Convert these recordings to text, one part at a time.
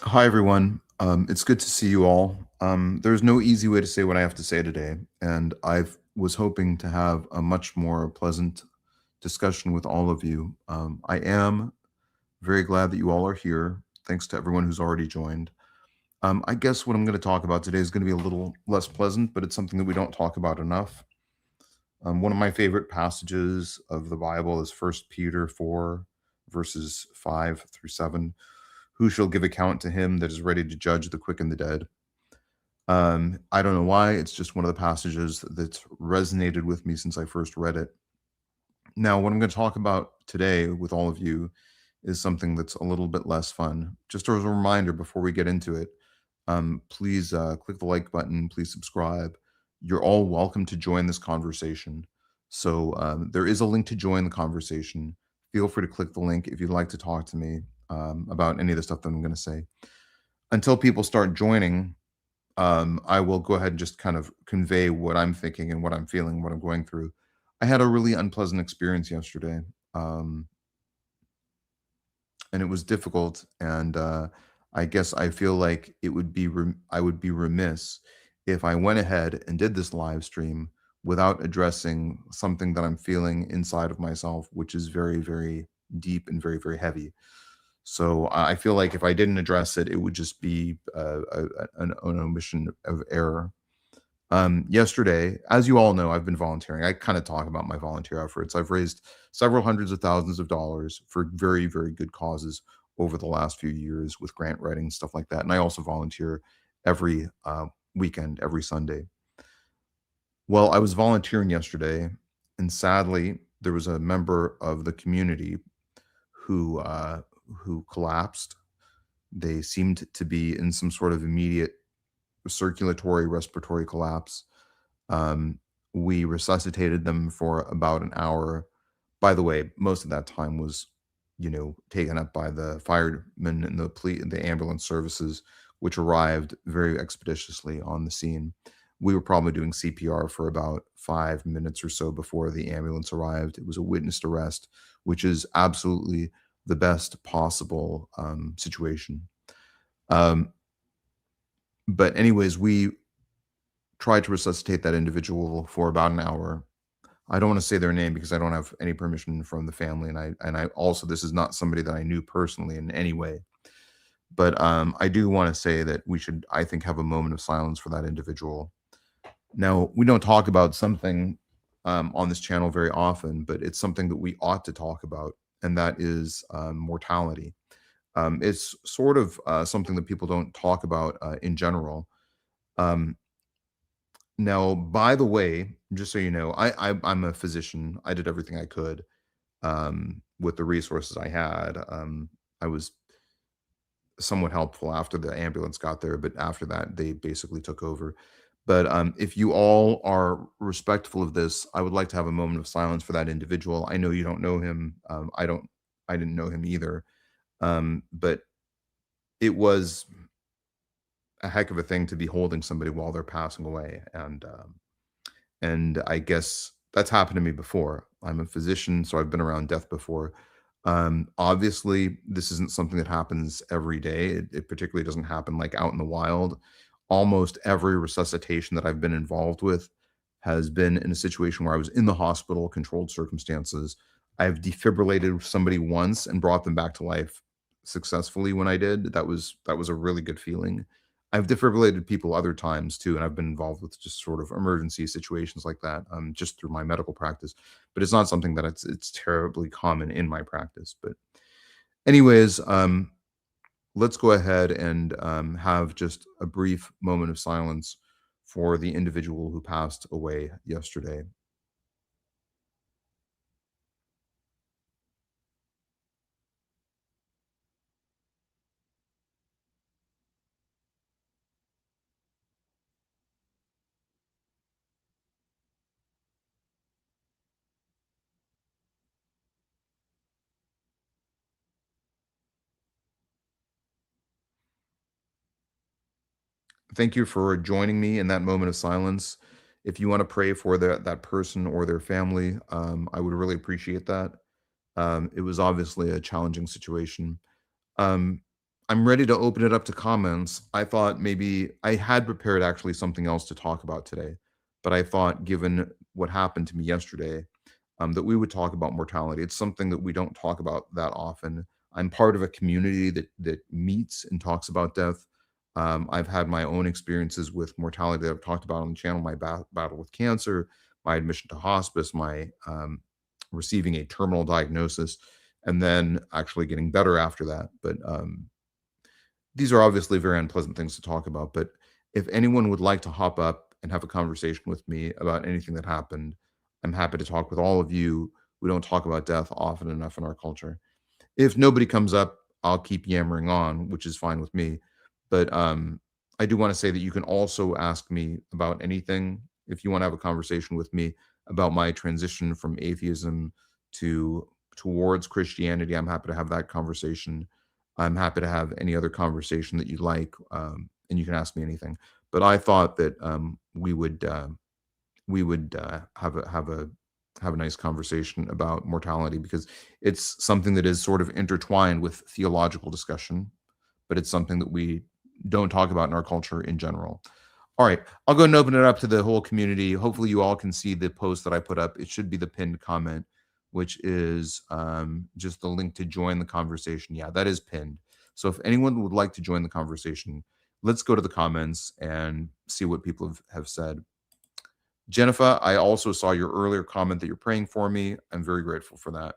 Hi, everyone. It's good to see you all. There's no easy way to say what I have to say today, and I was hoping to have a much more pleasant discussion with all of you. I am very glad that you all are here. Thanks to everyone who's already joined. I guess what I'm going to talk about today is going to be a little less pleasant, but it's something that we don't talk about enough. One of my favorite passages of the Bible is First Peter 4, verses 5 through 7. Who shall give account to him that is ready to judge the quick and the dead? I don't know why. It's just one of the passages that's resonated with me since I first read it. Now, what I'm going to talk about today with all of you is something that's a little bit less fun. Just as a reminder before we get into it, please click the like button. Please subscribe. You're all welcome to join this conversation. So there is a link to join the conversation. Feel free to click the link if you'd like to talk to me about any of the stuff that I'm going to say. Until people start joining, I will go ahead and just kind of convey what I'm thinking and what I'm feeling, what I'm going through. I had a really unpleasant experience yesterday, um, and it was difficult. And I guess I feel like I would be remiss if I went ahead and did this live stream without addressing something that I'm feeling inside of myself, which is very, very deep and very, very heavy. So I feel like if I didn't address it, it would just be an omission of error. Yesterday, as you all know, I've been volunteering. I kind of talk about my volunteer efforts. I've raised several hundreds of thousands of dollars for very, very good causes over the last few years with grant writing, stuff like that. And I also volunteer every weekend, every Sunday. Well, I was volunteering yesterday, and sadly, there was a member of the community who who collapsed. They seemed to be in some sort of immediate circulatory respiratory collapse. Um, we resuscitated them for about an hour. By the way, most of that time was, taken up by the firemen and the ambulance services, which arrived very expeditiously on the scene. We were probably doing CPR for about 5 minutes or so before the ambulance arrived. It was a witnessed arrest, which is absolutely the best possible situation. Um, but anyways, we tried to resuscitate that individual for about an hour. I don't want to say their name because I don't have any permission from the family, and I also this is not somebody that I knew personally in any way. But I do want to say that we should, I think, have a moment of silence for that individual. Now, we don't talk about something on this channel very often, but it's something that we ought to talk about, and that is mortality. It's sort of something that people don't talk about in general. Um, Now, by the way, just so you know, I'm a physician. I did everything I could with the resources I had. I was somewhat helpful after the ambulance got there, but after that, they basically took over. But if you all are respectful of this, I would like to have a moment of silence for that individual. I know you don't know him. I didn't know him either. But it was a heck of a thing to be holding somebody while they're passing away, and I guess that's happened to me before. I'm a physician, so I've been around death before. Obviously, this isn't something that happens every day. It particularly doesn't happen like out in the wild. Almost every resuscitation that I've been involved with has been in a situation where I was in the hospital, controlled circumstances. I've defibrillated somebody once and brought them back to life successfully when I did. That was a really good feeling. I've defibrillated people other times too, and I've been involved with just sort of emergency situations like that, just through my medical practice. But it's not something that it's terribly common in my practice. But anyways, let's go ahead and have just a brief moment of silence for the individual who passed away yesterday. Thank you for joining me in that moment of silence. If you want to pray for that person or their family, I would really appreciate that. It was obviously a challenging situation. Um, I'm ready to open it up to comments. I thought maybe I had prepared actually something else to talk about today, but I thought given what happened to me yesterday, that we would talk about mortality. It's something that we don't talk about that often. I'm part of a community that meets and talks about death. I've had my own experiences with mortality that I've talked about on the channel, my battle with cancer, my admission to hospice, my receiving a terminal diagnosis, and then actually getting better after that. But these are obviously very unpleasant things to talk about. But if anyone would like to hop up and have a conversation with me about anything that happened, I'm happy to talk with all of you. We don't talk about death often enough in our culture. If nobody comes up, I'll keep yammering on, which is fine with me. But I do want to say that you can also ask me about anything. If you want to have a conversation with me about my transition from atheism towards Christianity, I'm happy to have that conversation. I'm happy to have any other conversation that you like, and you can ask me anything. But I thought that we would have a nice conversation about mortality, because it's something that is sort of intertwined with theological discussion, but it's something that we don't talk about in our culture in general. All right, I'll go and open it up to the whole community. Hopefully you all can see the post that I put up. It should be the pinned comment, which is just the link to join the conversation. Yeah, that is pinned. So if anyone would like to join the conversation, let's go to the comments and see what people have said. Jennifer, I also saw your earlier comment that you're praying for me. I'm very grateful for that.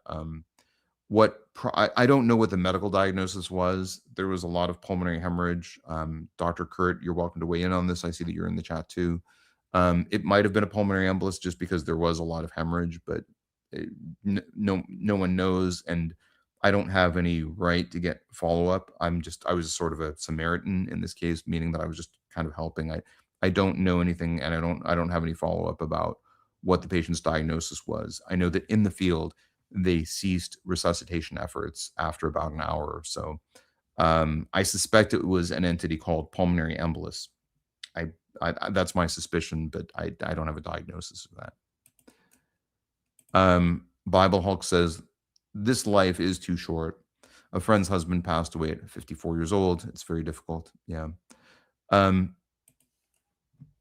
I don't know what the medical diagnosis was. There was a lot of pulmonary hemorrhage. Dr. Curt, you're welcome to weigh in on this. I see that you're in the chat too. It might have been a pulmonary embolus just because there was a lot of hemorrhage, but no one knows, and I don't have any right to get follow-up. I was sort of a Samaritan in this case, meaning that I was just kind of helping. I don't know anything, and I don't have any follow-up about what the patient's diagnosis was. I know that in the field, they ceased resuscitation efforts after about an hour or so. I suspect it was an entity called pulmonary embolus. That's my suspicion, but I don't have a diagnosis of that. Bible Hulk says, this life is too short. A friend's husband passed away at 54 years old. It's very difficult. Yeah.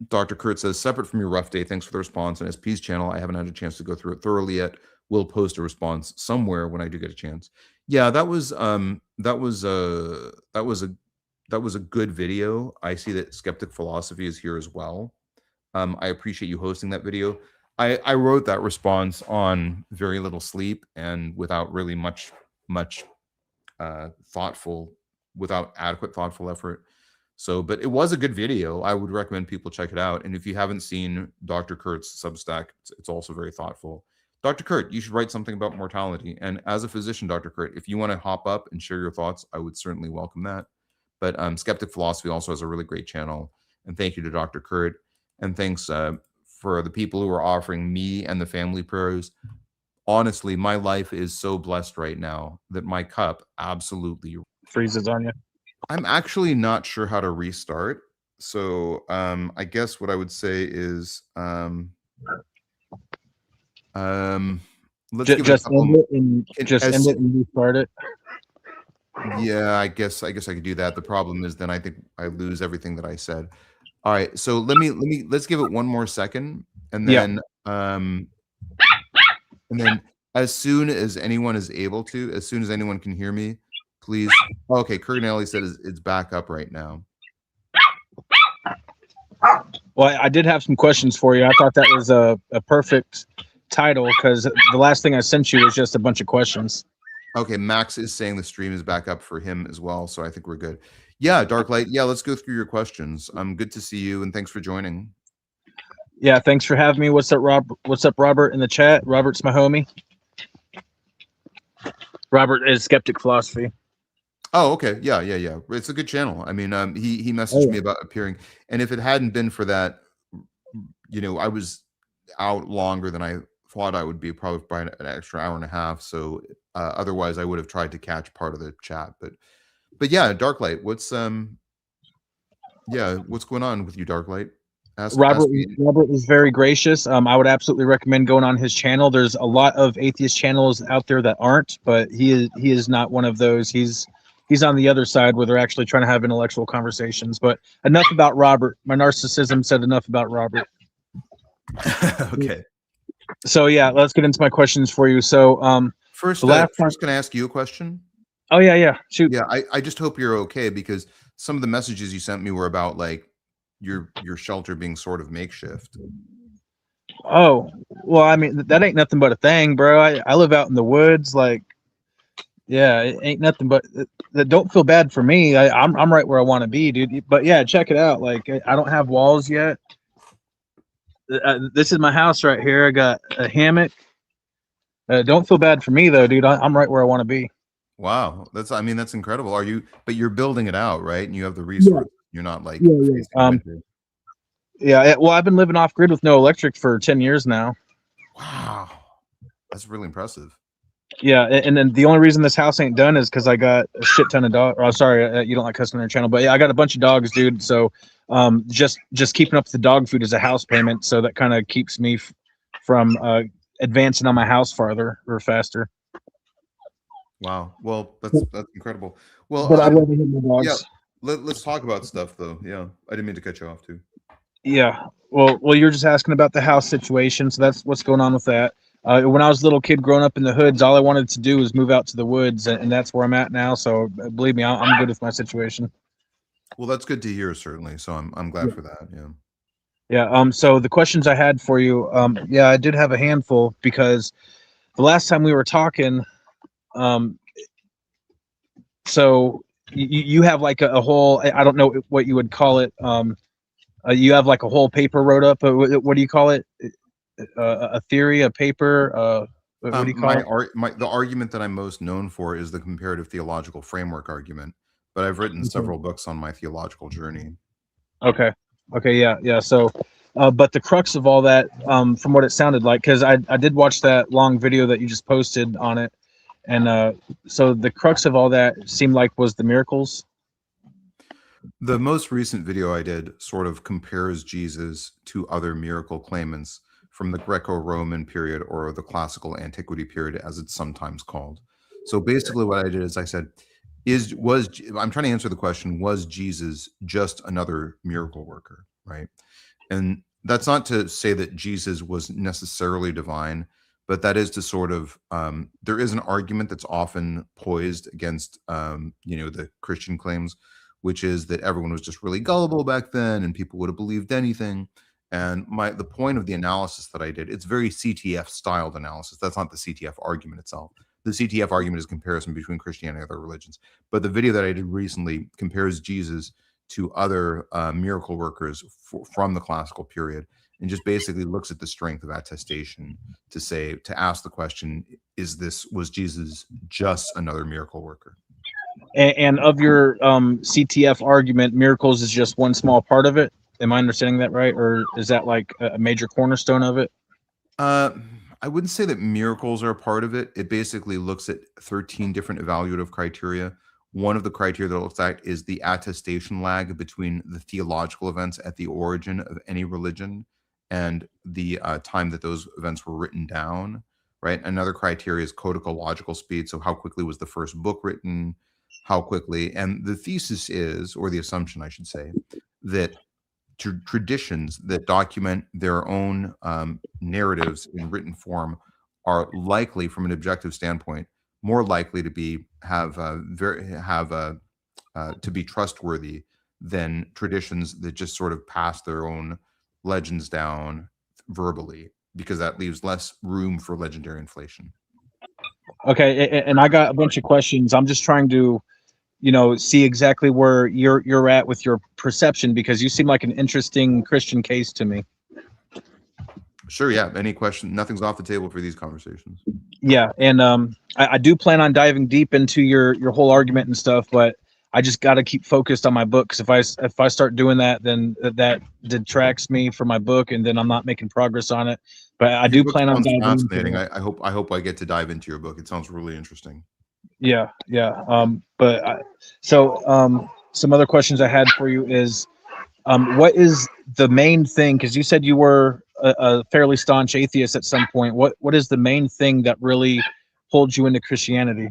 Dr. Curt says, separate from your rough day, thanks for the response. On SP's channel, I haven't had a chance to go through it thoroughly yet. We'll post a response somewhere when I do get a chance. Yeah, that was a good video. I see that Skeptic Philosophy is here as well. I appreciate you hosting that video. I wrote that response on very little sleep and without really much without adequate thoughtful effort. So, but it was a good video. I would recommend people check it out. And if you haven't seen Dr. Curt's Substack, it's also very thoughtful. Dr. Curt, you should write something about mortality. And as a physician, Dr. Curt, if you want to hop up and share your thoughts, I would certainly welcome that. But Skeptic Philosophy also has a really great channel. And thank you to Dr. Curt. And thanks for the people who are offering me and the family prayers. Honestly, my life is so blessed right now that my cup absolutely freezes on you. I'm actually not sure how to restart. So I guess what I would say is let's just end it and restart it. Yeah, I guess I could do that. The problem is then I think I lose everything that I said. All right, so let's give it one more second, and then as soon as anyone is able to, as soon as anyone can hear me, please. Okay, Curt Nelly said it's back up right now. Well, I did have some questions for you. I thought that was a perfect title because the last thing I sent you was just a bunch of questions. Okay, Max is saying the stream is back up for him as well, so I think we're good. Yeah, Darklight. Yeah, let's go through your questions. Good to see you, and thanks for joining. Yeah, thanks for having me. What's up, Rob? What's up, Robert, in the chat? Robert's my homie. Robert is Skeptic Philosophy. Oh, okay. Yeah. It's a good channel. I mean, he messaged me about appearing, and if it hadn't been for that, I was out longer than I thought I would be, probably by an extra hour and a half. So otherwise, I would have tried to catch part of the chat. But yeah, Darklight, what's going on with you, Darklight? Robert is very gracious. I would absolutely recommend going on his channel. There's a lot of atheist channels out there that aren't, but he is not one of those. He's he's on the other side where they're actually trying to have intellectual conversations. But enough about Robert. My narcissism said enough about Robert. Okay. So yeah, let's get into my questions for you. So First, can I ask you a question? Oh yeah, shoot. Yeah, I just hope you're okay, because some of the messages you sent me were about like your shelter being sort of makeshift. Oh, well, I mean, that ain't nothing but a thing, bro. I live out in the woods, like, yeah, it ain't nothing but that. Don't feel bad for me. I'm right where I want to be, dude. But yeah, check it out. Like, I don't have walls yet. This is my house right here. I got a hammock. Don't feel bad for me though, dude. I'm right where I want to be. Wow, that's incredible. But you're building it out, right? And you have the resources. Yeah. You're not like yeah. Well, I've been living off grid with no electric for 10 years now. Wow, that's really impressive. Yeah, and then the only reason this house ain't done is because I got a shit ton of dogs. Oh, sorry, you don't like cussing on your channel, but yeah, I got a bunch of dogs, dude. So, just keeping up with the dog food is a house payment, so that kind of keeps me from advancing on my house farther or faster. Wow, well, that's incredible. Well, but I'd rather hit my dogs. Yeah, let's talk about stuff though. Yeah, I didn't mean to cut you off too. Yeah, well, you're just asking about the house situation, so that's what's going on with that. When I was a little kid growing up in the hoods, all I wanted to do was move out to the woods, and that's where I'm at now. So believe me, I'm good with my situation. Well, that's good to hear, certainly. So I'm glad for that. Yeah. Yeah. So the questions I had for you, yeah, I did have a handful, because the last time we were talking, so you have like a whole, I don't know what you would call it. You have like a whole paper wrote up. What do you call it? A theory, a paper. What do you call it? The argument that I'm most known for is the comparative theological framework argument, but I've written several books on my theological journey. Okay. Yeah. So, but the crux of all that, from what it sounded like, because I did watch that long video that you just posted on it, and so the crux of all that seemed like was the miracles. The most recent video I did sort of compares Jesus to other miracle claimants from the Greco-Roman period, or the classical antiquity period, as it's sometimes called. So basically what I did is I said, I'm trying to answer the question, was Jesus just another miracle worker, right? And that's not to say that Jesus was necessarily divine, but that is to sort of, there is an argument that's often poised against, the Christian claims, which is that everyone was just really gullible back then and people would have believed anything. And the point of the analysis that I did, it's very CTF styled analysis. That's not the CTF argument itself. The CTF argument is comparison between Christianity and other religions. But the video that I did recently compares Jesus to other miracle workers from the classical period, and just basically looks at the strength of attestation to ask the question, was Jesus just another miracle worker? And of your CTF argument, miracles is just one small part of it. Am I understanding that right? Or is that like a major cornerstone of it? I wouldn't say that miracles are a part of it. It basically looks at 13 different evaluative criteria. One of the criteria that it looks at is the attestation lag between the theological events at the origin of any religion and the time that those events were written down, right? Another criteria is codicological speed. So how quickly was the first book written? How quickly? And the thesis is, or the assumption I should say, that traditions that document their own narratives in written form are likely, from an objective standpoint, more likely to be to be trustworthy than traditions that just sort of pass their own legends down verbally, because that leaves less room for legendary inflation. Okay, and I got a bunch of questions. I'm just trying to see exactly where you're at with your perception, because you seem like an interesting Christian case to me. Sure, yeah. Any question? Nothing's off the table for these conversations. Yeah, and I do plan on diving deep into your whole argument and stuff, but I just got to keep focused on my book, because if I start doing that, then that detracts me from my book, and then I'm not making progress on it. But I do plan on diving fascinating. I hope I get to dive into your book. It sounds really interesting. Yeah. Some other questions I had for you is, what is the main thing? Because you said you were a fairly staunch atheist at some point. What is the main thing that really holds you into Christianity?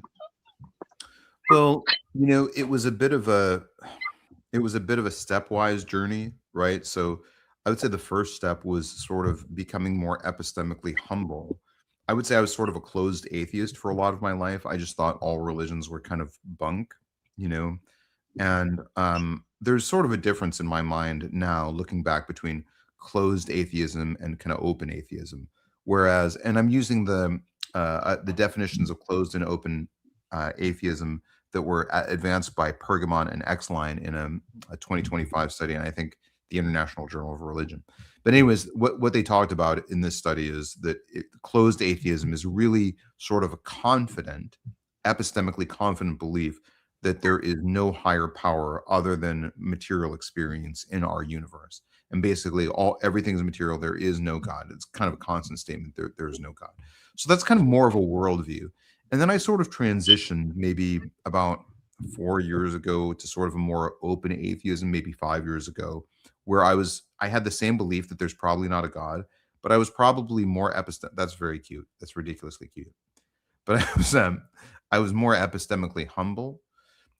Well, it was a bit of a stepwise journey, right? So I would say the first step was sort of becoming more epistemically humble. I would say I was sort of a closed atheist for a lot of my life. I just thought all religions were kind of bunk, you know. And there's sort of a difference in my mind now, looking back, between closed atheism and kind of open atheism. Whereas, and I'm using the definitions of closed and open atheism that were advanced by Pergamon and Exline in a 2025 study, and I think the International Journal of Religion. But anyways, what they talked about in this study is that closed atheism is really sort of a confident, epistemically confident belief that there is no higher power other than material experience in our universe. And basically everything is material. There is no God. It's kind of a constant statement. There is no God. So that's kind of more of a worldview. And then I sort of transitioned maybe about 4 years ago to sort of a more open atheism, maybe 5 years ago, where I had the same belief that there's probably not a God, but I was probably more that's very cute. That's ridiculously cute. But I was more epistemically humble.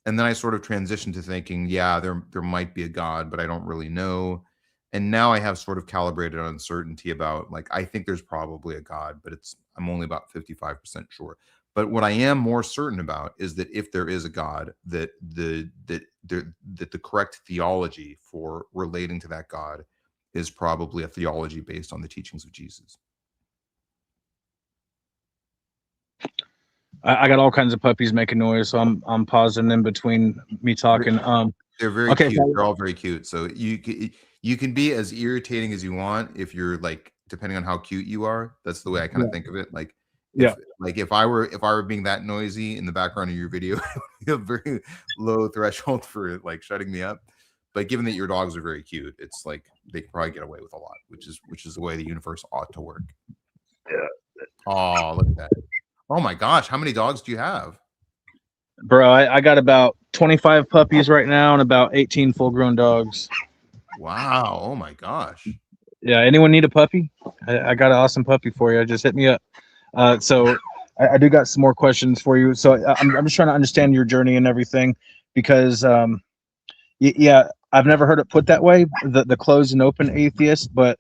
And then I sort of transitioned to thinking, yeah, there might be a God, but I don't really know. And now I have sort of calibrated uncertainty about, like, I think there's probably a God, but I'm only about 55% sure. But what I am more certain about is that if there is a God, that the correct theology for relating to that God is probably a theology based on the teachings of Jesus. I got all kinds of puppies making noise, so I'm pausing in between me talking. They're very Okay, cute. so They're all very cute. So you can be as irritating as you want if you're, like, depending on how cute you are. That's the way I kind of yeah, think of it. Like, yeah. if I were being that noisy in the background of your video, it would be a very low threshold for, like, shutting me up. But given that your dogs are very cute, it's like they could probably get away with a lot, which is the way the universe ought to work. Yeah. Oh, look at that. Oh my gosh, how many dogs do you have? Bro, I got about 25 puppies right now and about 18 full-grown dogs. Wow. Oh my gosh. Yeah, anyone need a puppy? I got an awesome puppy for you. Just hit me up. So I do got some more questions for you. So I'm just trying to understand your journey and everything, because yeah, I've never heard it put that way, the closed and open atheist, but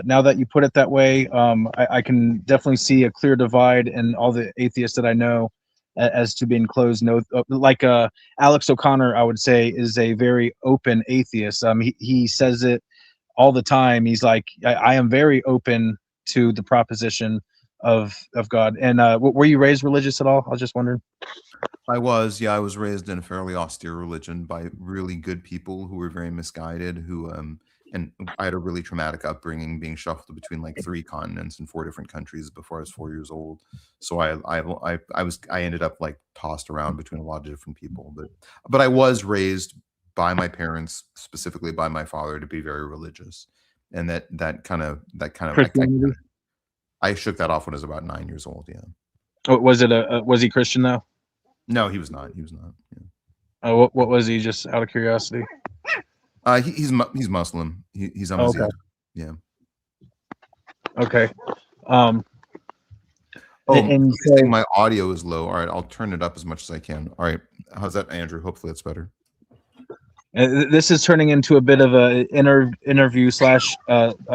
now that you put it that way, I can definitely see a clear divide in all the atheists that I know as to being closed. No, like Alex O'Connor, I would say, is a very open atheist. He says it all the time. He's like, I am very open to the proposition of God. And were you raised religious at all? I was just wondering. I was raised in a fairly austere religion by really good people who were very misguided, and I had a really traumatic upbringing, being shuffled between like 3 continents and 4 different countries before I was 4 years old. So I ended up, like, tossed around between a lot of different people, but I was raised by my parents, specifically by my father, to be very religious. And that kind of Christianity? I shook that off when I was about 9 years old. Yeah. Was it was he Christian though? No, he was not. He was not. Yeah. What was he? Just out of curiosity. He's Muslim. He's Okay. Yeah. Okay. Oh, And you're saying my audio is low. All right, I'll turn it up as much as I can. All right, how's that, Andrew? Hopefully that's better. This is turning into a bit of a interview slash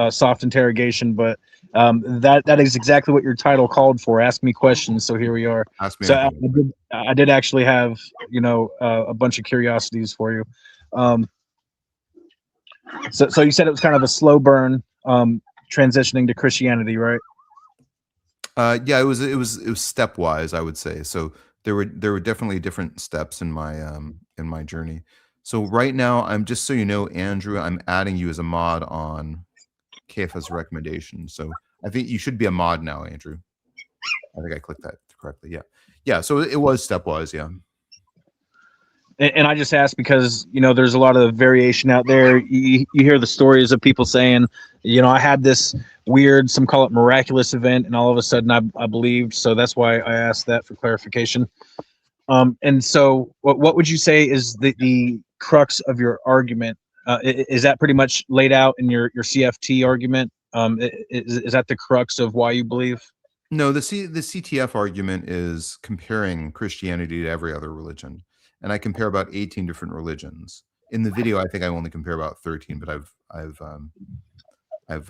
soft interrogation, but that is exactly what your title called for. Ask me questions. So here we are. Ask me So anything. I did actually have a bunch of curiosities for you. So you said it was kind of a slow burn transitioning to Christianity, right? Yeah, it was stepwise, I would say. So there were definitely different steps in my journey. So right now, just so you know, Andrew, I'm adding you as a mod on KF's recommendation. So I think you should be a mod now, Andrew. I think I clicked that correctly. Yeah. Yeah. So it was stepwise. Yeah. And I just asked because, there's a lot of variation out there. You hear the stories of people saying, I had this weird, some call it miraculous event, and all of a sudden I believed. So that's why I asked that for clarification. And so what would you say is the crux of your argument? Is that pretty much laid out in your CFT argument? Is that the crux of why you believe? No, the CTF argument is comparing Christianity to every other religion, and I compare about 18 different religions. In the video, I think I only compare about 13, but I've I've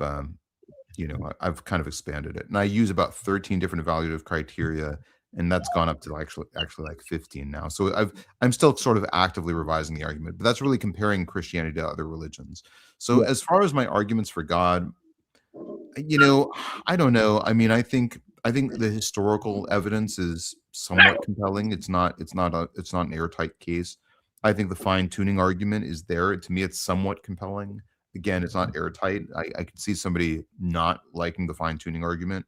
kind of expanded it, and I use about 13 different evaluative criteria, and that's gone up to actually like 15 now. So I'm still sort of actively revising the argument, but that's really comparing Christianity to other religions. So Yeah. as far as my arguments for God, I don't know. I mean, I think the historical evidence is somewhat compelling. It's not an airtight case. I think the fine tuning argument is there. To me, it's somewhat compelling. Again, it's not airtight. I could see somebody not liking the fine tuning argument.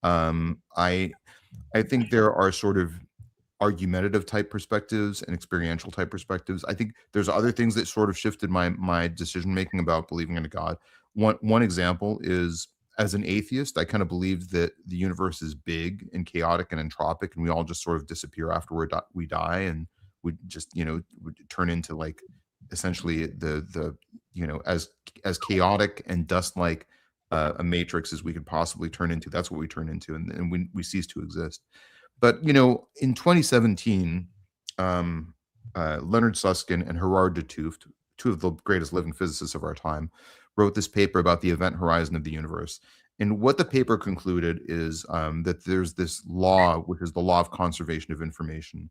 I think there are sort of argumentative type perspectives and experiential type perspectives. I think there's other things that sort of shifted my decision making about believing in a God. One example is, as an atheist, I kind of believed that the universe is big and chaotic and entropic, and we all just sort of disappear after we die, and we just would turn into like essentially the as chaotic and dust like a matrix as we could possibly turn into. That's what we turn into, and we cease to exist. But in 2017, Leonard Susskind and Gerard de Tooft, two of the greatest living physicists of our time, wrote this paper about the event horizon of the universe. And what the paper concluded is that there's this law, which is the law of conservation of information.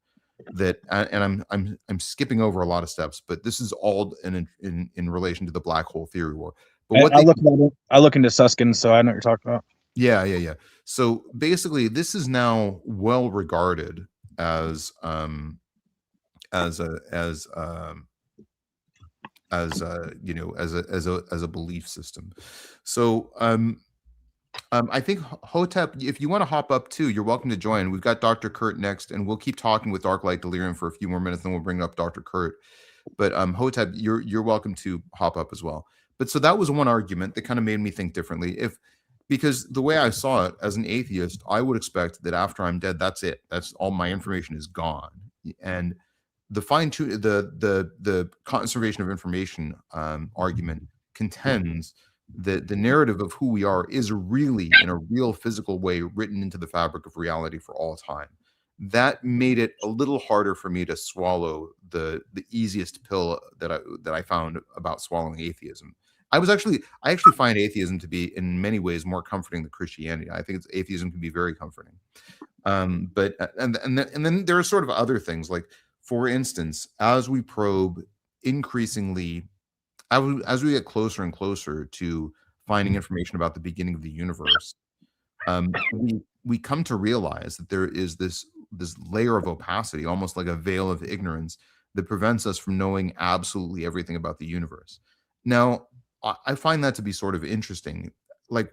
And I'm skipping over a lot of steps, but this is all in relation to the black hole theory war. But what they I look into Susskind, so I know what you're talking about. yeah. So basically, this is now well regarded as as a as as a belief system. So I think Hotep, if you want to hop up too, you're welcome to join. We've got Dr. Curt next, and we'll keep talking with Dark Light Delirium for a few more minutes, then we'll bring up Dr. Curt. But Hotep, you're welcome to hop up as well. But so that was one argument that kind of made me think differently. Because the way I saw it as an atheist, I would expect that after I'm dead, that's it. That's all, my information is gone. And the fine tune the conservation of information argument contends that the narrative of who we are is really, in a real physical way, written into the fabric of reality for all time. That made it a little harder for me to swallow the easiest pill that I found about swallowing atheism. I actually find atheism to be in many ways more comforting than Christianity. I think atheism can be very comforting. But and then there are sort of other things, like, for instance, as we probe increasingly, as we get closer and closer to finding information about the beginning of the universe, we come to realize that there is this layer of opacity, almost like a veil of ignorance, that prevents us from knowing absolutely everything about the universe. Now, I find that to be sort of interesting. Like,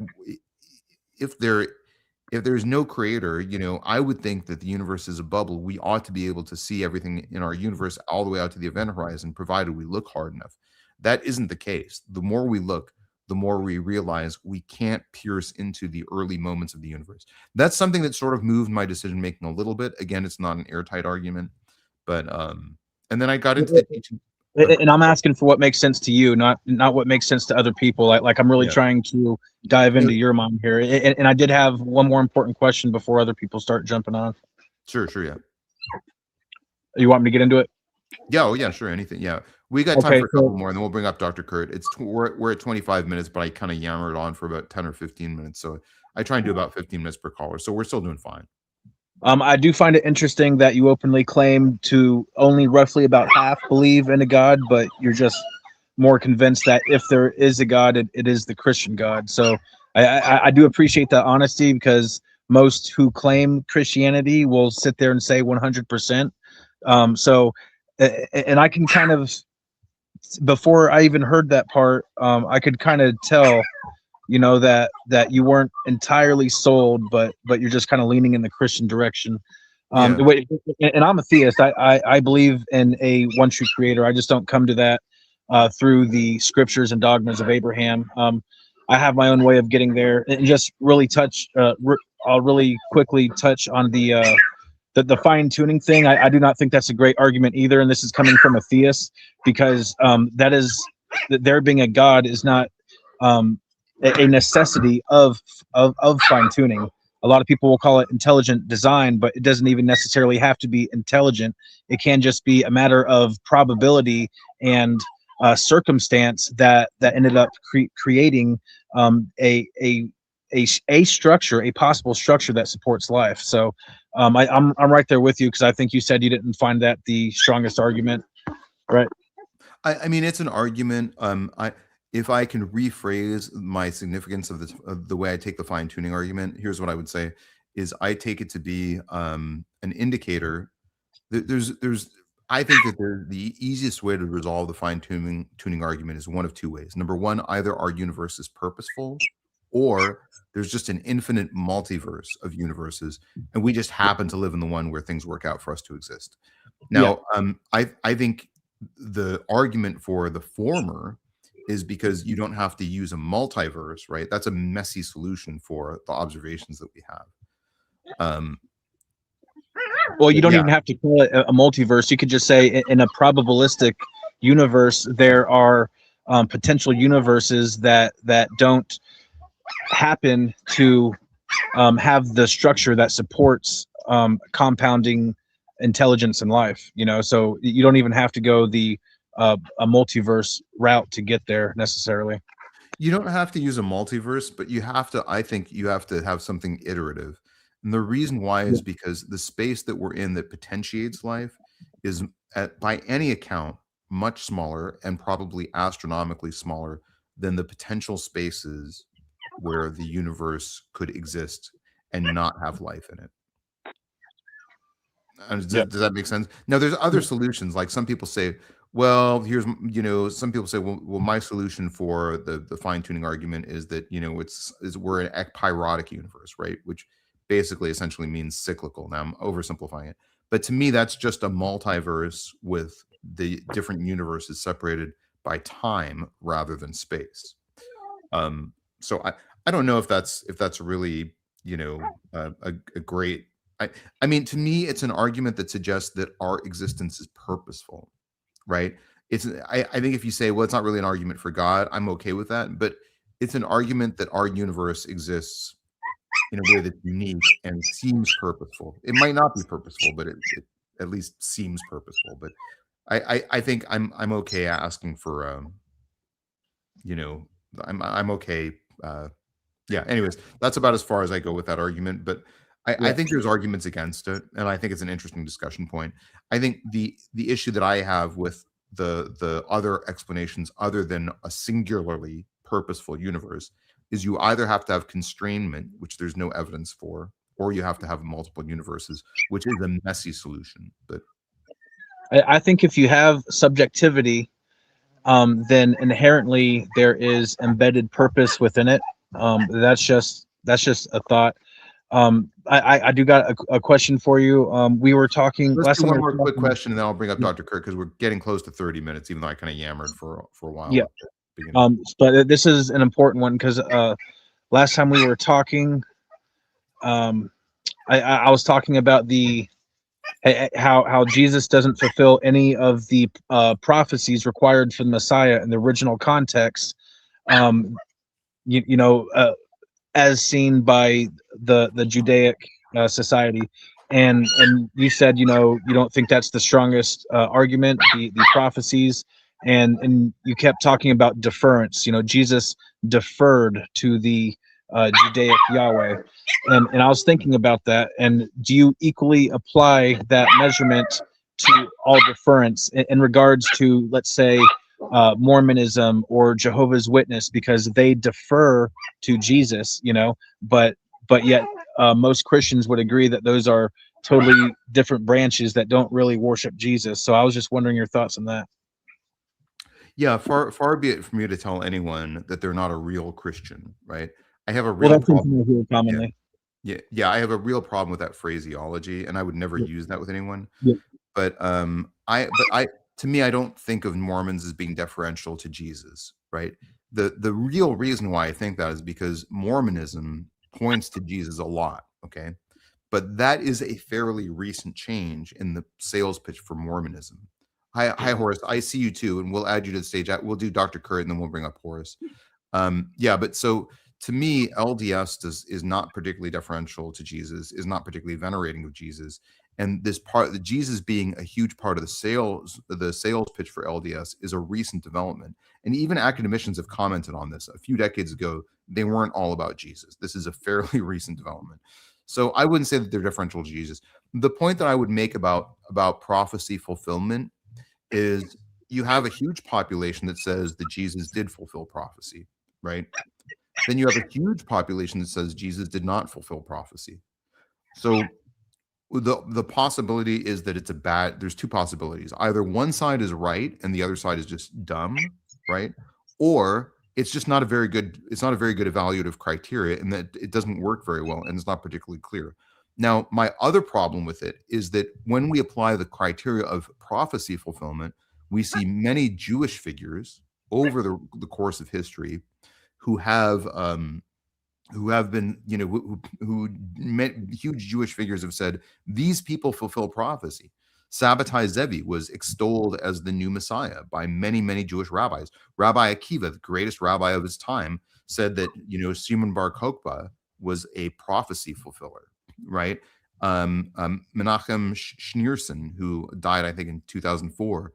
if there's no creator, I would think that the universe is a bubble. We ought to be able to see everything in our universe all the way out to the event horizon, provided we look hard enough. That isn't the case. The more we look, the more we realize we can't pierce into the early moments of the universe. That's something that sort of moved my decision making a little bit. Again, it's not an airtight argument, but and then I got into the teaching. And I'm asking for what makes sense to you, not what makes sense to other people. Like I'm really trying to dive into your mind here. And I did have one more important question before other people start jumping on. Sure, yeah. You want me to get into it? Yeah, oh yeah, sure, anything. Yeah, we got time for a couple more, and then we'll bring up Dr. Curt. We're at 25 minutes, but I kind of yammered on for about 10 or 15 minutes. So I try and do about 15 minutes per caller. So we're still doing fine. I do find it interesting that you openly claim to only roughly about half believe in a God, but you're just more convinced that if there is a God, it is the Christian God. So I do appreciate that honesty, because most who claim Christianity will sit there and say 100%. And I can kind of, before I even heard that part, I could kind of tell, that you weren't entirely sold, but you're just kind of leaning in the Christian direction. And I'm a theist. I believe in a one true creator. I just don't come to that through the scriptures and dogmas of Abraham. I have my own way of getting there, and just really I'll really quickly touch on the fine tuning thing. I do not think that's a great argument either, and this is coming from a theist, because that there being a God is not a necessity of fine tuning. a lot of people will call it intelligent design, but it doesn't even necessarily have to be intelligent. It can just be a matter of probability and circumstance that ended up creating a structure, a possible structure that supports life. So I'm right there with you, because I think you said you didn't find that the strongest argument, right? I mean, it's an argument. If I can rephrase my significance of the way I take the fine tuning argument, here's what I would say: is I take it to be an indicator. There's I think that the easiest way to resolve the fine tuning argument is one of two ways. Number one, either our universe is purposeful, or there's just an infinite multiverse of universes, and we just happen to live in the one where things work out for us to exist. Yeah. Now, I think the argument for the former is because you don't have to use a multiverse, right? That's a messy solution for the observations that we have. Well, you don't Yeah. even have to call it a multiverse. You could just say in a probabilistic universe, there are potential universes that don't happen to have the structure that supports compounding intelligence in life. So you don't even have to go the a multiverse route to get there necessarily. You don't have to use a multiverse, but I think you have to have something iterative. And the reason why is because the space that we're in that potentiates life is, by any account, much smaller and probably astronomically smaller than the potential spaces where the universe could exist and not have life in it. Does that make sense? Now, there's other solutions. Like some people say, well, some people say, well, my solution for the fine tuning argument is that, we're an ekpyrotic universe, right? Which basically essentially means cyclical. Now I'm oversimplifying it. But to me, that's just a multiverse with the different universes separated by time rather than space. So I don't know if that's really, a great, I mean, to me, it's an argument that suggests that our existence is purposeful, right? I think if you say, well, it's not really an argument for God, I'm okay with that. But it's an argument that our universe exists in a way that's unique and seems purposeful. It might not be purposeful, but it at least seems purposeful. But I think I'm okay asking for, I'm okay. Yeah. Anyways, that's about as far as I go with that argument. But I think there's arguments against it, and I think it's an interesting discussion point. I think the issue that I have with the other explanations, other than a singularly purposeful universe, is you either have to have constrainment, which there's no evidence for, or you have to have multiple universes, which is a messy solution. But I think if you have subjectivity, then inherently there is embedded purpose within it. That's just a thought. I do got a question for you. We were talking let's last do time. one more quick question, and then I'll bring up Dr. Curt, because we're getting close to 30 minutes, even though I kind of yammered for a while. Yeah. But this is an important one, because last time we were talking, I was talking about how Jesus doesn't fulfill any of the prophecies required for the Messiah in the original context. As seen by the Judaic society, and you said you don't think that's the strongest argument, the prophecies, and you kept talking about deference. Jesus deferred to the Judaic Yahweh, and I was thinking about that. And do you equally apply that measurement to all deference in regards to, let's say, Mormonism or Jehovah's Witness, because they defer to Jesus, but yet most Christians would agree that those are totally different branches that don't really worship Jesus. So I was just wondering your thoughts on that. Yeah, far be it from you to tell anyone that they're not a real Christian, right? I have a real problem. Commonly. Yeah, I have a real problem with that phraseology, and I would never use that with anyone. Yeah. But to me, I don't think of Mormons as being deferential to Jesus, right? The real reason why I think that is because Mormonism points to Jesus a lot, okay? But that is a fairly recent change in the sales pitch for Mormonism. Hi, Horus. I see you too, and we'll add you to the stage. We'll do Dr. Curt, and then we'll bring up Horus. Yeah, but so to me, LDS is not particularly deferential to Jesus, is not particularly venerating of Jesus. And this part, the Jesus being a huge part of the sales pitch for LDS is a recent development. And even academicians have commented on this. A few decades ago, they weren't all about Jesus. This is a fairly recent development. So I wouldn't say that they're deferential to Jesus. The point that I would make about prophecy fulfillment is you have a huge population that says that Jesus did fulfill prophecy, right? Then you have a huge population that says Jesus did not fulfill prophecy. So the possibility is that there's two possibilities. Either one side is right and the other side is just dumb, right? Or it's just not a very good evaluative criteria, and that it doesn't work very well and it's not particularly clear. Now, my other problem with it is that when we apply the criteria of prophecy fulfillment, we see many Jewish figures over the course of history who have been, who met huge Jewish figures have said, these people fulfill prophecy. Sabbatai Zevi was extolled as the new Messiah by many, many Jewish rabbis. Rabbi Akiva, the greatest rabbi of his time, said that, Simon Bar Kokhba was a prophecy fulfiller, right? Menachem Schneerson, who died, I think, in 2004,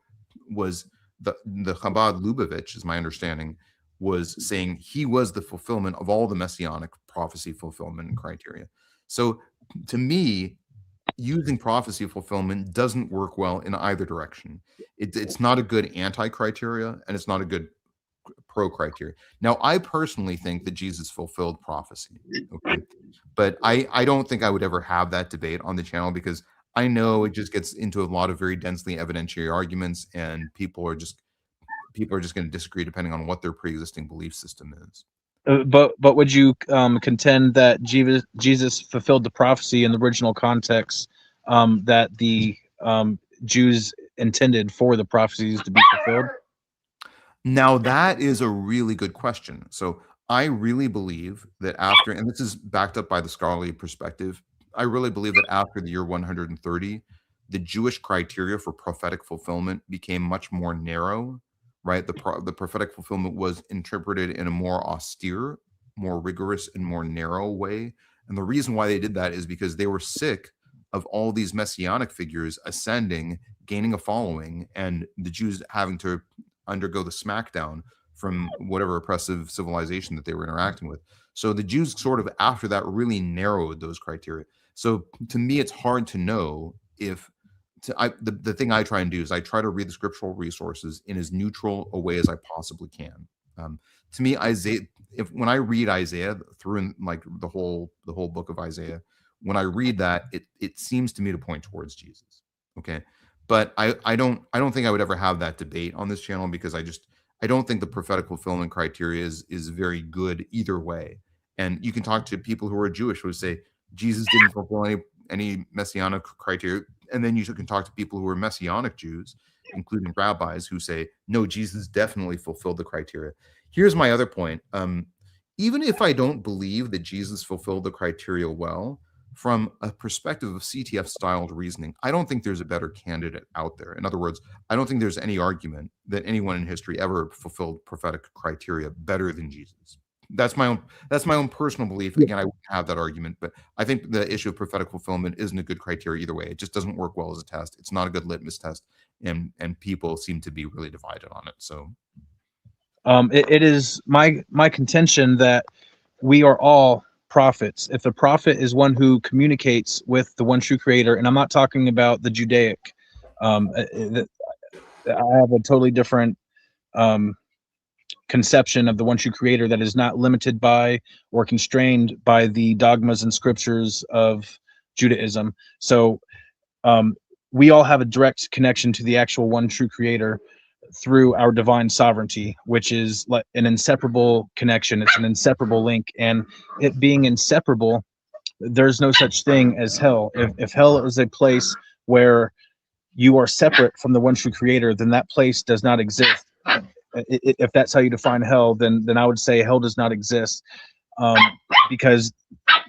was the Chabad Lubavitch, is my understanding, was saying he was the fulfillment of all the messianic prophecy fulfillment criteria. So to me, using prophecy fulfillment doesn't work well in either direction. It's not a good anti-criteria, and it's not a good pro-criteria. Now, I personally think that Jesus fulfilled prophecy, okay? But I don't think I would ever have that debate on the channel, because I know it just gets into a lot of very densely evidentiary arguments, and people are just going to disagree depending on what their pre-existing belief system is. But would you contend that Jesus fulfilled the prophecy in the original context that the Jews intended for the prophecies to be fulfilled? Now, that is a really good question. So I really believe that after, and this is backed up by the scholarly perspective, I really believe that after the year 130, the Jewish criteria for prophetic fulfillment became much more narrow, right? The prophetic fulfillment was interpreted in a more austere, more rigorous, and more narrow way. And the reason why they did that is because they were sick of all these messianic figures ascending, gaining a following, and the Jews having to undergo the smackdown from whatever oppressive civilization that they were interacting with. So the Jews sort of after that really narrowed those criteria. So to me, it's hard to know if the thing I try and do is I try to read the scriptural resources in as neutral a way as I possibly can. To me, Isaiah, when I read Isaiah through in like the whole book of Isaiah, when I read that, it seems to me to point towards Jesus. Okay. But I don't think I would ever have that debate on this channel, because I don't think the prophetic fulfillment criteria is very good either way. And you can talk to people who are Jewish who say Jesus didn't fulfill any messianic criteria, and then you can talk to people who are messianic Jews, including rabbis, who say no, Jesus definitely fulfilled the criteria. Here's my other point. Even if I don't believe that Jesus fulfilled the criteria well, from a perspective of CTF styled reasoning, I don't think there's a better candidate out there. In other words, I don't think there's any argument that anyone in history ever fulfilled prophetic criteria better than Jesus. That's my own personal belief. Again, I wouldn't have that argument, but I think the issue of prophetic fulfillment isn't a good criteria either way. It just doesn't work well as a test. It's not a good litmus test, and people seem to be really divided on it. So it is my contention that we are all prophets. If a prophet is one who communicates with the one true creator, and I'm not talking about the Judaic, I have a totally different conception of the one true creator that is not limited by or constrained by the dogmas and scriptures of Judaism. So we all have a direct connection to the actual one true creator through our divine sovereignty, which is like an inseparable connection. It's an inseparable link, and it being inseparable, there's no such thing as hell. If hell is a place where you are separate from the one true creator, then that place does not exist. If that's how you define hell, then I would say hell does not exist. because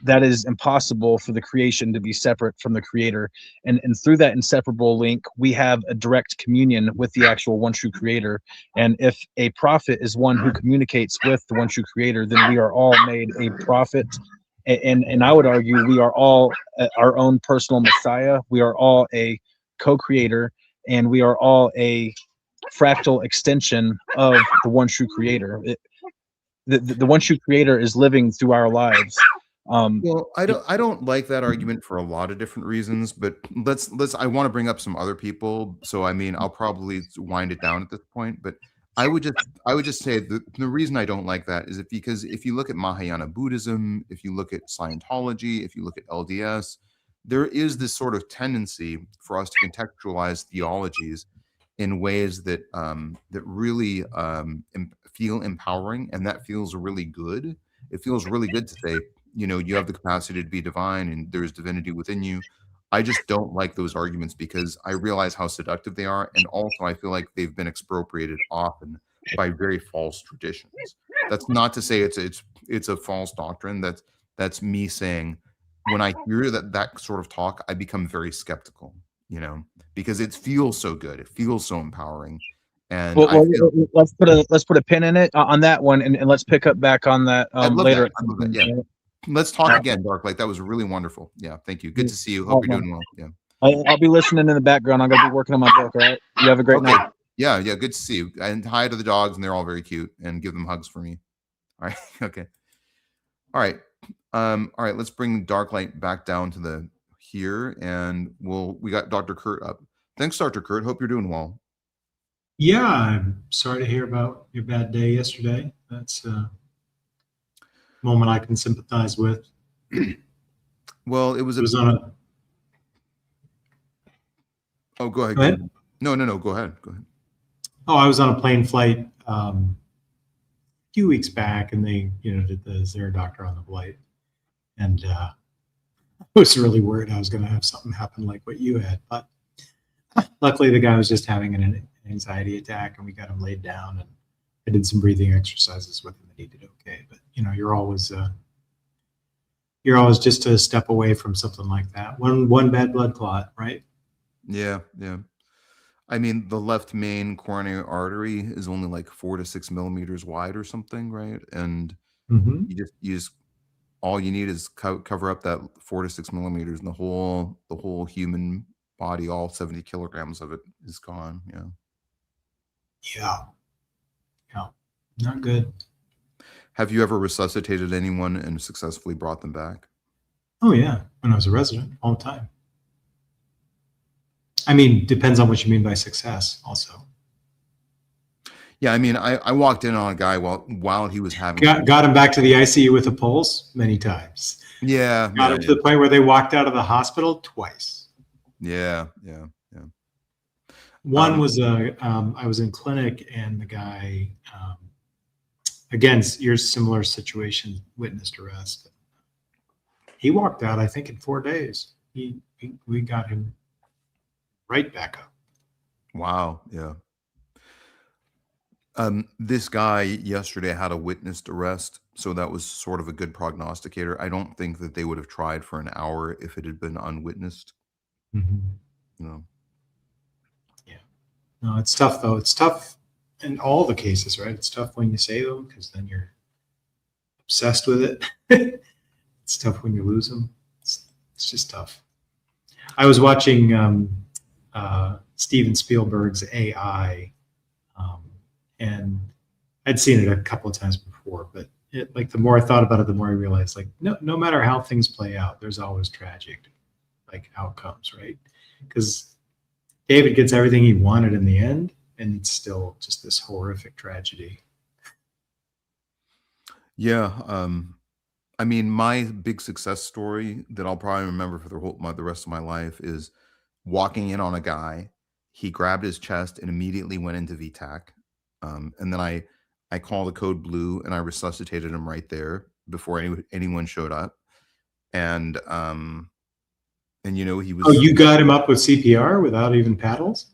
that is impossible for the creation to be separate from the creator. And through that inseparable link, we have a direct communion with the actual one true creator. And if a prophet is one who communicates with the one true creator, then we are all made a prophet. And I would argue we are all our own personal Messiah. We are all a co-creator, and we are all a fractal extension of the one true creator. The one true creator is living through our lives. Well, I don't like that argument for a lot of different reasons, but I want to bring up some other people. So I mean, I'll probably wind it down at this point, but I would just say the reason I don't like that is because if you look at Mahayana Buddhism, if you look at Scientology, if you look at LDS, there is this sort of tendency for us to contextualize theologies in ways that that really feel empowering, and that feels really good. It feels really good to say, you know, you have the capacity to be divine and there's divinity within you. I just don't like those arguments because I realize how seductive they are, and also I feel like they've been expropriated often by very false traditions. That's not to say it's a false doctrine. That's me saying when I hear that sort of talk, I become very skeptical, you know, because it feels so good. It feels so empowering. And I feel let's put a pin in it on that one, and let's pick up back on that later. I love that. Yeah. Let's talk again, Dark Light. That was really wonderful. Yeah, thank you. Good to see you. Hope you're doing well. Yeah. I'll be listening in the background. I'm gonna be working on my book. All right. You have a great night. Yeah, yeah. Good to see you. And hi to the dogs, and they're all very cute. And give them hugs for me. All right. Okay. All right. All right. Let's bring Dark Light back down to the here, and we got Dr. Curt up. Thanks, Dr. Curt. Hope you're doing well. Yeah, I'm sorry to hear about your bad day yesterday. That's moment I can sympathize with. Well, it was on a. Oh, go ahead. Go ahead. No. Go ahead. Go ahead. Oh, I was on a plane flight a few weeks back, and they, did the Zero Doctor on the flight, and I was really worried I was going to have something happen like what you had. But luckily, the guy was just having an anxiety attack, and we got him laid down, and I did some breathing exercises with him, and he did okay. But you're always just a step away from something like that. One bad blood clot, right? Yeah. I mean, the left main coronary artery is only like 4 to 6 millimeters wide or something, right? And you just all you need is cover up that 4 to 6 millimeters, and the whole human body, all 70 kilograms of it is gone. Yeah, not good. Have you ever resuscitated anyone and successfully brought them back? Oh yeah, when I was a resident, all the time. I mean, depends on what you mean by success also. Yeah, I mean, I walked in on a guy while he was having got him back to the ICU with a pulse many times. Yeah. Got him to the point where they walked out of the hospital twice. Yeah. One was I was in clinic, and the guy, again, your similar situation, witnessed arrest. He walked out, I think, in 4 days. We got him right back up. Wow. Yeah. This guy yesterday had a witnessed arrest, so that was sort of a good prognosticator. I don't think that they would have tried for an hour if it had been unwitnessed. No. Yeah. No, it's tough though. It's tough in all the cases, right? It's tough when you say them because then you're obsessed with it. It's tough when you lose them. It's just tough. I was watching Steven Spielberg's AI, and I'd seen it a couple of times before, but the more I thought about it, the more I realized, no matter how things play out, there's always tragic outcomes, right? Because David gets everything he wanted in the end, and it's still just this horrific tragedy. Yeah. I mean, my big success story that I'll probably remember for the rest of my life is walking in on a guy. He grabbed his chest and immediately went into VTAC. And then I called the code blue, and I resuscitated him right there before anyone showed up. And he was. Oh, you got him up with CPR without even paddles?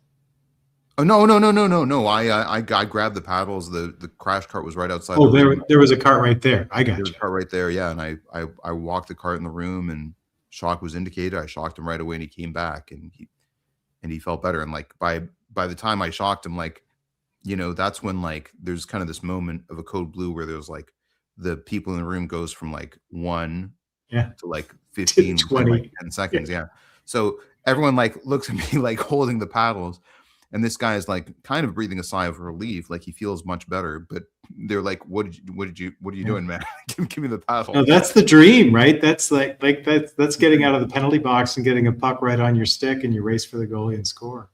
Oh no! I grabbed the paddles. The crash cart was right outside. Oh, the room. there was a cart right there. I got There was you. a cart right there, yeah. And I walked the cart in the room, and shock was indicated. I shocked him right away, and he came back, and he felt better. And like by the time I shocked him, like, you know, that's when like there's kind of this moment of a code blue where there's like the people in the room goes from like 1 Yeah. to like 15 To within, 20. like 10 seconds. Yeah. So everyone like looks at me like holding the paddles, and this guy is like kind of breathing a sigh of relief, like he feels much better. But they're like, what are you doing, man? give me the paddle. No, that's the dream, right? That's like that's getting out of the penalty box and getting a puck right on your stick, and you race for the goalie and score.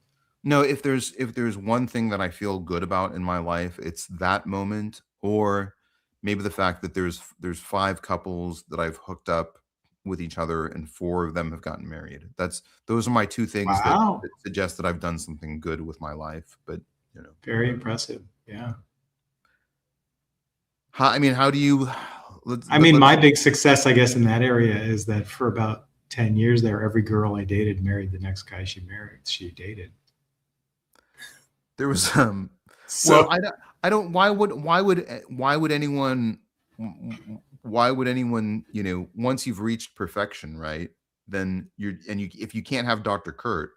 No, if there's one thing that I feel good about in my life, it's that moment, or maybe the fact that there's 5 couples that I've hooked up with each other, and 4 of them have gotten married. Those are my 2 things Wow. that suggest that I've done something good with my life. But you know, Very impressive. Yeah. how do you? My big success, I guess, in that area is that for about 10 years there, every girl I dated married the next guy she dated. There was So well, I don't. Why would anyone? Why would anyone? You know, once you've reached perfection, right? Then if you can't have Dr. Curt,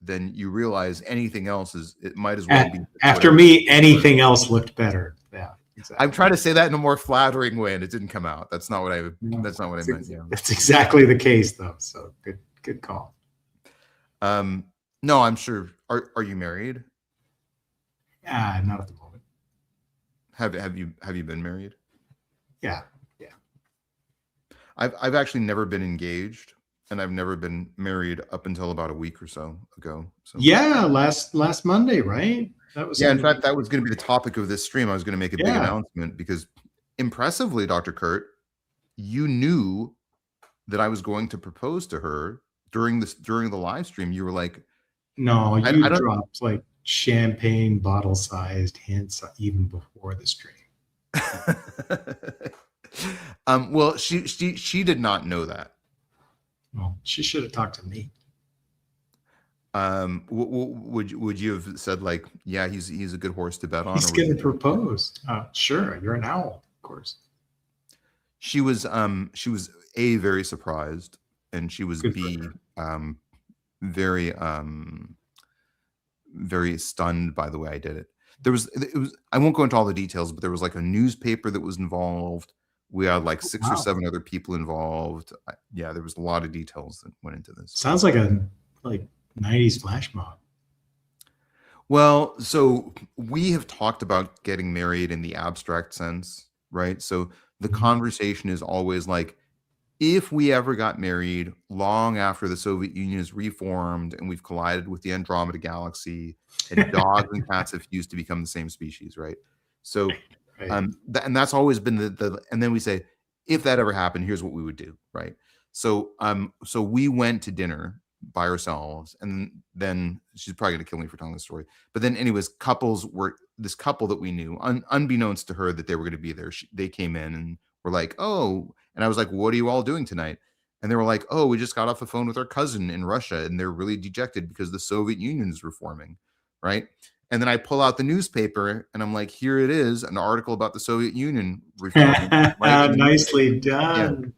then you realize anything else it might as well be. After me, anything else looked better. Yeah, exactly. I'm trying to say that in a more flattering way, and it didn't come out. That's not what I meant. Yeah. That's exactly the case, though. So good call. No, I'm sure. Are you married? Not at the moment. Have you been married? Yeah. I've actually never been engaged, and I've never been married up until about a week or so ago. So Yeah, last Monday, right? That was in fact, that was going to be the topic of this stream. I was going to make a big Yeah. announcement because, impressively, Dr. Curt, you knew that I was going to propose to her during the live stream. You were like, No, I you don't- dropped like champagne bottle-sized hints even before the stream. well, she did not know that. Well, she should have talked to me. Would you have said like, yeah, he's a good horse to bet on? He's going to propose. Sure, you're an owl, of course. She was A, very surprised, and she was Good for B, her. very very stunned by the way I did it. I won't go into all the details, but there was like a newspaper that was involved. We had like 6 or Wow. 7 other people involved. Yeah, there was a lot of details that went into this. Sounds like a 90s flash mob. Well, so we have talked about getting married in the abstract sense, right? So the conversation is always like, if we ever got married long after the Soviet Union is reformed and we've collided with the Andromeda galaxy and dogs and cats have fused to become the same species, right? So, Right. and that's always been and then we say, if that ever happened, here's what we would do, right? So, so we went to dinner by ourselves, and then she's probably gonna kill me for telling this story. But then, anyways, this couple that we knew, unbeknownst to her that they were going to be there. They came in and were like, "Oh," and I was like, "What are you all doing tonight?" And they were like, "Oh, we just got off the phone with our cousin in Russia, and they're really dejected because the Soviet Union is reforming, right?" And then I pull out the newspaper, and I'm like, "Here it is, an article about the Soviet Union reforming." Right? Nicely done.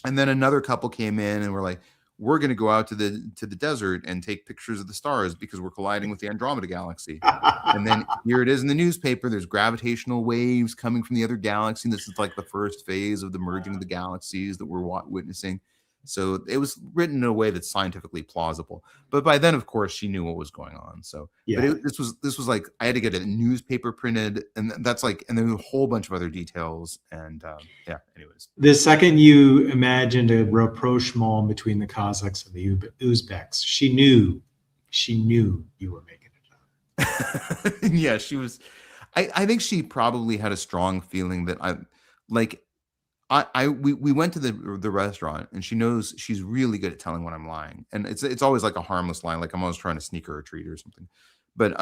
And then another couple came in and were like, we're going to go out to the desert and take pictures of the stars because we're colliding with the Andromeda galaxy. And then here it is in the newspaper. There's gravitational waves coming from the other galaxy. And this is like the first phase of the merging of the galaxies that we're witnessing. So it was written in a way that's scientifically plausible. But by then, of course, she knew what was going on. So Yeah. but this was like, I had to get a newspaper printed, and that's like, and then a whole bunch of other details. And yeah, anyways. The second you imagined a rapprochement between the Kazakhs and the Uzbeks, she knew you were making it up. Yeah, she was. I think she probably had a strong feeling that we went to the restaurant, and she knows she's really good at telling when I'm lying, and it's always like a harmless line, like I'm always trying to sneak her a treat or something. But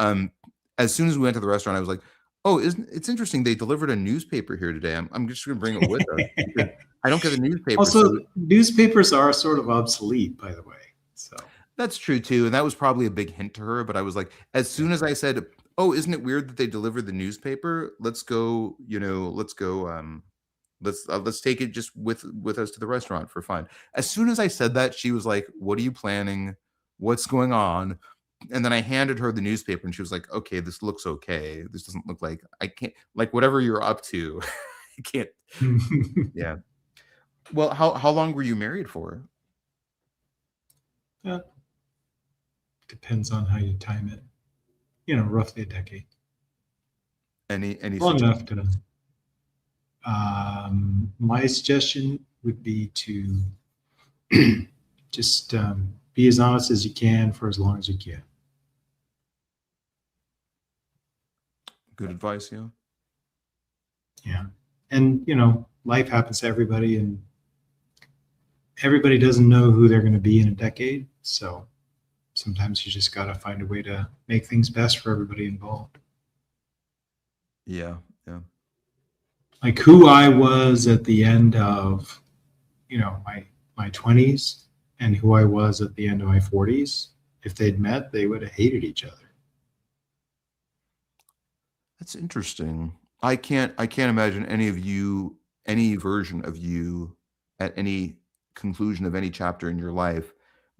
as soon as we went to the restaurant, I was like, "Oh, it's interesting. They delivered a newspaper here today. I'm just going to bring it with us. I don't get the newspaper." Also, newspapers are sort of obsolete, by the way. So That's true too, and that was probably a big hint to her. But I was like, as soon as I said, "Oh, isn't it weird that they deliver the newspaper? Let's go, let's go. Let's take it just with us to the restaurant for fun." As soon as I said that, she was like, "What are you planning? What's going on?" And then I handed her the newspaper, and she was like, "Okay, this looks okay. This doesn't look like I can't like whatever you're up to. I can't." Yeah. Well, how long were you married for? Depends on how you time it. Roughly a decade. Any Long suggestions? enough to. My suggestion would be to just be as honest as you can for as long as you can. Good advice, yeah. Yeah. And, life happens to everybody, and everybody doesn't know who they're going to be in a decade. So sometimes you just got to find a way to make things best for everybody involved. Yeah, yeah. Like who I was at the end of, my 20s and who I was at the end of my 40s, if they'd met, they would have hated each other. That's interesting. I can't imagine any version of you at any conclusion of any chapter in your life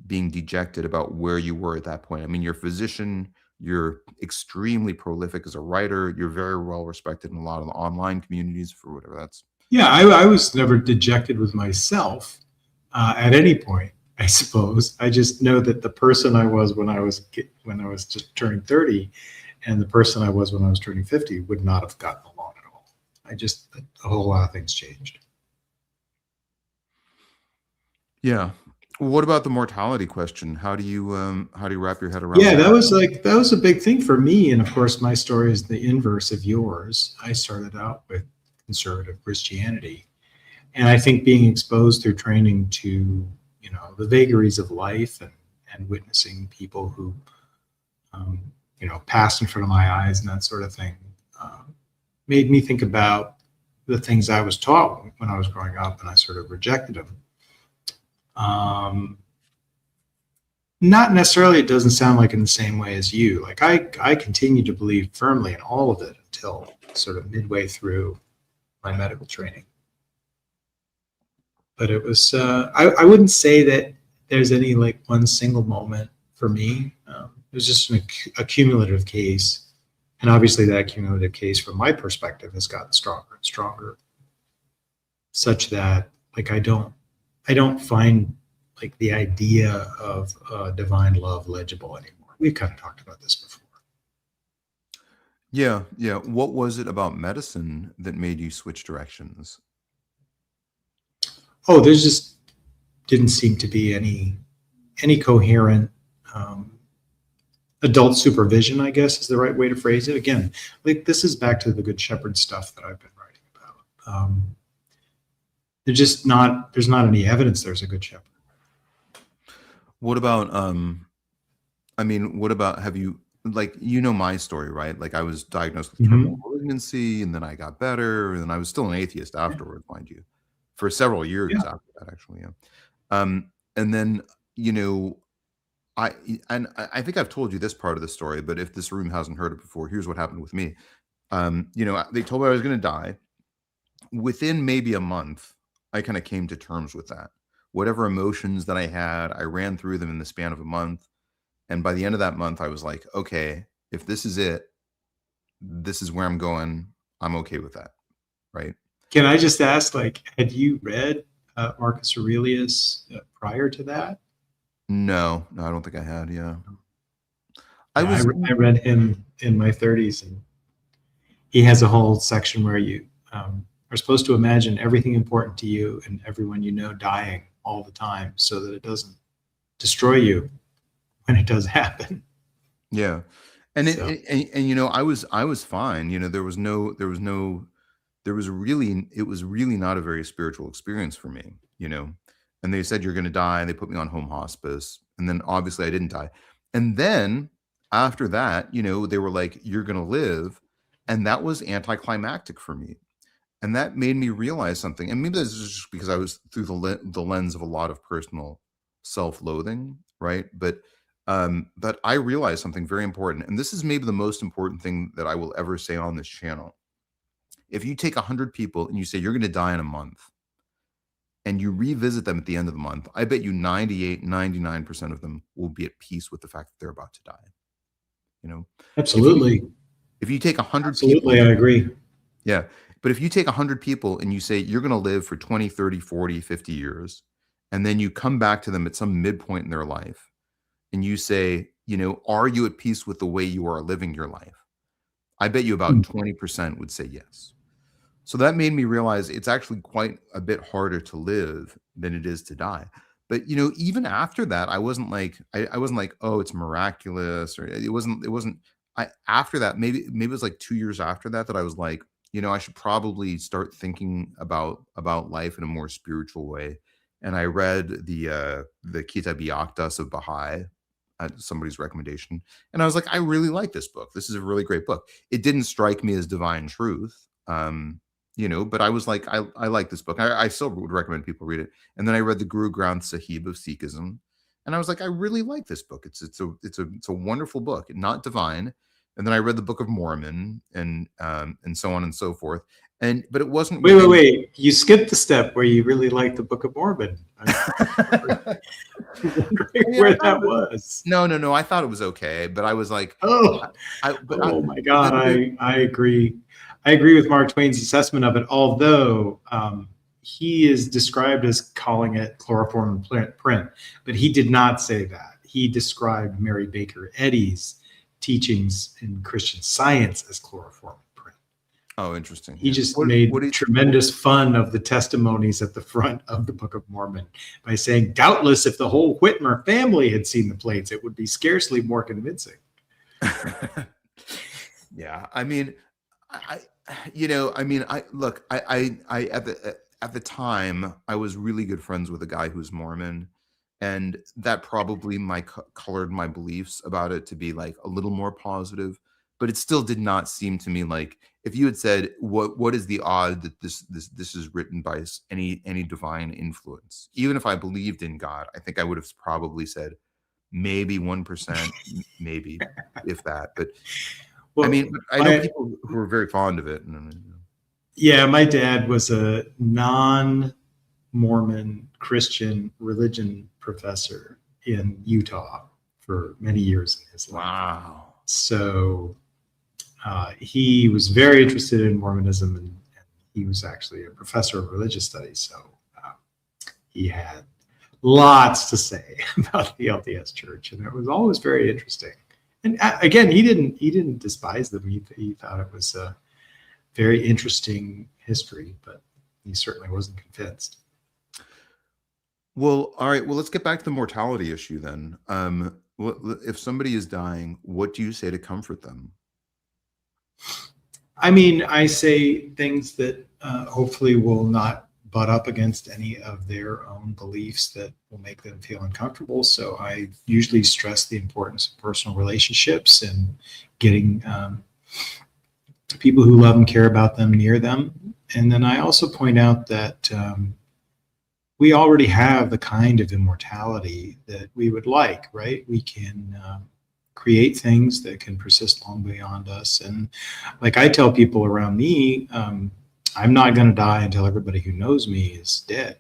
being dejected about where you were at that point. I mean, you're a physician, you're extremely prolific as a writer, you're very well respected in a lot of the online communities for whatever that's. Yeah, I was never dejected with myself at any point, I suppose. I just know that the person I was when I was just turning 30 and the person I was when I was turning 50 would not have gotten along at all. A whole lot of things changed. Yeah. What about the mortality question? How do you wrap your head around Yeah, that? that was a big thing for me. And of course, my story is the inverse of yours. I started out with conservative Christianity. And I think being exposed through training to, the vagaries of life and witnessing people who, passed in front of my eyes and that sort of thing, made me think about the things I was taught when I was growing up, and I sort of rejected them. Not necessarily, it doesn't sound like in the same way as you. Like I continue to believe firmly in all of it until sort of midway through my medical training. But it was, I wouldn't say that there's any like one single moment for me. It was just a cumulative case. And obviously that cumulative case from my perspective has gotten stronger and stronger, such that like I don't find like the idea of divine love legible anymore. We've kind of talked about this before. Yeah, yeah. What was it about medicine that made you switch directions? Oh, there just didn't seem to be any coherent adult supervision, I guess is the right way to phrase it. Again, like this is back to the Good Shepherd stuff that I've been writing about. There's not any evidence there's a Good Shepherd. What about have you my story, right? Like I was diagnosed with terminal malignancy, and then I got better, and then I was still an atheist afterward, mind you, for several years after that, actually. Yeah. And then, I think I've told you this part of the story, but if this room hasn't heard it before, here's what happened with me. They told me I was going to die. Within maybe a month, I kind of came to terms with that. Whatever emotions that I had, I ran through them in the span of a month. And by the end of that month, I was like, okay, if this is it, this is where I'm going. I'm okay with that. Right. Can I just ask, like, had you read Marcus Aurelius prior to that? No, I don't think I had. Yeah. I read him in my 30s, and he has a whole section where you are supposed to imagine everything important to you and everyone you know dying all the time, so that it doesn't destroy you when it does happen. Yeah, and I was fine. It was really not a very spiritual experience for me. And they said you're going to die, and they put me on home hospice, and then obviously I didn't die. And then after that, they were like, you're going to live, and that was anticlimactic for me. And that made me realize something. And maybe this is just because I was through the lens of a lot of personal self-loathing, right? But I realized something very important, and this is maybe the most important thing that I will ever say on this channel. If you take 100 people and you say you're going to die in a month, and you revisit them at the end of the month, I bet you 98, 99% of them will be at peace with the fact that they're about to die. You know, Absolutely. If you take 100 Absolutely, people, I agree. yeah. But if you take 100 people and you say you're going to live for 20, 30, 40, 50 years, and then you come back to them at some midpoint in their life, and you say, you know, are you at peace with the way you are living your life? I bet you about 20% would say yes. So that made me realize it's actually quite a bit harder to live than it is to die. But you know, even after that, I wasn't like I wasn't like, oh, it's miraculous, or it wasn't I after that, maybe it was like 2 years after that that I was like, you know, I should probably start thinking about life in a more spiritual way. And I read the Kitab Yaqtas of Baha'i at somebody's recommendation. And I was like, I really like this book. This is a really great book. It didn't strike me as divine truth. You know, but I was like, I like this book. I still would recommend people read it. And then I read the Guru Granth Sahib of Sikhism, and I was like, I really like this book. It's a wonderful book, not divine. And then I read the Book of Mormon and so on and so forth. But it wasn't. Wait. You skipped the step where you really liked the Book of Mormon. Where that was. No. I thought it was okay, but I was like, oh my God, I agree. I agree with Mark Twain's assessment of it, although he is described as calling it chloroform and print, but he did not say that. He described Mary Baker Eddy's teachings in Christian Science as chloroform and print. Oh, interesting. He just made tremendous fun of the testimonies at the front of the Book of Mormon by saying, doubtless, if the whole Whitmer family had seen the plates, it would be scarcely more convincing. Yeah, I mean, at the time I was really good friends with a guy who's Mormon, and that probably colored my beliefs about it to be like a little more positive, but it still did not seem to me like, if you had said what is the odd that this is written by any divine influence, even if I believed in God, I think I would have probably said maybe 1%, maybe if that. But well, I mean, I know people who are very fond of it. Yeah, my dad was a non-Mormon Christian religion professor in Utah for many years in his life. Wow. So he was very interested in Mormonism, and he was actually a professor of religious studies. So he had lots to say about the LDS Church, and it was always very interesting. And again, he didn't despise them. He thought it was a very interesting history, but he certainly wasn't convinced. Well, all right. Well, let's get back to the mortality issue then. If somebody is dying, what do you say to comfort them? I mean, I say things that hopefully will not butt up against any of their own beliefs that will make them feel uncomfortable. So I usually stress the importance of personal relationships and getting people who love and care about them near them. And then I also point out that we already have the kind of immortality that we would like, right? We can create things that can persist long beyond us. And like I tell people around me, I'm not going to die until everybody who knows me is dead.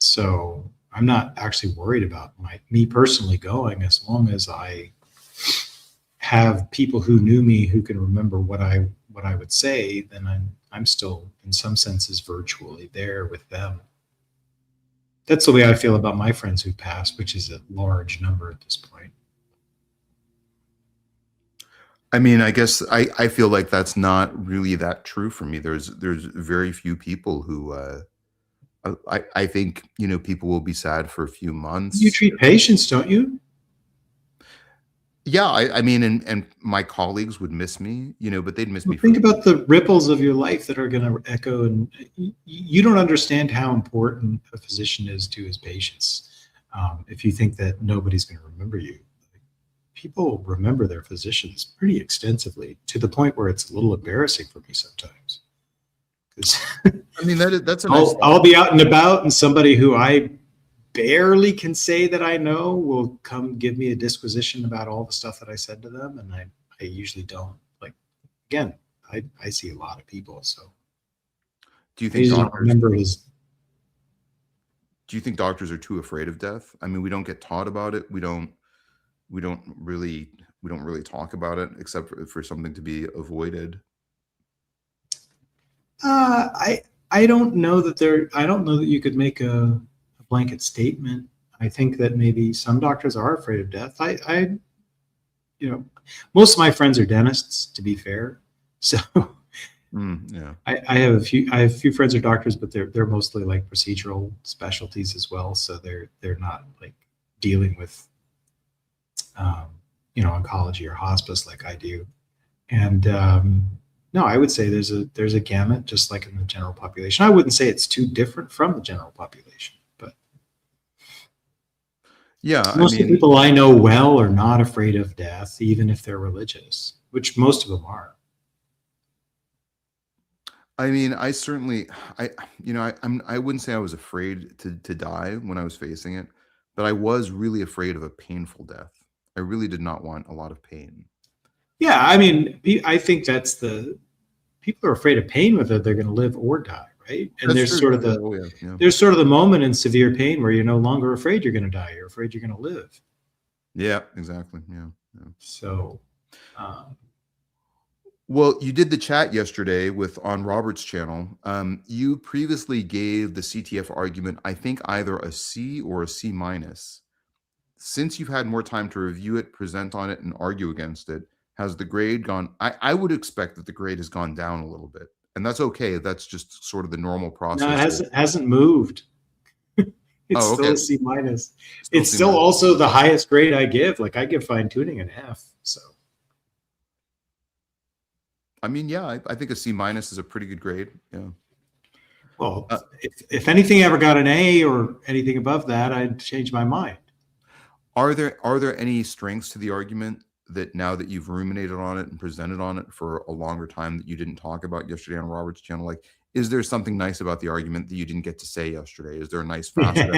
So I'm not actually worried about me personally going, as long as I have people who knew me who can remember what I would say, then I'm still in some senses virtually there with them. That's the way I feel about my friends who passed, which is a large number at this point. I mean, I guess I feel like that's not really that true for me. There's very few people who I think, you know, people will be sad for a few months. You treat patients, don't you? Yeah, I mean, and my colleagues would miss me, you know, but they'd miss me. Think about the ripples of your life that are going to echo, and you don't understand how important a physician is to his patients. If you think that nobody's going to remember you. People remember their physicians pretty extensively, to the point where it's a little embarrassing for me sometimes. I mean, that's I'll be out and about, and somebody who I barely can say that I know will come give me a disquisition about all the stuff that I said to them, and I usually don't. Like, again, I see a lot of people, so Do you I think usually don't doctors? remember it as Do you think doctors are too afraid of death? I mean, we don't get taught about it. We don't really talk about it except for something to be avoided. I don't know that I don't know that you could make a blanket statement. I think that maybe some doctors are afraid of death. Most of my friends are dentists, to be fair. So Yeah. I have a few friends who are doctors, but they're mostly like procedural specialties as well. So they're not like dealing with oncology or hospice like I do. And no, I would say there's a gamut, just like in the general population. I wouldn't say it's too different from the general population, but Yeah, most of the people I know well are not afraid of death, even if they're religious, which most of them are. I mean, I certainly, I wouldn't say I was afraid to die when I was facing it, but I was really afraid of a painful death. I really did not want a lot of pain. Yeah, I mean, I think that's people are afraid of pain, whether they're going to live or die, right? And That's there's true. sort of there's sort of the moment in severe pain where you're no longer afraid you're going to die. You're afraid you're going to live. Yeah, exactly. Yeah. So, well, you did the chat yesterday on Robert's channel. You previously gave the CTF argument, I think, either a C or a C minus. Since you've had more time to review it, present on it, and argue against it, has the grade gone? I would expect that the grade has gone down a little bit, and that's okay. That's just sort of the normal process. No, it hasn't moved. It's still a C minus. It's still also the highest grade I give. Like, I give fine tuning an F. So, I mean, yeah, I think a C minus is a pretty good grade. Yeah. Well, if anything ever got an A or anything above that, I'd change my mind. Are there any strengths to the argument that now that you've ruminated on it and presented on it for a longer time that you didn't talk about yesterday on Robert's channel? Like, is there something nice about the argument that you didn't get to say yesterday? Is there a nice facet?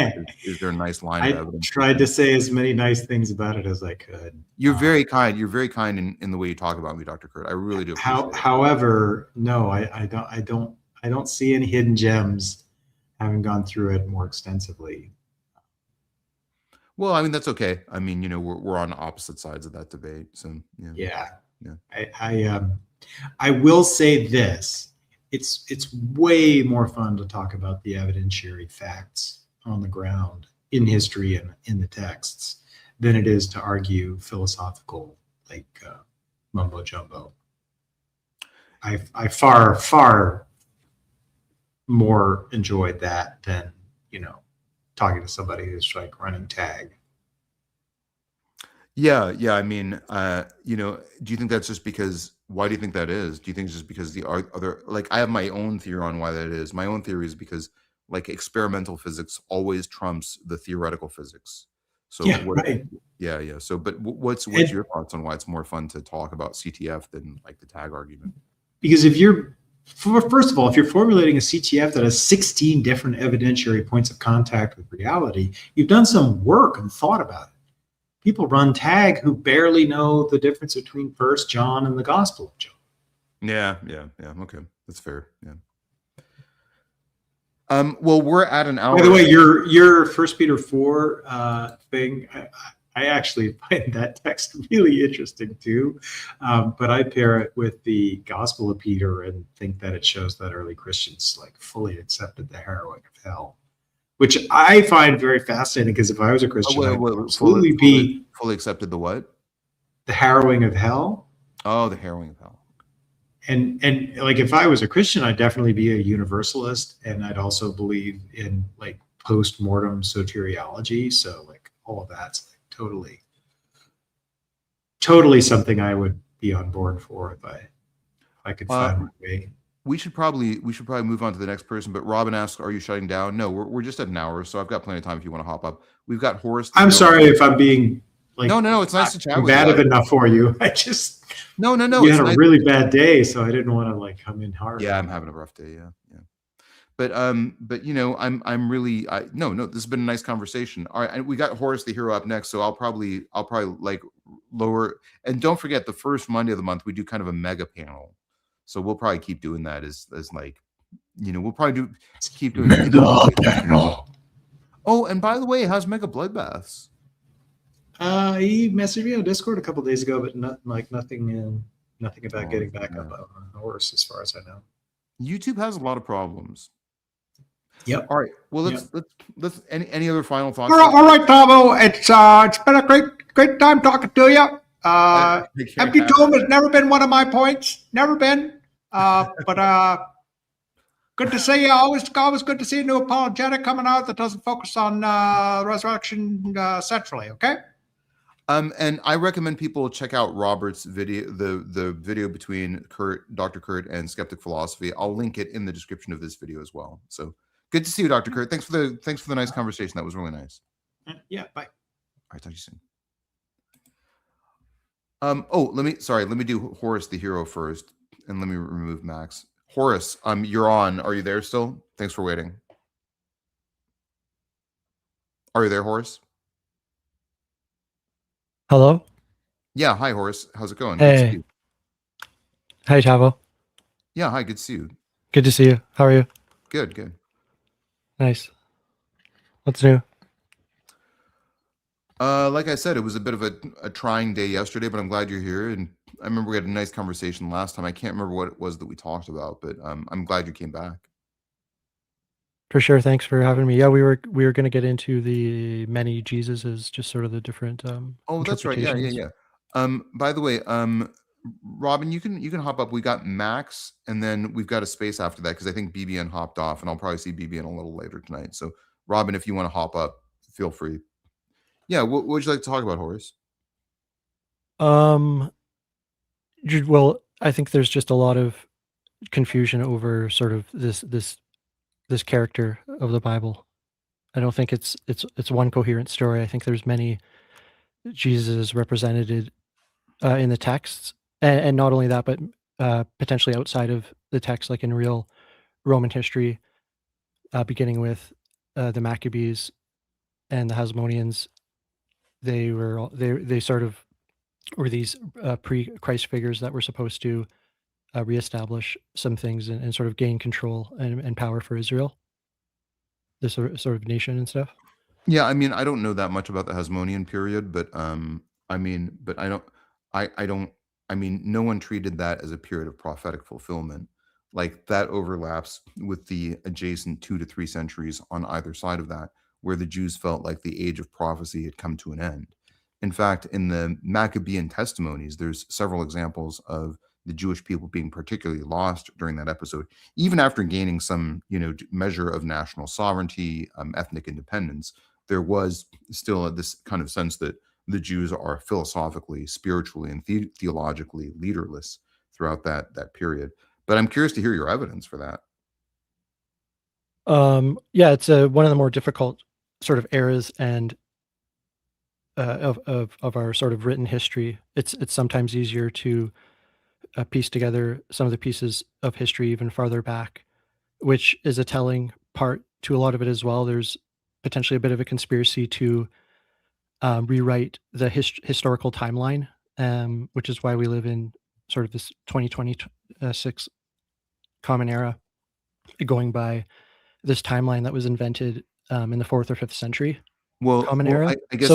Is there a nice line of evidence? I tried to say as many nice things about it as I could. You're very kind. You're very kind in the way you talk about me, Dr. Curt. I really do. However, no, I don't see any hidden gems, having gone through it more extensively. Well, I mean, that's okay. I mean, we're on opposite sides of that debate. So yeah. I will say this. It's way more fun to talk about the evidentiary facts on the ground in history and in the texts than it is to argue philosophical, like mumbo jumbo. I far more enjoyed that than talking to somebody who's like running tag. Yeah. I mean, do you think that's just because? Why do you think that is? Do you think it's just because the other, like, I have my own theory on why that is. My own theory is because, like, experimental physics always trumps the theoretical physics. So right. Yeah. So, but what's your thoughts on why it's more fun to talk about CTF than like the tag argument? Because first of all, if you're formulating a CTF that has 16 different evidentiary points of contact with reality, you've done some work and thought about it. People run tag who barely know the difference between 1 John and the Gospel of John. Yeah. Okay, that's fair. Yeah. Well, we're at an hour. By the way, your 1 Peter 4 thing, I actually find that text really interesting too, but I pair it with the Gospel of Peter and think that it shows that early Christians like fully accepted the harrowing of hell, which I find very fascinating, because if I was a Christian, I would absolutely be fully accepted the what? The harrowing of hell. Oh, the harrowing of hell. And like, if I was a Christian, I'd definitely be a universalist, and I'd also believe in like post-mortem soteriology. So like all of that's like totally something I would be on board for if I could find my way. We should probably move on to the next person. But Robin asks, "Are you shutting down?" No, we're just at an hour, so I've got plenty of time if you want to hop up. We've got Horus. I'm sorry if I'm being like no. It's nice to chat with you. Combative enough for you. I just no. You had a really bad day, so I didn't want to like come in hard. Yeah, I'm having a rough day. Yeah. but you know, I'm really no, this has been a nice conversation. All right, and we got Horus the Hero up next, so I'll probably like lower, and don't forget the first Monday of the month we do kind of a mega panel, so we'll probably keep doing that as like, you know, we'll probably keep doing Mega panel. Oh, and by the way, how's Mega Bloodbaths? He messaged me on Discord a couple days ago, but nothing about getting back up on a horse, as far as I know. YouTube has a lot of problems. Yep. All right. Well, let's any other final thoughts? All right, Tavo. It's been a great time talking to you. Empty tomb has never been one of my points. Never been. But good to see you. Always good to see a new apologetic coming out that doesn't focus on resurrection centrally. Okay. And I recommend people check out Robert's video, the video between Dr. Curt and Skeptic Philosophy. I'll link it in the description of this video as well. So good to see you, Dr. Curt. Thanks for the nice conversation. That was really nice. Yeah, bye. All right, talk to you soon. Let me do Horus the Hero first, and let me remove Max. Horus, you're on. Are you there still? Thanks for waiting. Are you there, Horus? Hello? Yeah, hi, Horus. How's it going? Hey. Good to see you. Hi, Tavo. Yeah, hi, good to see you. Good to see you. How are you? Good. Nice. What's new? Like I said, it was a bit of a trying day yesterday, but I'm glad you're here. And I remember we had a nice conversation last time. I can't remember what it was that we talked about, but I'm glad you came back. For sure. Thanks for having me. Yeah, we were going to get into the many Jesuses, just sort of the different Oh, that's right. Yeah. By the way, Robin, you can hop up. We got Max, and then we've got a space after that because I think BBN hopped off, and I'll probably see BBN a little later tonight. So, Robin, if you want to hop up, feel free. Yeah, what would you like to talk about, Horus? Well, I think there's just a lot of confusion over sort of this character of the Bible. I don't think it's one coherent story. I think there's many Jesus represented in the texts, and not only that, but potentially outside of the text, like in real Roman history, beginning with the Maccabees and the Hasmoneans. They sort of were these pre-Christ figures that were supposed to reestablish some things and sort of gain control and power for Israel, this sort of nation and stuff. Yeah, I mean, I don't know that much about the Hasmonean period, but I mean, no one treated that as a period of prophetic fulfillment. Like that overlaps with the adjacent 2 to 3 centuries on either side of that, where the Jews felt like the age of prophecy had come to an end. In fact, in the Maccabean testimonies, there's several examples of the Jewish people being particularly lost during that episode, even after gaining some, measure of national sovereignty, ethnic independence. There was still this kind of sense that the Jews are philosophically, spiritually, and theologically leaderless throughout that period. But I'm curious to hear your evidence for that. Yeah, it's one of the more difficult sort of eras and of our sort of written history. It's sometimes easier to piece together some of the pieces of history even farther back, which is a telling part to a lot of it as well. There's potentially a bit of a conspiracy to rewrite the historical timeline, which is why we live in sort of this 2026 common era, going by this timeline that was invented in the 4th or 5th century. Common era. I guess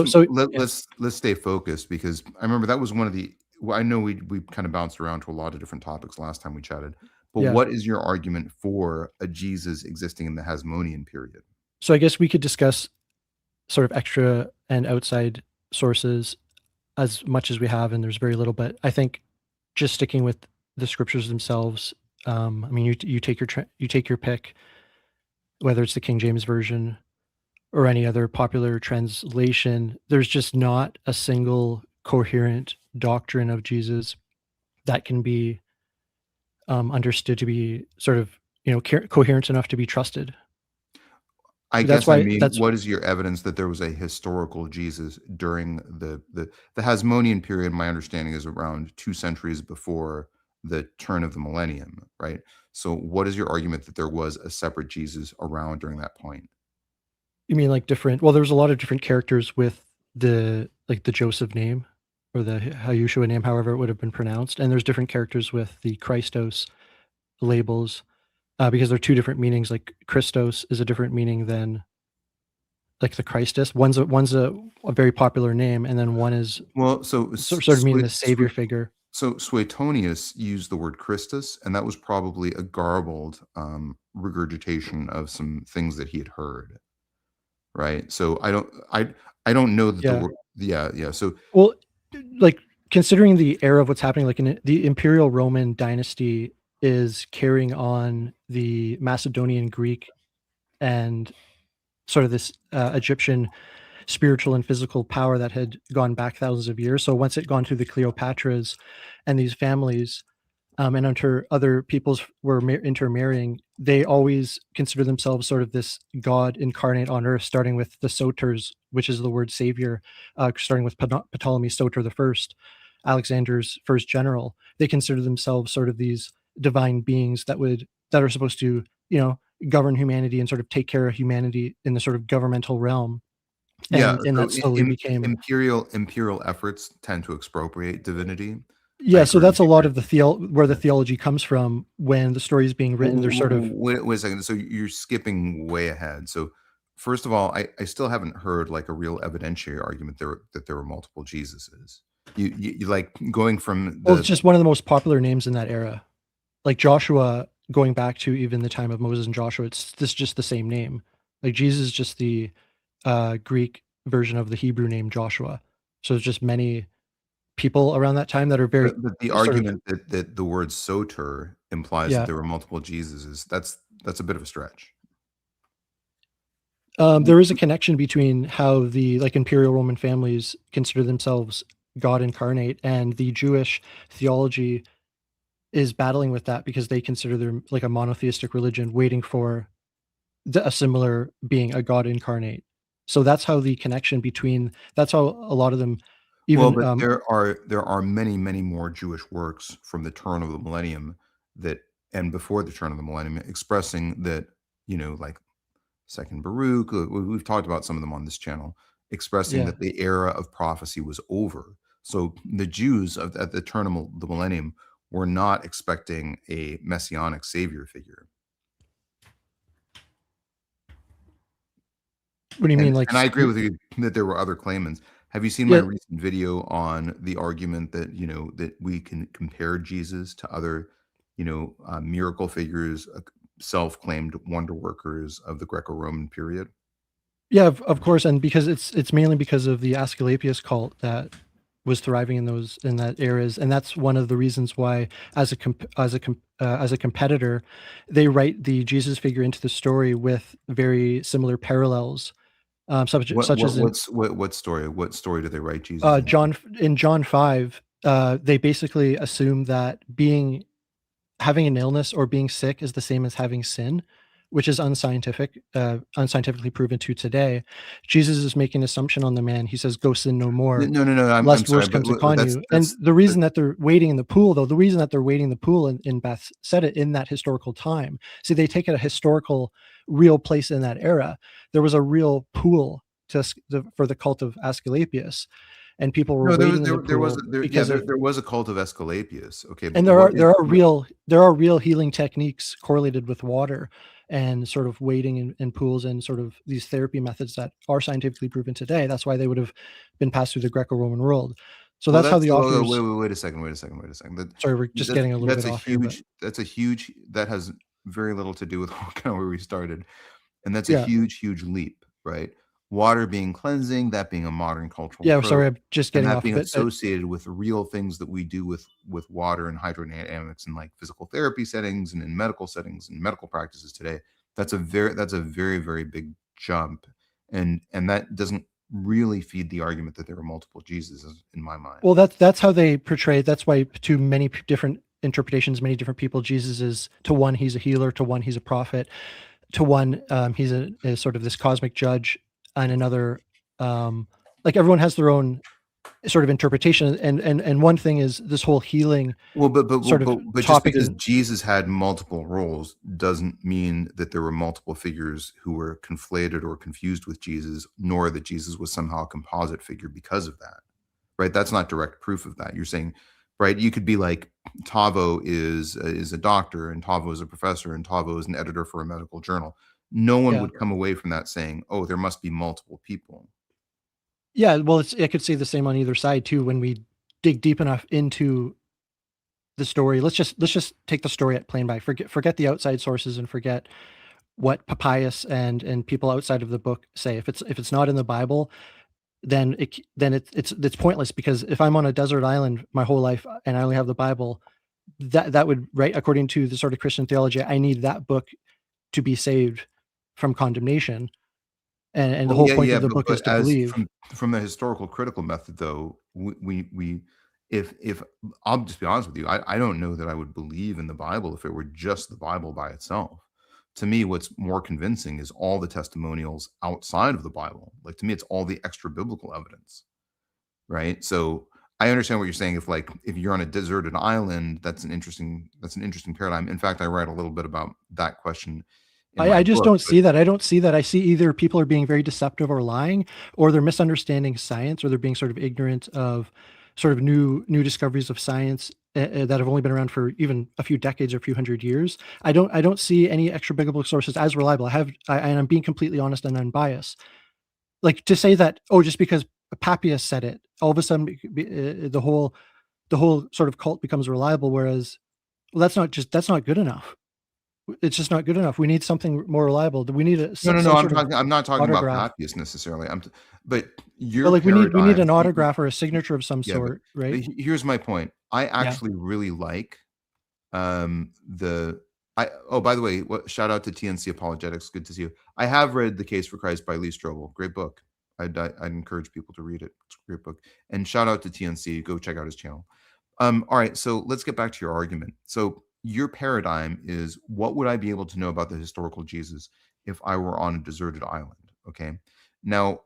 let's stay focused, because I remember that was one of the. Well, I know we kind of bounced around to a lot of different topics last time we chatted, but what is your argument for a Jesus existing in the Hasmonean period? So I guess we could discuss sort of extra and outside sources as much as we have, and there's very little, but I think just sticking with the scriptures themselves. I mean, you take your pick, whether it's the King James Version or any other popular translation. There's just not a single coherent doctrine of Jesus that can be understood to be sort of coherent enough to be trusted. What is your evidence that there was a historical Jesus during the Hasmonean period? My understanding is around 2 centuries before the turn of the millennium, right? So what is your argument that there was a separate Jesus around during that point? You mean like different? Well, there's a lot of different characters with the Joseph name or the Yeshua name, however it would have been pronounced, and there's different characters with the Christos labels because they're two different meanings. Like Christos is a different meaning than like the Christus. One's a very popular name, and then one is Well, so sort of meaning the savior figure. So Suetonius used the word Christus, and that was probably a garbled regurgitation of some things that he had heard, right? So I don't know that the Yeah. word, yeah. So Well, like considering the era of what's happening, like in the Imperial Roman dynasty is carrying on the Macedonian Greek and sort of this Egyptian spiritual and physical power that had gone back thousands of years. So once it gone through the Cleopatras and these families, and until other peoples were intermarrying, they always consider themselves sort of this God incarnate on earth, starting with the Soters, which is the word savior, starting with Ptolemy Soter the First, Alexander's first general. They consider themselves sort of these divine beings that are supposed to, govern humanity and sort of take care of humanity in the sort of governmental realm. yeah, And so that slowly became imperial efforts tend to expropriate divinity. Yeah, so agree that's a with lot you. of where the theology comes from when the story is being written. They're sort of Wait a second. So you're skipping way ahead. So first of all, I still haven't heard like a real evidentiary argument that there were multiple Jesuses. You like going from well, it's the just one of the most popular names in that era. Like Joshua, going back to even the time of Moses and Joshua, it's just the same name. Like Jesus is just the Greek version of the Hebrew name Joshua. So it's just many people around that time that are very but the sort of argument that the word soter implies that yeah. there were multiple Jesuses. That's a bit of a stretch. There is a connection between how the like imperial Roman families consider themselves God incarnate and the Jewish theology is battling with that because they consider them like a monotheistic religion waiting for a similar being, a God incarnate. So that's how the connection between that's how a lot of them Well, even but there are many more Jewish works from the turn of the millennium that and before the turn of the millennium expressing that, like Second Baruch, we've talked about some of them on this channel, expressing yeah. that the era of prophecy was over. So the Jews at the turn of the millennium were not expecting a messianic savior figure. What do you mean like And I agree with you that there were other claimants. Have you seen my yeah, recent video on the argument that, that we can compare Jesus to other, miracle figures, self-claimed wonder workers of the Greco-Roman period? yeah, of course, and because it's mainly because of the Asclepius cult that was thriving in that eras, and that's one of the reasons why, as a competitor, they write the Jesus figure into the story with very similar parallels, such as in What story? What story do they write Jesus in? John 5. They basically assume that having an illness or being sick is the same as having sin, which is unscientifically proven to today. Jesus is making an assumption on the man. He says, "Go sin no more, No. I'm lest sorry, worse but comes upon that's you." And the reason that they're waiting in the pool, though, the reason that they're waiting in the pool in Bethsaida in that historical time, see, they take it a historical, real place in that era. There was a real pool for the cult of Asclepius, and people were no. waiting in the There was pool yeah because of there was a cult of Asclepius. Okay, but and there are real healing techniques correlated with water and sort of waiting in pools and sort of these therapy methods that are scientifically proven today. That's why they would have been passed through the Greco-Roman world. So Well, that's how that's the authors. wait a second. Sorry, we're just getting a little bit off here, but That's a huge that has very little to do with kind of where we started, and that's a yeah, huge leap, right? Water being cleansing, that being a modern cultural yeah. approach, Sorry, I'm just and getting that off a being bit. associated with real things that we do with water and hydrodynamics and like physical therapy settings and in medical settings and medical practices today. That's a very big jump, and that doesn't really feed the argument that there are multiple Jesuses in my mind. Well, that's how they portray. That's why to many different interpretations, many different people, Jesus is to one he's a healer, to one he's a prophet, to one he's a sort of this cosmic judge, and another like everyone has their own sort of interpretation. And one thing is this whole healing Well, but sort of just topic because is, Jesus had multiple roles doesn't mean that there were multiple figures who were conflated or confused with Jesus, nor that Jesus was somehow a composite figure because of that, right? That's not direct proof of that. You're saying, right? You could be like, Tavo is a doctor, and Tavo is a professor, and Tavo is an editor for a medical journal. No one yeah. would come away from that saying, "Oh, there must be multiple people." Yeah, well, I could say the same on either side too. When we dig deep enough into the story, let's just take the story at plain by. Forget the outside sources and forget what Papias and people outside of the book say. If it's not in the Bible, then it's pointless, because if I'm on a desert island my whole life and I only have the Bible, that would, right, according to the sort of Christian theology, I need that book to be saved from condemnation. And the Well, whole yeah, point yeah, of the book is but to as believe. from the historical critical method, though, we if I'll just be honest with you, I don't know that I would believe in the Bible if it were just the Bible by itself. To me, what's more convincing is all the testimonials outside of the Bible. Like, to me, it's all the extra biblical evidence, right? So I understand what you're saying. If you're on a deserted island, that's an interesting paradigm. In fact, I write a little bit about that question in my I just book. don't see that. I don't see that. I see either people are being very deceptive or lying, or they're misunderstanding science, or they're being sort of ignorant of sort of new discoveries of science that have only been around for even a few decades or a few hundred years. I don't see any extra biblical sources as reliable. And I'm being completely honest and unbiased. Like, to say that, oh, just because Papias said it, all of a sudden the whole sort of cult becomes reliable. Whereas, well, that's not good enough. It's just not good enough. We need something more reliable. We need No, no, some no. sort of I'm not talking about autograph. Papias necessarily. But But your like, we need paradigm. an autograph or a signature of some Yeah, sort, but right? here's my point. I Yeah. actually really like the. Oh, by the way, shout out to TNC Apologetics. Good to see you. I have read The Case for Christ by Lee Strobel. Great book. I'd encourage people to read it. It's a great book. And shout out to TNC. Go check out his channel. All right, so let's get back to your argument. So your paradigm is, what would I be able to know about the historical Jesus if I were on a deserted island? Okay. Now,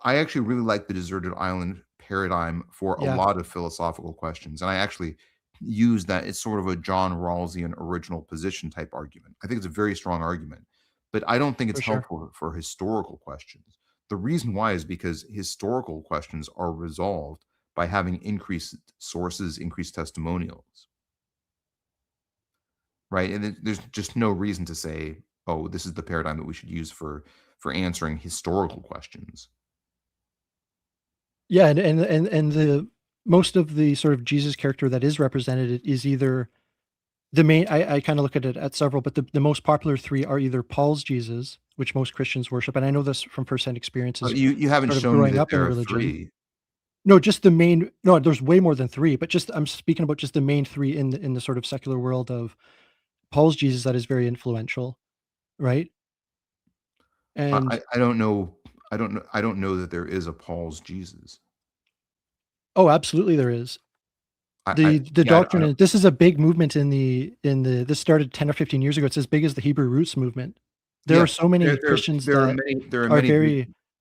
I actually really like the deserted island paradigm for a Yeah, lot of philosophical questions. And I actually use that. It's sort of a John Rawlsian original position type argument. I think it's a very strong argument, but I don't think it's for sure. helpful for historical questions. The reason why is because historical questions are resolved by having increased sources, increased testimonials, right? And there's just no reason to say, oh, this is the paradigm that we should use for answering historical questions. Yeah, and the most of the sort of Jesus character that is represented is either the main. I kind of look at it at several, but the most popular three are either Paul's Jesus, which most Christians worship, and I know this from firsthand experiences, You haven't sort of shown me growing that up in there the are religion. three. No, just the main. No, there's way more than three, but just I'm speaking about just the main three in the sort of secular world of Paul's Jesus that is very influential, right? And I don't know. I don't know that there is a Paul's Jesus. oh, absolutely, there is. I The yeah. I doctrine, don't. and this is a big movement in the this started 10 or 15 years ago. It's as big as the Hebrew roots movement. There Yeah, are so many Christians that there are are many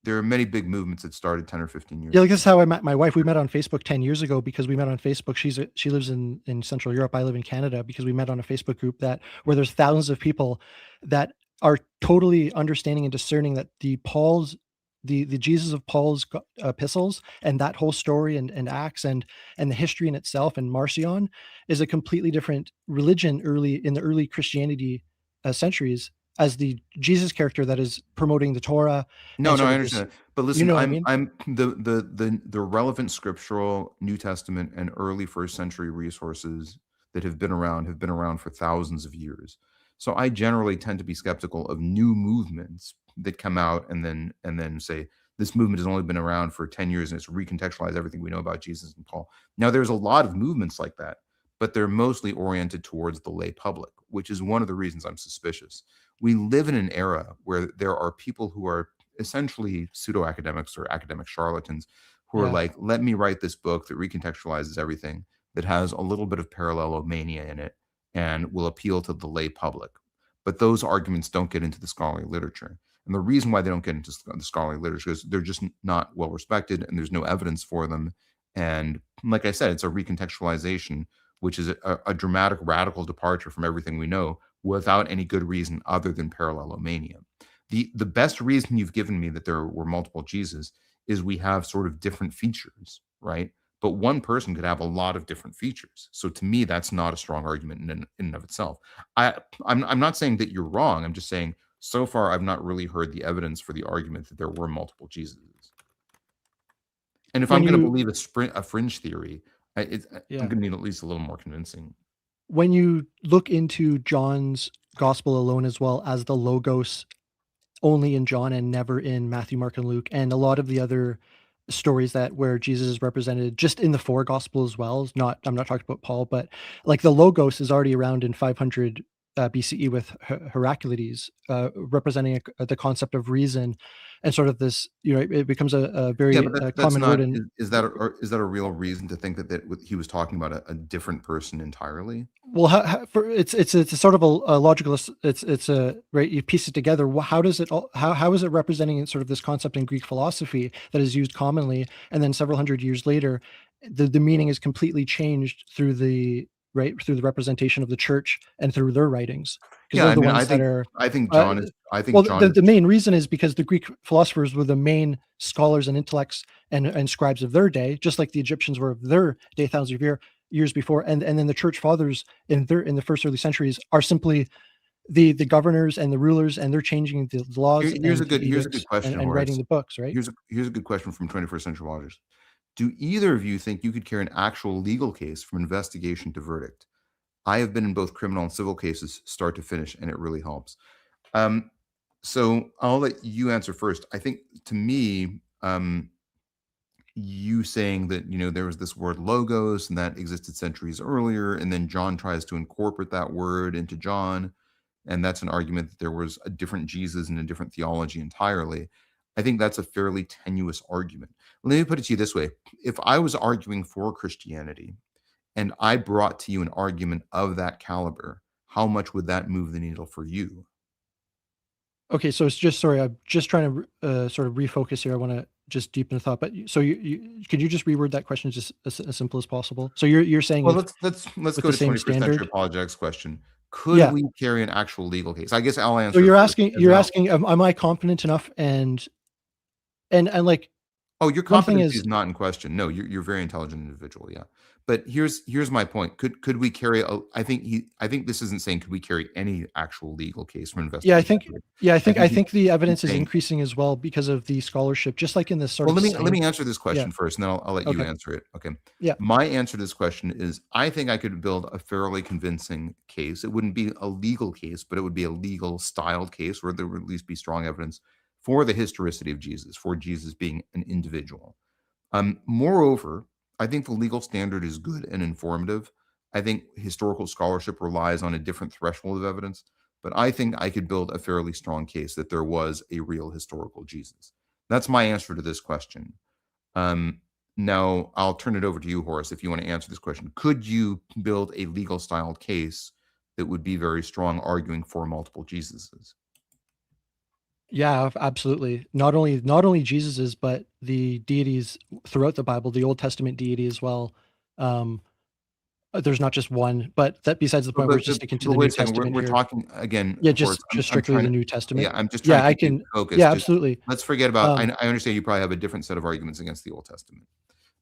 very, big movements that started 10 or 15 years yeah, like ago. this is how I met my wife. We met on Facebook 10 years ago because we met on Facebook. She lives in Central Europe. I live in Canada, because we met on a Facebook group where there's thousands of people that are totally understanding and discerning that the Jesus of Paul's epistles and that whole story and Acts and the history in itself and Marcion is a completely different religion in the early Christianity centuries, as the Jesus character that is promoting the Torah No, and no, sort I of this, understand. But you listen, know what I mean? I'm the relevant scriptural New Testament and early first century resources that have been around for thousands of years. So I generally tend to be skeptical of new movements that come out and then say this movement has only been around for 10 years and it's recontextualized everything we know about Jesus and Paul. Now there's a lot of movements like that, but they're mostly oriented towards the lay public, which is one of the reasons I'm suspicious. We live in an era where there are people who are essentially pseudo academics or academic charlatans who are Yeah. like, let me write this book that recontextualizes everything, that has a little bit of parallelomania in it, and will appeal to the lay public. But those arguments don't get into the scholarly literature. And the reason why they don't get into the scholarly literature is they're just not well respected and there's no evidence for them. And like I said, it's a recontextualization, which is a dramatic, radical departure from everything we know without any good reason other than parallelomania. The best reason you've given me that there were multiple Jesus is we have sort of different features, right? But one person could have a lot of different features. So to me, that's not a strong argument in and of itself. I'm not saying that you're wrong. I'm just saying so far I've not really heard the evidence for the argument that there were multiple Jesuses. And if When I'm going to you- believe a fringe theory, I'm Yeah. going to need at least a little more convincing. When you look into John's gospel alone, as well as the logos only in John and never in Matthew, Mark, and Luke, and a lot of the other stories that where Jesus is represented just in the four gospels as well. I'm not talking about Paul, but like the logos is already around in 500 BCE with Heraclides, representing the concept of reason, and sort of this, it becomes a very Yeah, but that's common not. word. And Is that a real reason to think that he was talking about a different person entirely? well, it's a sort of a logical. It's a right. You piece it together. How does it? How is it representing sort of this concept in Greek philosophy that is used commonly, and then several hundred years later, the meaning is completely changed through the representation of the church and through their writings, because Yeah, they're I the mean, ones that are. I think John is. I think Well, John the is. main reason is because the Greek philosophers were the main scholars and intellects and scribes of their day, just like the Egyptians were of their day, thousands of years before, and then the church fathers in the first early centuries are simply the governors and the rulers, and they're changing the laws. Here's a and good question, and writing Horace. the books, right? Here's a good question from 21st century logics. Do either of you think you could carry an actual legal case from investigation to verdict? I have been in both criminal and civil cases, start to finish, and it really helps. So I'll let you answer first. I think to me, you saying that there was this word logos and that existed centuries earlier, and then John tries to incorporate that word into John, and that's an argument that there was a different Jesus and a different theology entirely. I think that's a fairly tenuous argument. Let me put it to you this way: if I was arguing for Christianity and I brought to you an argument of that caliber, how much would that move the needle for you? Okay, so it's just sorry, I'm just trying to sort of refocus here. I want to just deepen the thought, but so could you just reword that question just as simple as possible? So you're saying Well, if let's with go the to same 21st century standard, apologetics question. Could yeah. we carry an actual legal case? I guess I'll So answer you're first, asking, and then am I confident enough? And like oh, your one thing competency is, is not in question. No, you're a very intelligent individual. Yeah, but here's my point. Could we carry a? I think this isn't saying could we carry any actual legal case from yeah, investigation. I think the evidence he's is saying, increasing as well because of the scholarship, just like in this sort well, of let me answer this yeah. question first, and then I'll let you Okay. answer it. Okay. Yeah. My answer to this question is I think I could build a fairly convincing case. It wouldn't be a legal case, but it would be a legal styled case where there would at least be strong evidence for the historicity of Jesus, for Jesus being an individual. Moreover, I think the legal standard is good and informative. I think historical scholarship relies on a different threshold of evidence, but I think I could build a fairly strong case that there was a real historical Jesus. That's my answer to this question. Now, I'll turn it over to you, Horace, if you want to answer this question. Could you build a legal styled case that would be very strong, arguing for multiple Jesuses? Yeah, absolutely. Not only Jesus's, but the deities throughout the Bible, the Old Testament deity as well. There's not just one, but that besides the point, we're just sticking to the New wait a second, Testament we're here. talking again. Yeah, Horace, just I'm strictly trying the to, New Testament. yeah, I'm just trying Yeah, to keep you focused. yeah, Just absolutely. let's forget about. Um, I understand you probably have a different set of arguments against the Old Testament.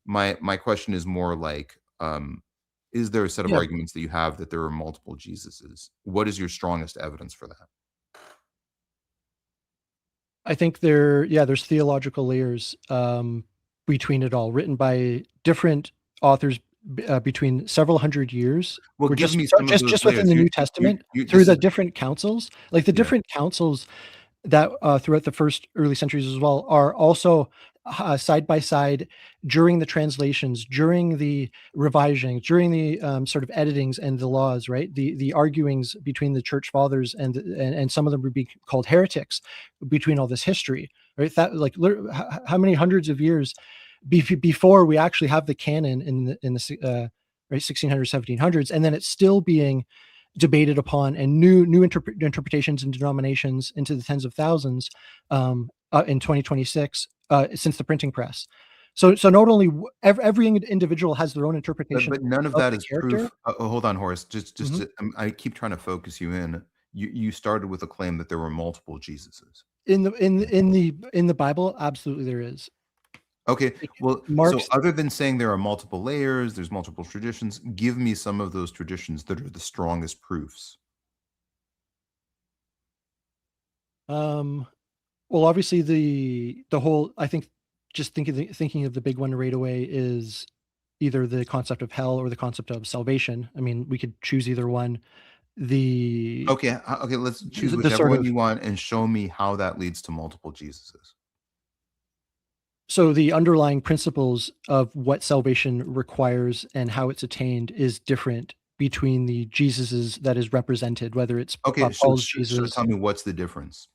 My question is more like, is there a set of yeah, arguments that you have that there are multiple Jesuses? What is your strongest evidence for that? I think there's theological layers between it all, written by different authors between several hundred years. Well, We're give me some of those just within layers. the New Testament through This the is different councils, like the yeah. different councils that throughout the first early centuries as well are also side by side during the translations, during the revising, during the sort of editings and the laws, right? The arguings between the church fathers and some of them would be called heretics between all this history, right? That like how many hundreds of years before we actually have the canon in the right 1600s, 1700s, and then it's still being debated upon, and new interpretations and denominations into the tens of thousands in 2026 since the printing press. So not only every individual has their own interpretation But none of of that the is character. proof. Hold on, Horace. Just Mhm. I keep trying to focus you in. You started with a claim that there were multiple Jesuses. In the Bible, absolutely there is. Okay, Like, well, so Mark's other than saying there are multiple layers, there's multiple traditions, give me some of those traditions that are the strongest proofs. Well, obviously the whole, I think, just thinking of the big one right away is either the concept of hell or the concept of salvation. I mean, we could choose either one. The Okay, okay, let's choose the whichever sort one of you want and show me how that leads to multiple Jesuses. So the underlying principles of what salvation requires and how it's attained is different between the Jesuses that is represented, whether it's Okay, Paul's so Jesus. tell me what's the difference.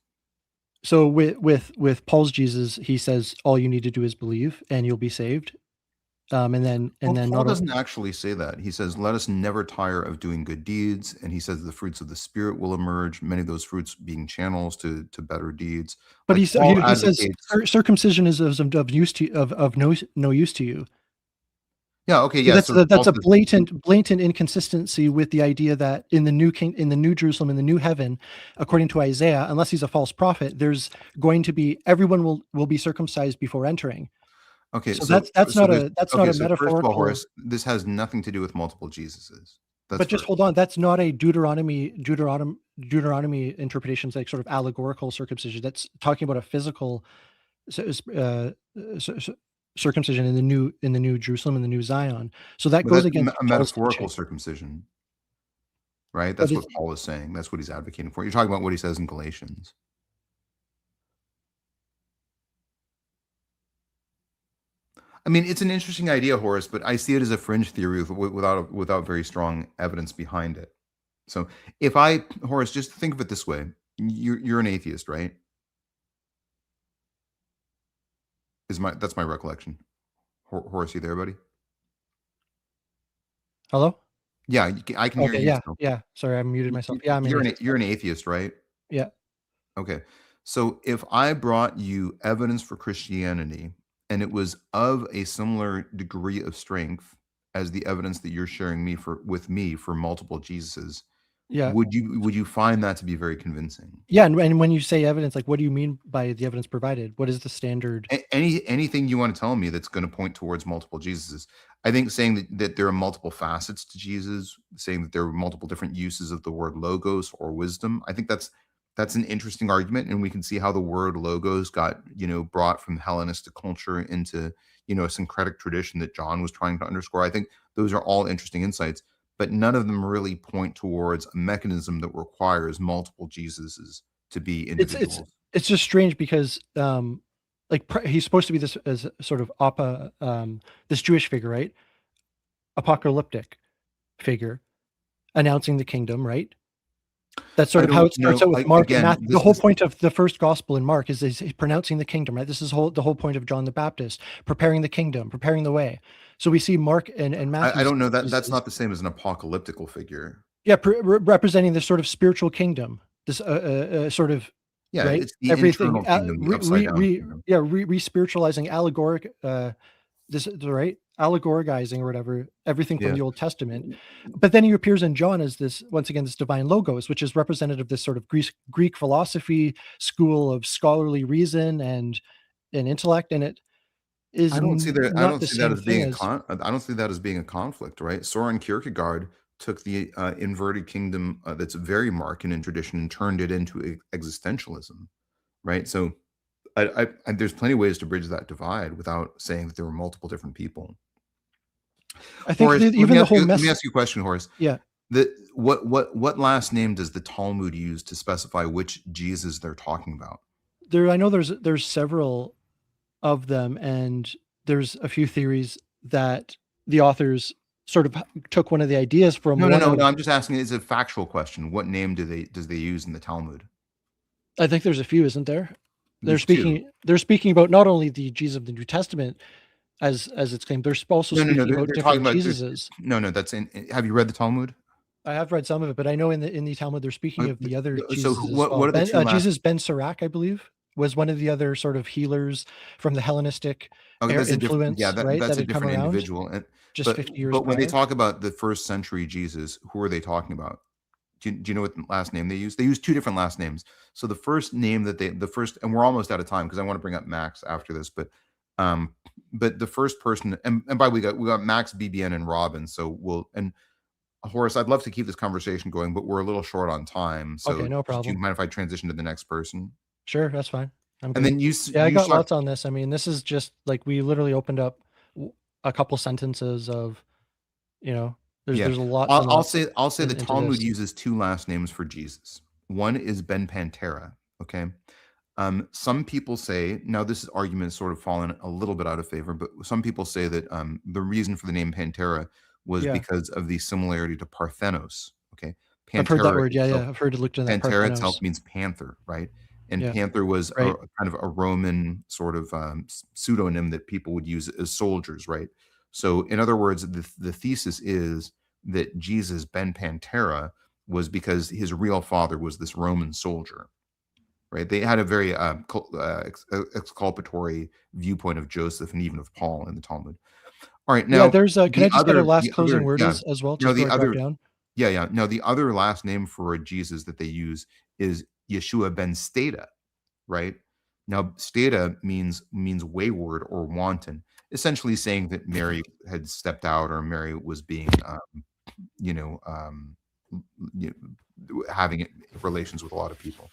So with Paul's Jesus, he says all you need to do is believe and you'll be saved. And then Well, Paul not doesn't actually say that. He says, "Let us never tire of doing good deeds," and he says the fruits of the Spirit will emerge. Many of those fruits being channels to better deeds. but Like Paul he says advocates. circumcision is of use to of no use to you. Yeah. Okay. So Yeah. So that's Paul a says, blatant inconsistency with the idea that in the new Jerusalem, in the new heaven, according to Isaiah, unless he's a false prophet, there's going to be everyone will be circumcised before entering. okay. So So that's so not there's a so first of all, metaphorical. Horace, this has nothing to do with multiple Jesuses. That's But just first. hold on, that's not a Deuteronomy interpretations, like sort of allegorical circumcision. That's talking about a physical circumcision in the new Jerusalem, in the new Zion. So that But goes that's against a Paul's metaphorical teaching. circumcision, right? But That's it's what Paul is saying. That's what he's advocating for. You're talking about what he says in Galatians. I mean, it's an interesting idea, Horace, but I see it as a fringe theory without very strong evidence behind it. So, if I, Horace, just think of it this way: you're an atheist, right? That's my recollection. Horace, you there, buddy? hello. Yeah, I can hear Okay, you yeah, still. yeah. Sorry, I muted myself. Yeah, I'm an atheist. You're an atheist, right? Yeah, Okay. So if I brought you evidence for Christianity and it was of a similar degree of strength as the evidence that you're sharing with me for multiple Jesuses, yeah, would you find that to be very convincing? yeah. And when you say evidence, like, what do you mean by the evidence provided? What is the standard? Anything you want to tell me that's going to point towards multiple Jesuses. I think saying that there are multiple facets to Jesus, saying that there are multiple different uses of the word logos or wisdom, I think that's an interesting argument, and we can see how the word logos got brought from Hellenistic culture into a syncretic tradition that John was trying to underscore. I think those are all interesting insights, but none of them really point towards a mechanism that requires multiple Jesuses to be It's individuals. it's just strange because like he's supposed to be this as sort of this Jewish figure, right? Apocalyptic figure announcing the kingdom, right? That's I sort of how don't it starts know. out with Mark and Again, Matthew. The this whole is point of the first gospel in Mark is he's pronouncing the kingdom, right? This is the whole point of John the Baptist, preparing the kingdom, preparing the way. So we see Mark and I Matthew's don't know that that's Jesus, not the same as an apocalyptical figure. yeah, representing this sort of spiritual kingdom, this sort of, Yeah, right, it's the everything internal kingdom, the upside down kingdom. re-spiritualizing allegoric this right allegoricizing or whatever everything from Yeah. the Old Testament. But then he appears in John as this, once again, this divine logos, which is representative of this sort of Greek philosophy school of scholarly reason and intellect, and it is I not don't the see that same as being thing a as. con I don't see that as being a conflict, right? Soren Kierkegaard took the inverted kingdom that's very Markan in tradition and turned it into existentialism, right? So there's plenty of ways to bridge that divide without saying that there were multiple different people. I think Horace, that even the whole let me mess. ask you a question, Horace. Yeah, What last name does the Talmud use to specify which Jesus they're talking about? I know there's several of them, and there's a few theories that the authors sort of took one of the ideas from No, no, one no, of. no. I'm just asking. It's a factual question. What name does they use in the Talmud? I think there's a few, isn't there? There's two. They're speaking about not only the Jesus of the New Testament as it's claimed. They're also No, no, no. speaking about They're talking different about Jesuses. no, no. That's in. Have you read the Talmud? I have read some of it, but I know in the Talmud they're speaking of the other So Jesuses as what well. are the two last? Jesus Ben Sirach, I believe. was one of the other sort of healers from the Hellenistic Okay, that's a different, influence, right? that's That a had come different around individual. And just 50 years but when they prior. talk about the first century Jesus, who are they talking about? Do you know what last name they use? They use two different last names. So the first name that the first, and we're almost out of time because I want to bring up Max after this, but the first person, and by we got Max, BBN, and Robin. So and Horace, I'd love to keep this conversation going, but we're a little short on time. So Okay, no do you problem. mind if I transition to the next person? Sure, that's fine. I'm And good. then Yeah, I got saw, lots on this. I mean, this is just like we literally opened up a couple sentences of, yeah. there's a lot. I'll say the into Talmud this. uses two last names for Jesus. One is Ben Pantera. Okay. Some people say, now this argument has sort of fallen a little bit out of favor, but some people say that the reason for the name Pantera was Yeah. because of the similarity to Parthenos. Okay. I've heard that Pantera word. Yeah, itself, yeah. I've heard it looked in that Pantera itself Parthenos. means panther, right? And Yeah. panther was Right. kind of a Roman sort of pseudonym that people would use as soldiers, right? So in other words, the thesis is that Jesus, Ben Pantera, was because his real father was this Roman soldier, right? They had a very exculpatory viewpoint of Joseph and even of Paul in the Talmud. All right, now Yeah, there's can I just get a last closing word yeah, as well no, before I drop down? yeah. Now the other last name for a Jesus that they use is Yeshua ben Stata, right? Now Stata means wayward or wanton, essentially saying that Mary had stepped out or Mary was being, having relations with a lot of people.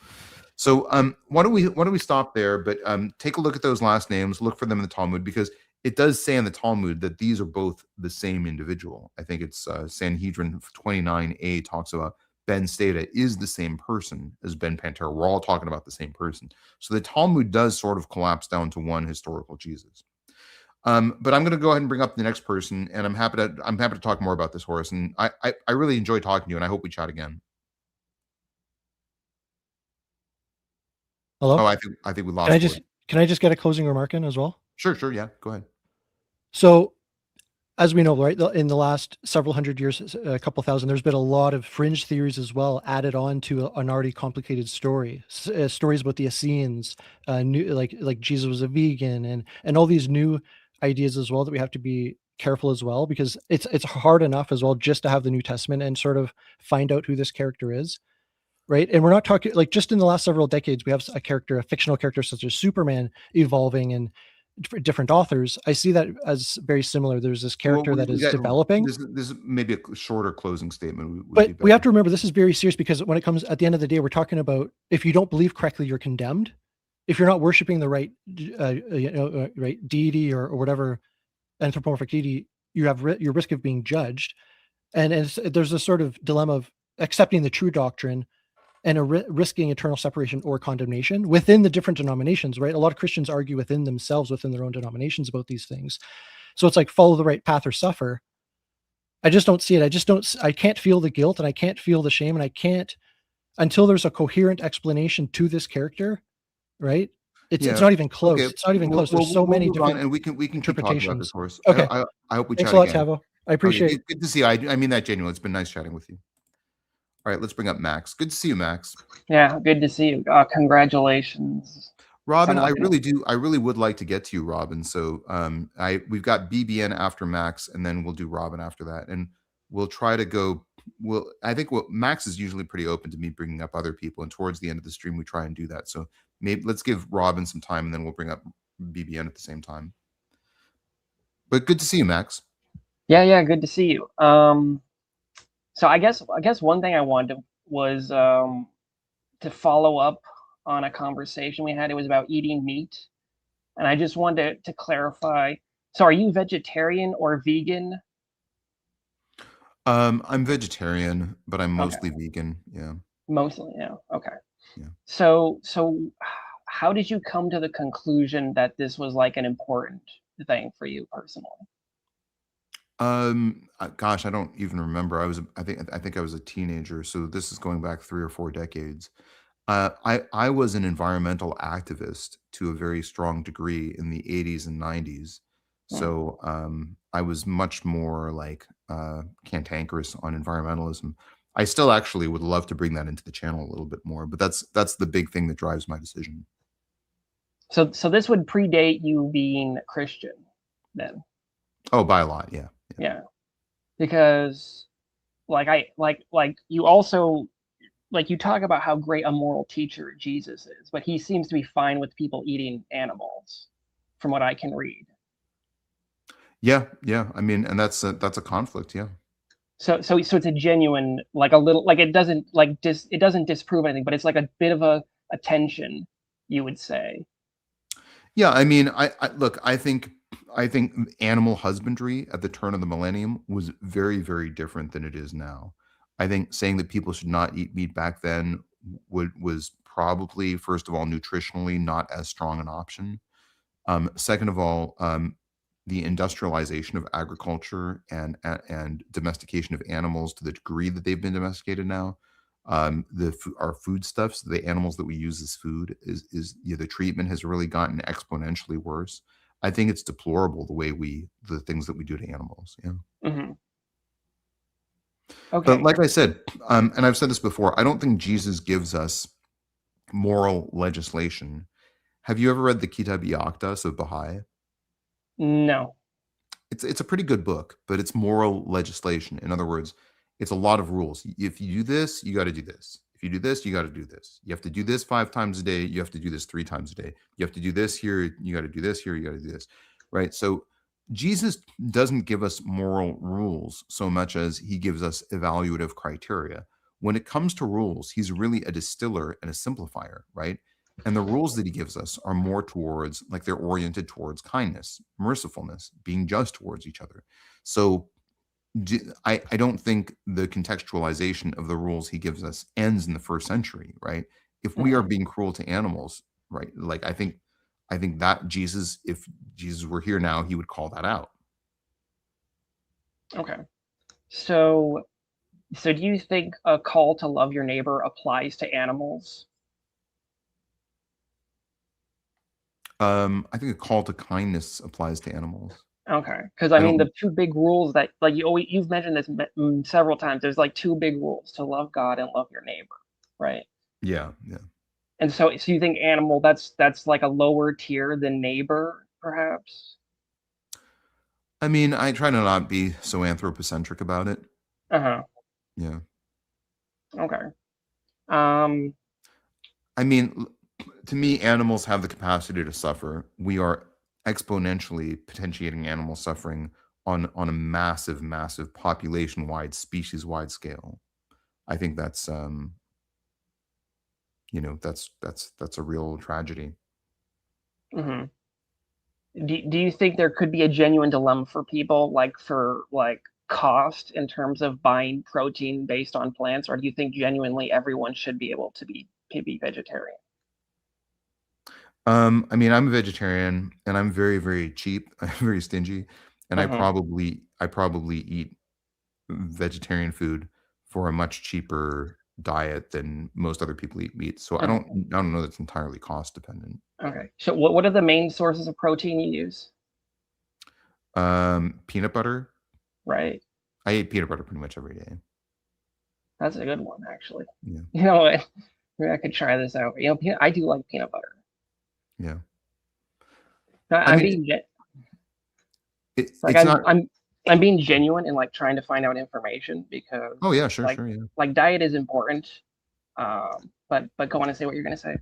So why don't we stop there? But take a look at those last names, look for them in the Talmud, because it does say in the Talmud that these are both the same individual. I think it's Sanhedrin 29a talks about Ben Stata is the same person as Ben Pantera. We're all talking about the same person. So the Talmud does sort of collapse down to one historical Jesus. But I'm going to go ahead and bring up the next person, and I'm happy to talk more about this, Horace. And I really enjoyed talking to you, and I hope we chat again. Hello? Oh, I think we lost. Can I just get a closing remark in as well? Sure, yeah, go ahead. So, as we know, right, in the last several hundred years, a couple thousand, there's been a lot of fringe theories as well added on to an already complicated story. Stories about the Essenes, new like Jesus was a vegan, and all these new ideas as well that we have to be careful as well, because it's hard enough as well just to have the New Testament and sort of find out who this character is. Right. And we're not talking like just in the last several decades, we have a fictional character such as Superman evolving and different authors. I see that as very similar. There's this character that is developing. This is maybe a shorter closing statement. But we have to remember this is very serious, because when it comes at the end of the day, we're talking about if you don't believe correctly, you're condemned. If you're not worshiping the right, right deity or whatever anthropomorphic deity, you have your risk of being judged. And there's a sort of dilemma of accepting the true doctrine and risking eternal separation or condemnation within the different denominations, right? A lot of Christians argue within themselves, within their own denominations about these things. So it's like follow the right path or suffer. I just don't see it. I can't feel the guilt and I can't feel the shame, and I can't until there's a coherent explanation to this character, right? It's not even close. Okay. It's not even close. There's so many different and we can keep talking about this, Horse. Okay. I hope we Thanks chat a lot, again. Tavo. I appreciate it. Good to see you. I mean that genuinely. It's been nice chatting with you. All right, let's bring up Max. Good to see you, Max. Yeah, good to see you. Congratulations, Robin. I really would like to get to you, Robin. So we've got BBN after Max, and then we'll do Robin after that, and we'll try to go. I think Max is usually pretty open to me bringing up other people, and towards the end of the stream, we try and do that. So maybe let's give Robin some time, and then we'll bring up BBN at the same time. But good to see you, Max. Yeah, good to see you. So I guess one thing I wanted was to follow up on a conversation we had. It was about eating meat, and I just wanted to clarify. So, are you vegetarian or vegan? I'm vegetarian, but I'm mostly vegan. Yeah. Mostly, yeah. Okay. Yeah. So how did you come to the conclusion that this was like an important thing for you personally? Gosh, I don't even remember. I think I was a teenager, so this is going back 3 or 4 decades. I was an environmental activist to a very strong degree in the 80s and 90s. So I was much more like cantankerous on environmentalism. I still actually would love to bring that into the channel a little bit more, but that's the big thing that drives my decision. So this would predate you being Christian, then. Oh, by a lot, yeah. Yeah, because you also you talk about how great a moral teacher Jesus is, but he seems to be fine with people eating animals, from what I can read. Yeah. I mean, and that's a conflict, yeah. So it's a genuine, a little, it doesn't it doesn't disprove anything, but it's like a bit of a tension, you would say. Yeah, I mean, I look, I think animal husbandry at the turn of the millennium was very, very different than it is now. I think saying that people should not eat meat back then was probably, first of all, nutritionally not as strong an option. Second of all, the industrialization of agriculture and domestication of animals to the degree that they've been domesticated now, our foodstuffs, the animals that we use as food, is the treatment has really gotten exponentially worse. I think it's deplorable the things that we do to animals. Yeah. Mm-hmm. Okay. But like I said, and I've said this before, I don't think Jesus gives us moral legislation. Have you ever read the Kitab-i-Aqdas of Baha'i? No. It's a pretty good book, but it's moral legislation. In other words, it's a lot of rules. If you do this, you got to do this. If you do this, you got to do this. You have to do this 5 times a day. You have to do this 3 times a day. You have to do this here. You got to do this here. You got to do this. Right? So Jesus doesn't give us moral rules so much as he gives us evaluative criteria. When it comes to rules, he's really a distiller and a simplifier, right? And the rules that he gives us are more towards, they're oriented towards kindness, mercifulness, being just towards each other. So I don't think the contextualization of the rules he gives us ends in the 1st century, right? If we are being cruel to animals, right? I think that if Jesus were here now, he would call that out. Okay. So do you think a call to love your neighbor applies to animals? I think a call to kindness applies to animals. Okay, because I mean the 2 big rules that you've mentioned this several times. There's 2 big rules: to love God and love your neighbor, right? Yeah. And so you think animal, that's a lower tier than neighbor, perhaps? I mean, I try to not be so anthropocentric about it. Uh-huh. Yeah. Okay. I mean, to me, animals have the capacity to suffer. We are exponentially potentiating animal suffering on a massive, massive population-wide, species-wide scale. I think that's that's a real tragedy. Mm-hmm. Do you think there could be a genuine dilemma for people, for cost in terms of buying protein based on plants, or do you think genuinely everyone should be able to be vegetarian? I mean, I'm a vegetarian and I'm very, very cheap. I'm very stingy, and I probably eat vegetarian food for a much cheaper diet than most other people eat meat. So I don't know that's entirely cost dependent. Okay. So what are the main sources of protein you use? Peanut butter. Right. I eat peanut butter pretty much every day. That's a good one, actually. Yeah. You know what? Maybe I could try this out. I do like peanut butter. Yeah. I'm being genuine and trying to find out information because. Oh yeah, sure, yeah. Diet is important, but go on and say what you're gonna say.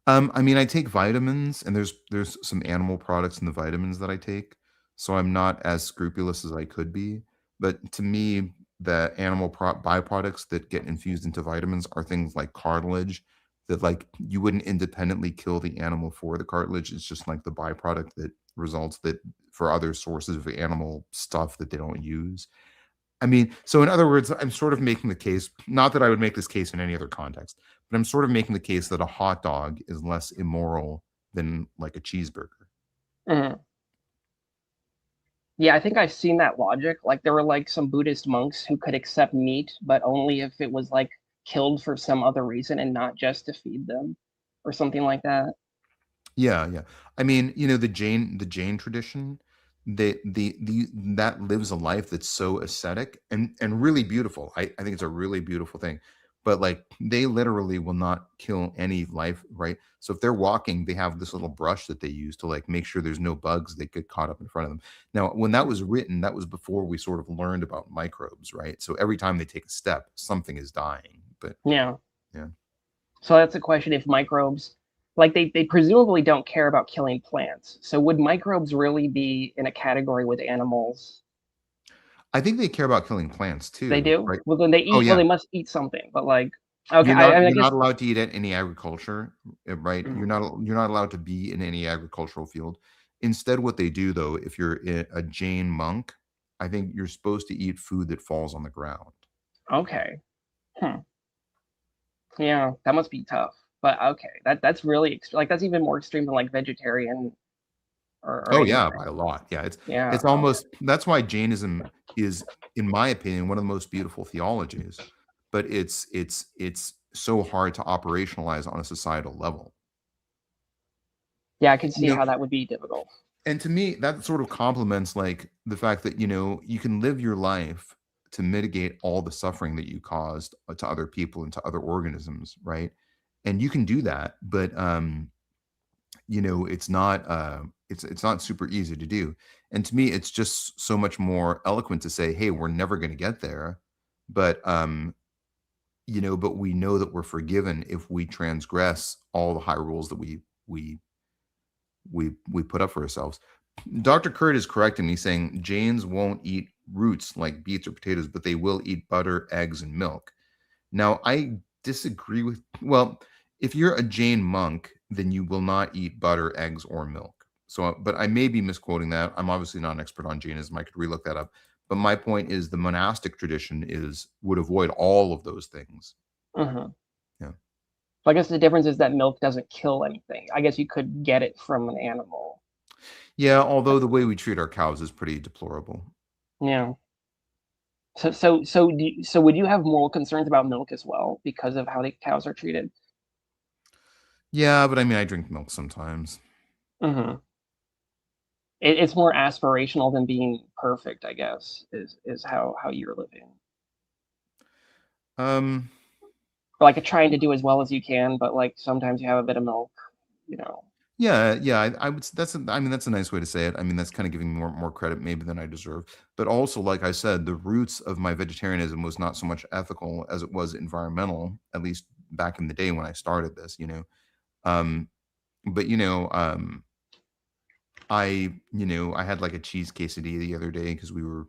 I mean, I take vitamins, and there's some animal products in the vitamins that I take, so I'm not as scrupulous as I could be. But to me, the animal byproducts that get infused into vitamins are things like cartilage, that you wouldn't independently kill the animal for the cartilage. It's just the byproduct that results that for other sources of animal stuff that they don't use. I mean, so in other words, I'm sort of making the case, not that I would make this case in any other context, but I'm sort of making the case that a hot dog is less immoral than a cheeseburger. Mm-hmm. Yeah, I think I've seen that logic. There were some Buddhist monks who could accept meat, but only if it was killed for some other reason and not just to feed them or something like that. Yeah. I mean, the Jain tradition, that lives a life that's so ascetic and really beautiful. I think it's a really beautiful thing. but like they literally will not kill any life, right? So if they're walking, they have this little brush that they use to like make sure there's no bugs that get caught up in front of them. Now, when that was written, that was before we sort of learned about microbes, right? So every time they take a step, something is dying. But Yeah. yeah. So that's a question: if microbes, like they presumably don't care about killing plants, so would microbes really be in a category with animals? I think they care about killing plants They too, do. right? Well, then they Oh eat. Well, yeah. they must eat something. But like, okay, I mean, I You're guess. not allowed to eat at any agriculture, right? Mm, You're not allowed to be in any agricultural field. Instead, what they do though, if you're a Jain monk, I think you're supposed to eat food that falls on the ground. okay. Hmm. Yeah, that must be tough. But okay, that's really like that's even more extreme than like vegetarian or Oh yeah, anything. by a lot. Yeah, Yeah. it's almost that's why Jainism is, in my opinion, one of the most beautiful theologies. But it's so hard to operationalize on a societal level. Yeah, I can You see know, how that would be difficult. and to me, that sort of complements like the fact that you can live your life to mitigate all the suffering that you caused to other people and to other organisms, right? And you can do that, but it's not super easy to do. And to me, it's just so much more eloquent to say, hey, we're never going to get there, but but we know that we're forgiven if we transgress all the high rules that we we put up for ourselves. Dr. Curt is correct in me saying Jains won't eat roots like beets or potatoes, but they will eat butter, eggs, and milk. Now, I disagree with, well, if you're a Jain monk, then you will not eat butter, eggs, or milk. So, but I may be misquoting that. I'm obviously not an expert on Jainism. I could relook that up. But my point is the monastic tradition would avoid all of those things. Hmm. Yeah. So I guess the difference is that milk doesn't kill anything. I guess you could get it from an animal. Yeah, although the way we treat our cows is pretty deplorable. Yeah. So would you have moral concerns about milk as well because of how the cows are treated? Yeah, but I mean, I drink milk sometimes. Hmm. It's more aspirational than being perfect, I guess, is how you're living. Um, Or like trying to do as well as you can, but like sometimes you have a bit of milk, you know. yeah, I would. I mean, that's a nice way to say it. I mean, that's kind of giving me more credit maybe than I deserve. But also, like I said, the roots of my vegetarianism was not so much ethical as it was environmental. At least back in the day when I started this, Um, but I had like a cheese quesadilla the other day because we were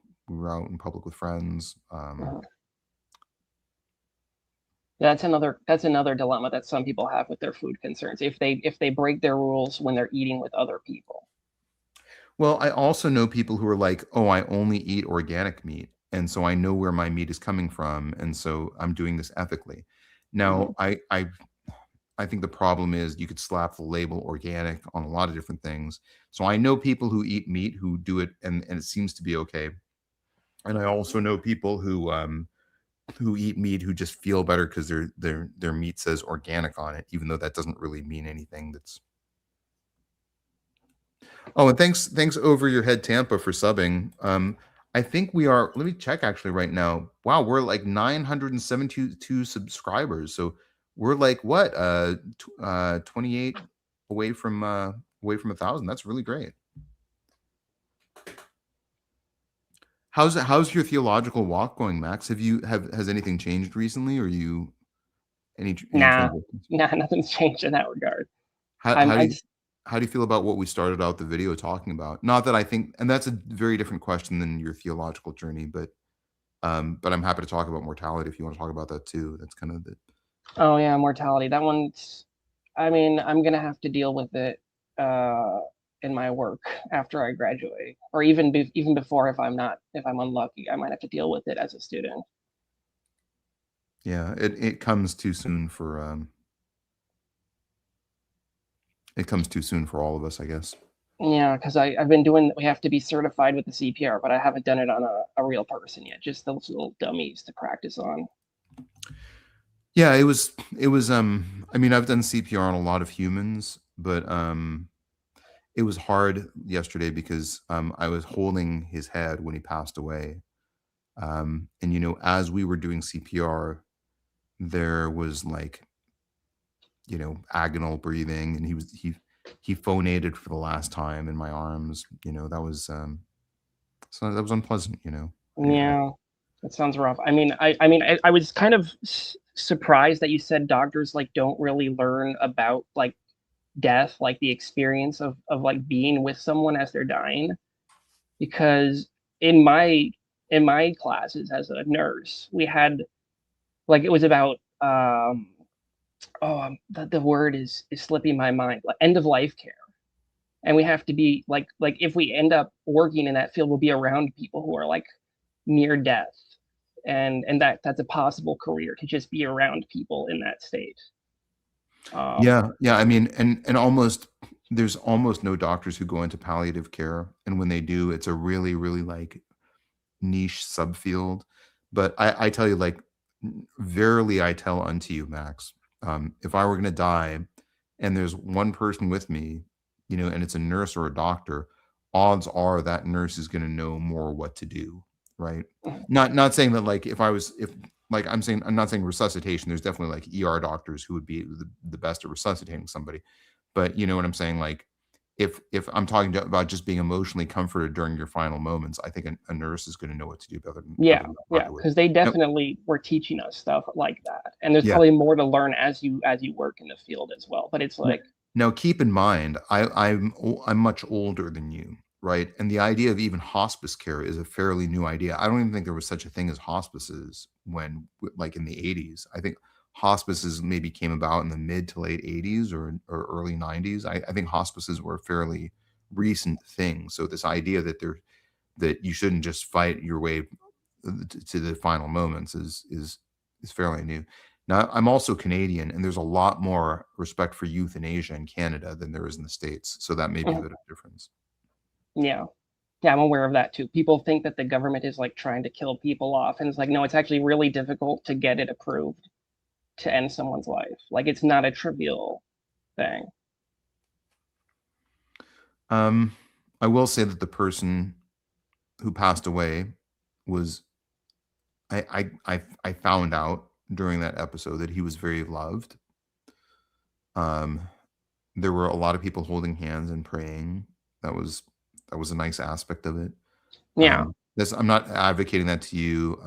out in public with friends. Uh, that's another dilemma that some people have with their food concerns. If they break their rules when they're eating with other people. Well, I also know people who are like, "Oh, I only eat organic meat, and so I know where my meat is coming from, and so I'm doing this ethically." Mhm. Now, I think the problem is you could slap the label organic on a lot of different things. So I know people who eat meat who do it, and it seems to be okay. And I also know people who eat meat who just feel better because their meat says organic on it, even though that doesn't really mean anything. That's Oh, and thanks over your head Tampa for subbing. I think we are. Let me check actually right now. Wow, we're like 972 subscribers. So we're like what 28 away from 1,000. That's really great. How's your theological walk going, Max? Has anything changed recently, or you any Nah, transitions? nah, nothing's changed in that regard. How I'm how do I'm you how do you feel about what we started out the video talking about? Not that I think, and that's a very different question than your theological journey, but I'm happy to talk about mortality if you want to talk about that too. That's kind of the Oh yeah, mortality. That one's. I mean, I'm gonna have to deal with it uh, in my work after I graduate, or even before if I'm unlucky, I might have to deal with it as a student. yeah. It comes too soon for it comes too soon for all of us, I guess. Yeah, because I've been doing. We have to be certified with the CPR, but I haven't done it on a real person yet. Just those little dummies to practice on. Yeah, it was. I mean, I've done CPR on a lot of humans, but it was hard yesterday because I was holding his head when he passed away. And as we were doing CPR, there was like, agonal breathing, and he phonated for the last time in my arms. That was so that was unpleasant. Yeah, that sounds rough. I was kind of surprised that you said doctors like don't really learn about like death, like the experience of like being with someone as they're dying, because in my classes as a nurse, we had like, it was about the word is slipping my mind, like end of life care. And we have to be like if we end up working in that field, we'll be around people who are like near death, and that's a possible career, to just be around people in that state. Yeah, I mean, and almost there's almost no doctors who go into palliative care, and when they do, it's a really, really like niche subfield. But I tell you, like, verily I tell unto you, Max, if I were going to die, and there's one person with me, and it's a nurse or a doctor, odds are that nurse is going to know more what to do, right? Not saying that like if I'm not saying resuscitation. There's definitely like ER doctors who would be the best at resuscitating somebody, but you know what I'm saying. Like if I'm talking about just being emotionally comforted during your final moments, I think a nurse is going to know what to do better than Yeah, a doctor would. because they definitely were teaching us stuff like that, and there's Yeah. probably more to learn as you work in the field as well. But it's like, Now, keep in mind, I'm much older than you, right? And the idea of even hospice care is a fairly new idea. I don't even think there was such a thing as hospices when, like in the 80s. I think hospices maybe came about in the mid to late 80s or early 90s. I think hospices were a fairly recent thing. So this idea that you shouldn't just fight your way to the final moments is fairly new. Now, I'm also Canadian, and there's a lot more respect for euthanasia in Canada than there is in the States. So that may be a bit of a difference. yeah, I'm aware of that too. People think that the government is like trying to kill people off, and it's like, no, it's actually really difficult to get it approved to end someone's life. Like, it's not a trivial thing. I will say that the person who passed away was, I found out during that episode that he was very loved. There were a lot of people holding hands and praying. That was a nice aspect of it. Yeah. I'm not advocating that to you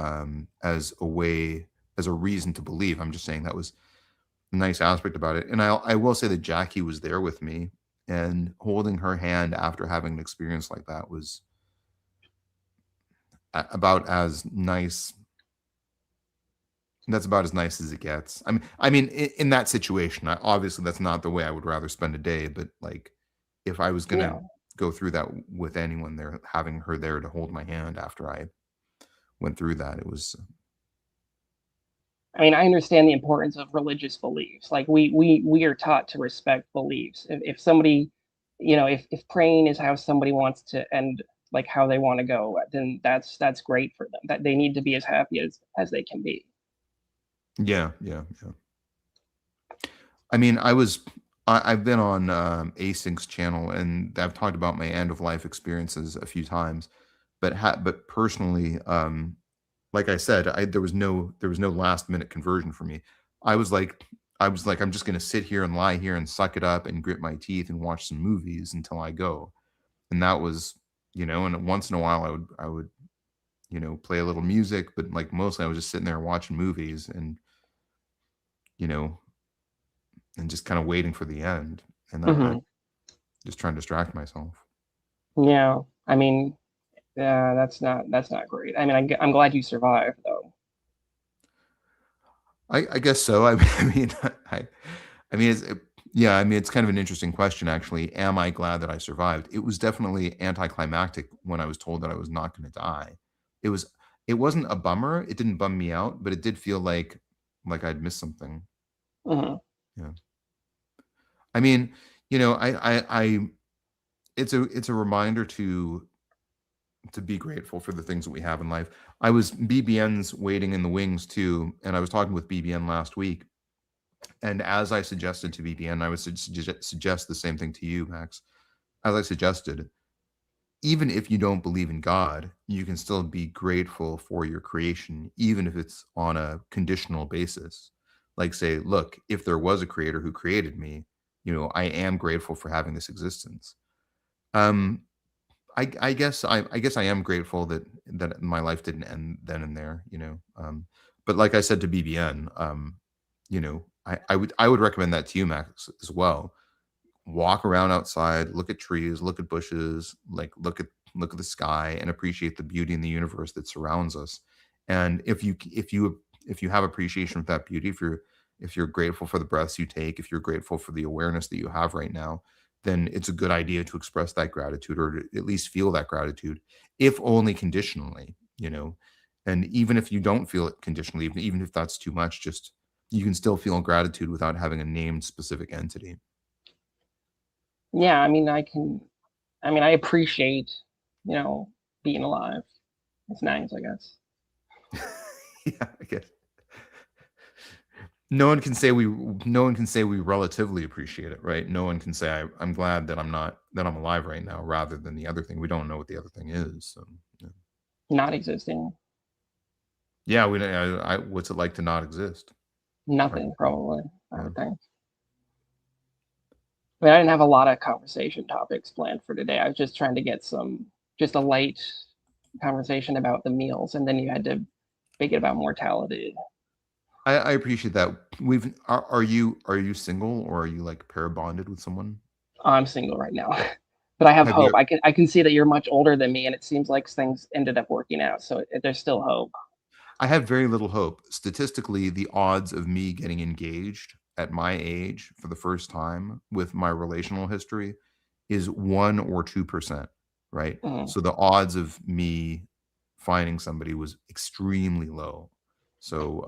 as a reason to believe. I'm just saying that was a nice aspect about it. And I will say that Jackie was there with me, and holding her hand after having an experience like that was about as nice. That's about as nice as it gets. I mean, in that situation, obviously that's not the way I would rather spend a day. But like, if I was gonna go through that with anyone, there, having her there to hold my hand after I went through that, it was. I mean, I understand the importance of religious beliefs. Like, we are taught to respect beliefs. If somebody, if praying is how somebody wants to end, like how they want to go, then that's great for them. That they need to be as happy as they can be. Yeah. I mean, I've been on Async's channel, and I've talked about my end of life experiences a few times, but personally, like I said, there was no last minute conversion for me. I was like, I'm just going to sit here and lie here and suck it up and grit my teeth and watch some movies until I go. And that was, and once in a while I would, play a little music, but like mostly I was just sitting there watching movies and, and just kind of waiting for the end, and I just trying to distract myself. Yeah. I mean, that's not great. I mean, I'm glad you survived though. I guess so. I mean, it's kind of an interesting question, actually. Am I glad that I survived? It was definitely anticlimactic when I was told that I was not going to die. It wasn't a bummer. It didn't bum me out, but it did feel like I'd missed something. Yeah. I mean, it's a reminder to be grateful for the things that we have in life. BBN's waiting in the wings too, and I was talking with BBN last week, and as I suggested to BBN, I would suggest the same thing to you, Max. As I suggested, even if you don't believe in God, you can still be grateful for your creation, even if it's on a conditional basis. like say, look, if there was a creator who created me, I am grateful for having this existence. I guess I am grateful that my life didn't end then and there, but like I said to BBN, I would recommend that to you, Max, as well. Walk around outside, look at trees, look at bushes, like look at the sky, and appreciate the beauty in the universe that surrounds us. And if you have appreciation for that beauty, if you're grateful for the breaths you take, if you're grateful for the awareness that you have right now, then it's a good idea to express that gratitude, or to at least feel that gratitude, if only conditionally, And even if you don't feel it conditionally, even if that's too much, just you can still feel gratitude without having a named specific entity. Yeah, I mean, I appreciate, being alive. It's nice, I guess. Yeah, I guess. No one can say we relatively appreciate it, right? No one can say I'm glad that I'm alive right now, rather than the other thing. We don't know what the other thing is. So, yeah. Not existing. Yeah, what's it like to not exist? Nothing, Right. probably. I Yeah. would think. I mean, I didn't have a lot of conversation topics planned for today. I was just trying to get just a light conversation about the meals, and then you had to make it about mortality. I appreciate that. Are you single, or are you like pair bonded with someone? I'm single right now, but I have Have hope. you- I can see that you're much older than me, and it seems like things ended up working out. So there's still hope. I have very little hope. Statistically, the odds of me getting engaged at my age for the first time with my relational history is 1 or 2%, right? Mm. So the odds of me finding somebody was extremely low. So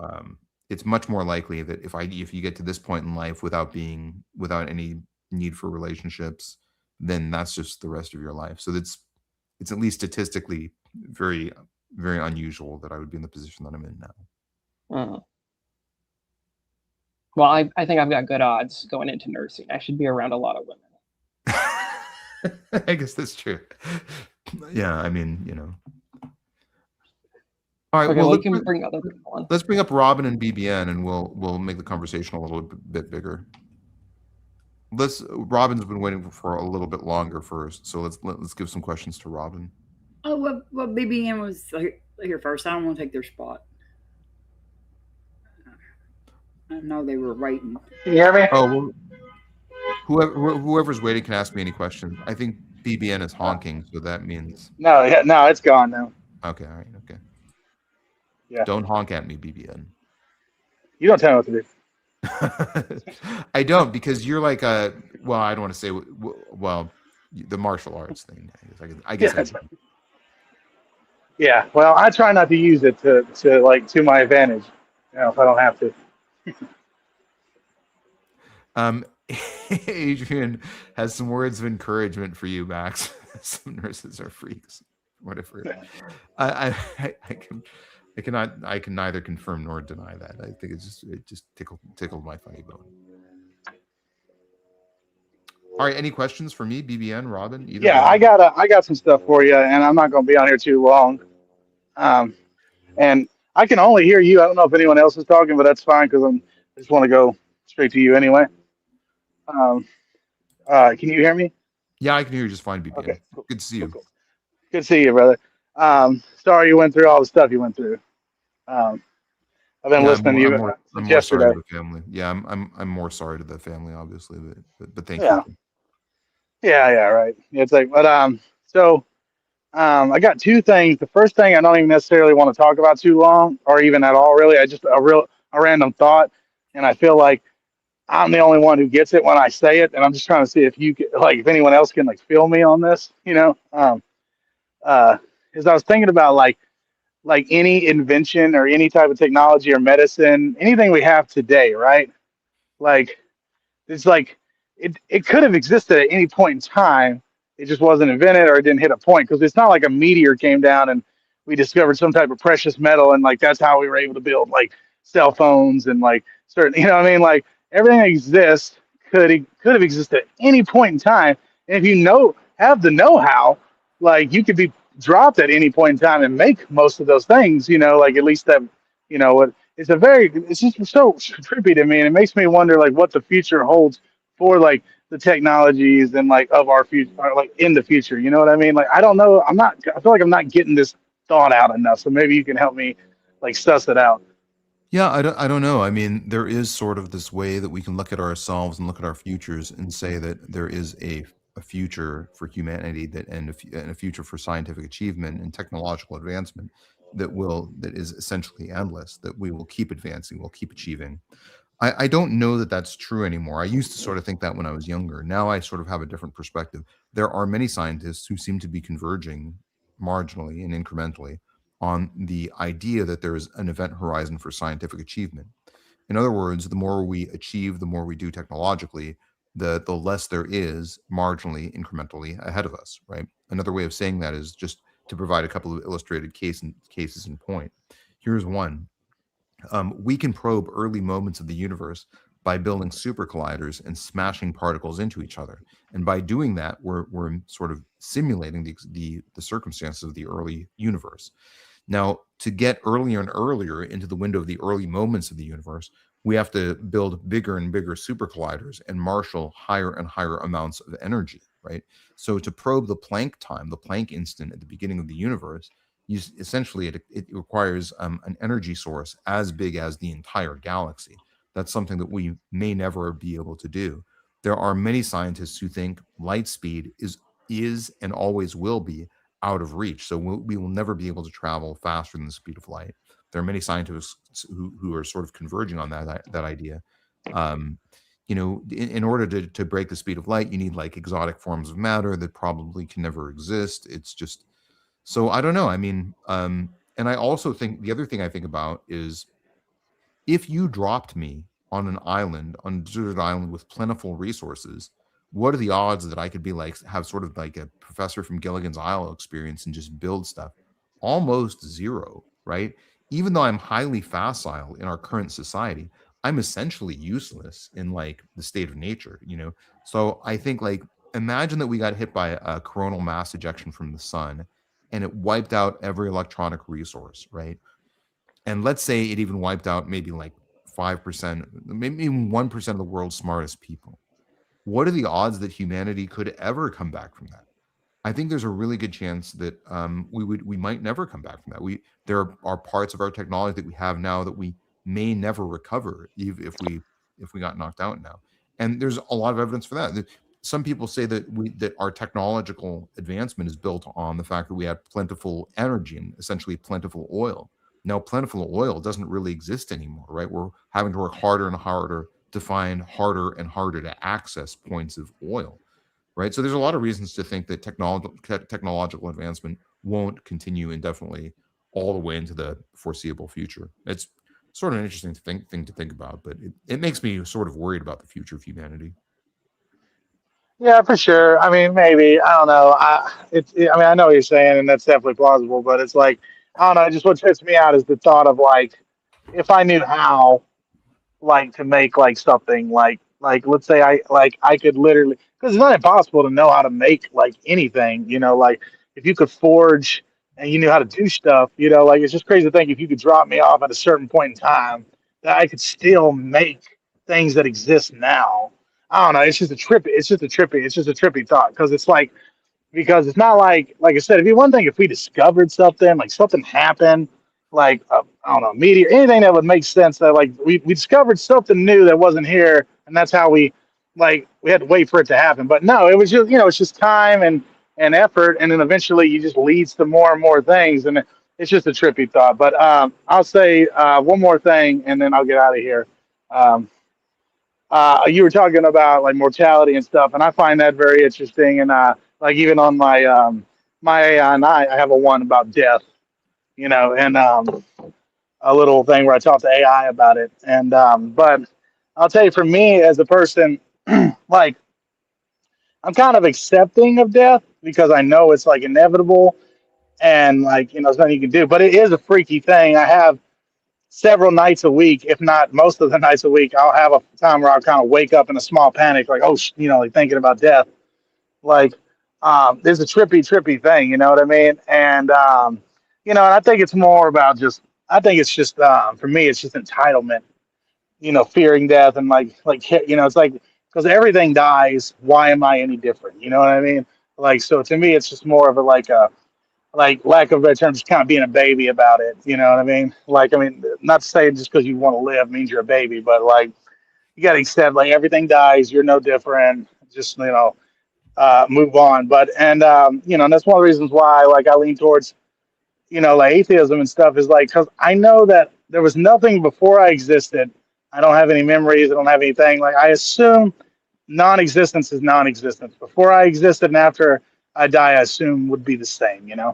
it's much more likely that if you get to this point in life without any need for relationships, then that's just the rest of your life. So it's at least statistically very, very unusual that I would be in the position that I'm in now. Mm. Well, I think I've got good odds going into nursing. I should be around a lot of women. I guess that's true. Yeah, I mean, All right, Okay, well, we can bring other people on. let's bring up Robin and BBN, and we'll make the conversation a little bit bigger. Robin's been waiting for a little bit longer first, so let's give some questions to Robin. Oh, well, BBN was here first. I don't want to take their spot. I know they were waiting. Can you hear me? Oh, well, whoever's waiting can ask me any questions. I think BBN is honking, so that means No, it's gone now. okay. All right, okay. Yeah. Don't honk at me, BBN. You don't tell me what to do. I don't, because you're like I don't want to say the martial arts thing. I guess. Yeah. Yeah. Well, I try not to use it to my advantage. If I don't have to. Adrian has some words of encouragement for you, Max. Some nurses are freaks. Whatever. I can neither confirm nor deny that. I think it just tickled my funny bone. All right, any questions for me, BBN, Robin? Yeah, I got some stuff for you, and I'm not going to be on here too long. And I can only hear you. I don't know if anyone else is talking, but that's fine because I just want to go straight to you anyway. Can you hear me? Yeah, I can hear you just fine, BBN. Okay, cool. Good to see you. Cool. Good to see you, brother. Sorry you went through all the stuff you went through. I've been listening to you I'm yesterday. more sorry to the family. Yeah, I'm more sorry to the family, obviously, but thank you. Yeah, right. It's like, but so I got two things. The first thing I don't even necessarily want to talk about too long, or even at all, really. I just a random thought, and I feel like I'm the only one who gets it when I say it, and I'm just trying to see if if anyone else can feel me on this, As I was thinking about like any invention or any type of technology or medicine, anything we have today, right? Like it's like it could have existed at any point in time. It just wasn't invented, or it didn't hit a point, because it's not like a meteor came down and we discovered some type of precious metal and that's how we were able to build cell phones and certain, everything that exists could have existed at any point in time. And if you have the know-how, you could be dropped at any point in time and make most of those things, at least that, it's just so trippy to me, and it makes me wonder like what the future holds for like the technologies and like of our future, or, like in the future. You know what I mean? Like I don't know. I feel like I'm not getting this thought out enough. So maybe you can help me like suss it out. Yeah, I don't know. I mean, there is sort of this way that we can look at ourselves and look at our futures and say that there is a future for humanity and a future for scientific achievement and technological advancement that is essentially endless, that we will keep advancing, we'll keep achieving. I don't know that that's true anymore. I used to sort of think that when I was younger. Now I sort of have a different perspective. There are many scientists who seem to be converging marginally and incrementally on the idea that there is an event horizon for scientific achievement. In other words, the more we achieve, the more we do technologically, the less there is marginally, incrementally ahead of us, right? Another way of saying that is just to provide a couple of illustrated cases in point. Here's one. We can probe early moments of the universe by building super colliders and smashing particles into each other. And by doing that, we're sort of simulating the circumstances of the early universe. Now, to get earlier and earlier into the window of the early moments of the universe, we have to build bigger and bigger super colliders and marshal higher and higher amounts of energy, right? So to probe the Planck time, the Planck instant at the beginning of the universe, essentially it requires an energy source as big as the entire galaxy. That's something that we may never be able to do. There are many scientists who think light speed is and always will be out of reach. So we will never be able to travel faster than the speed of light. There are many scientists who are sort of converging on that idea. In order to break the speed of light, you need like exotic forms of matter that probably can never exist. It's just, so I don't know. I mean, and I also think the other thing I think about is if you dropped me on a deserted island with plentiful resources, what are the odds that I could be like, have sort of like a professor from Gilligan's Isle experience and just build stuff? Almost zero, right? Even though I'm highly facile in our current society, I'm essentially useless in like the state of nature, So I think like, imagine that we got hit by a coronal mass ejection from the sun and it wiped out every electronic resource, right? And let's say it even wiped out maybe like 5%, maybe even 1% of the world's smartest people. What are the odds that humanity could ever come back from that? I think there's a really good chance that we might never come back from that. There are parts of our technology that we have now that we may never recover if we got knocked out now. And there's a lot of evidence for that. Some people say that our technological advancement is built on the fact that we have plentiful energy and essentially plentiful oil. Now, plentiful oil doesn't really exist anymore, right? We're having to work harder and harder to find harder and harder to access points of oil, right? So there's a lot of reasons to think that technological advancement won't continue indefinitely all the way into the foreseeable future. It's sort of an interesting thing to think about, but it makes me sort of worried about the future of humanity. Yeah, for sure. I mean, maybe, I don't know. I know what you're saying, and that's definitely plausible. But it's like, I don't know. Just what trips me out is the thought of like, if I knew how, like, to make like something like let's say I could literally, because it's not impossible to know how to make like anything. Like if you could forge and you knew how to do stuff. Like it's just crazy to think if you could drop me off at a certain point in time that I could still make things that exist now. I don't know. It's just a trippy thought because it's not like I said, it'd be one thing if we discovered something, like something happened, like I don't know, meteor, anything that would make sense that like we discovered something new that wasn't here, and that's how we had to wait for it to happen. But no, it was just it's just time and effort, and then eventually you just leads to more and more things, and it's just a trippy thought. But I'll say one more thing, and then I'll get out of here. You were talking about like mortality and stuff, and I find that very interesting. And like even on my my AI, and I have a one about death, and a little thing where I talk to AI about it. And but I'll tell you, for me as a person, like I'm kind of accepting of death because I know it's like inevitable, and like there's nothing you can do. But it is a freaky thing. I have several nights a week, if not most of the nights a week, I'll have a time where I'll kind of wake up in a small panic, like, oh, like thinking about death. Like, there's a trippy thing, you know what I mean? And, and I think it's more about just I think it's just for me, it's just entitlement. Fearing death and it's like because everything dies. Why am I any different? You know what I mean? Like so to me, it's just more of a lack of better terms, just kind of being a baby about it. You know what I mean? Like I mean, not to say just because you want to live means you're a baby, but like you got to accept like everything dies. You're no different. Just move on. But and that's one of the reasons why like I lean towards like atheism and stuff is like because I know that there was nothing before I existed. I don't have any memories. I don't have anything. Like I assume non-existence is non-existence. Before I existed and after I die, I assume would be the same. Yeah,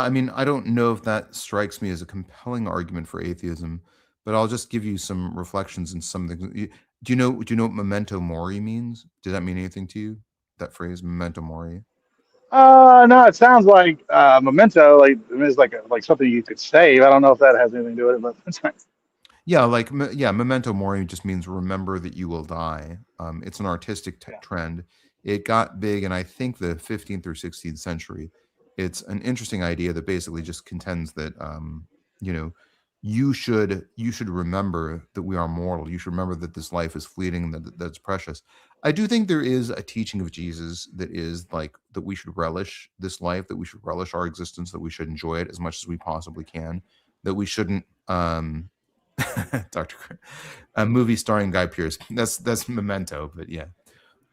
I mean, I don't know if that strikes me as a compelling argument for atheism, but I'll just give you some reflections and some things. Do you know what memento mori means? Does that mean anything to you? That phrase, memento mori? No, it sounds like memento. Like it's like something you could save. I don't know if that has anything to do with it, but it's fine. Yeah, like memento mori just means remember that you will die. It's an artistic trend. It got big in I think the 15th or 16th century. It's an interesting idea that basically just contends that you know you should remember that we are mortal. You should remember that this life is fleeting, that's precious. I do think there is a teaching of Jesus that is like that we should relish this life, that we should relish our existence, that we should enjoy it as much as we possibly can, that we shouldn't Dr. Curt, a movie starring Guy Pearce. That's Memento, but yeah.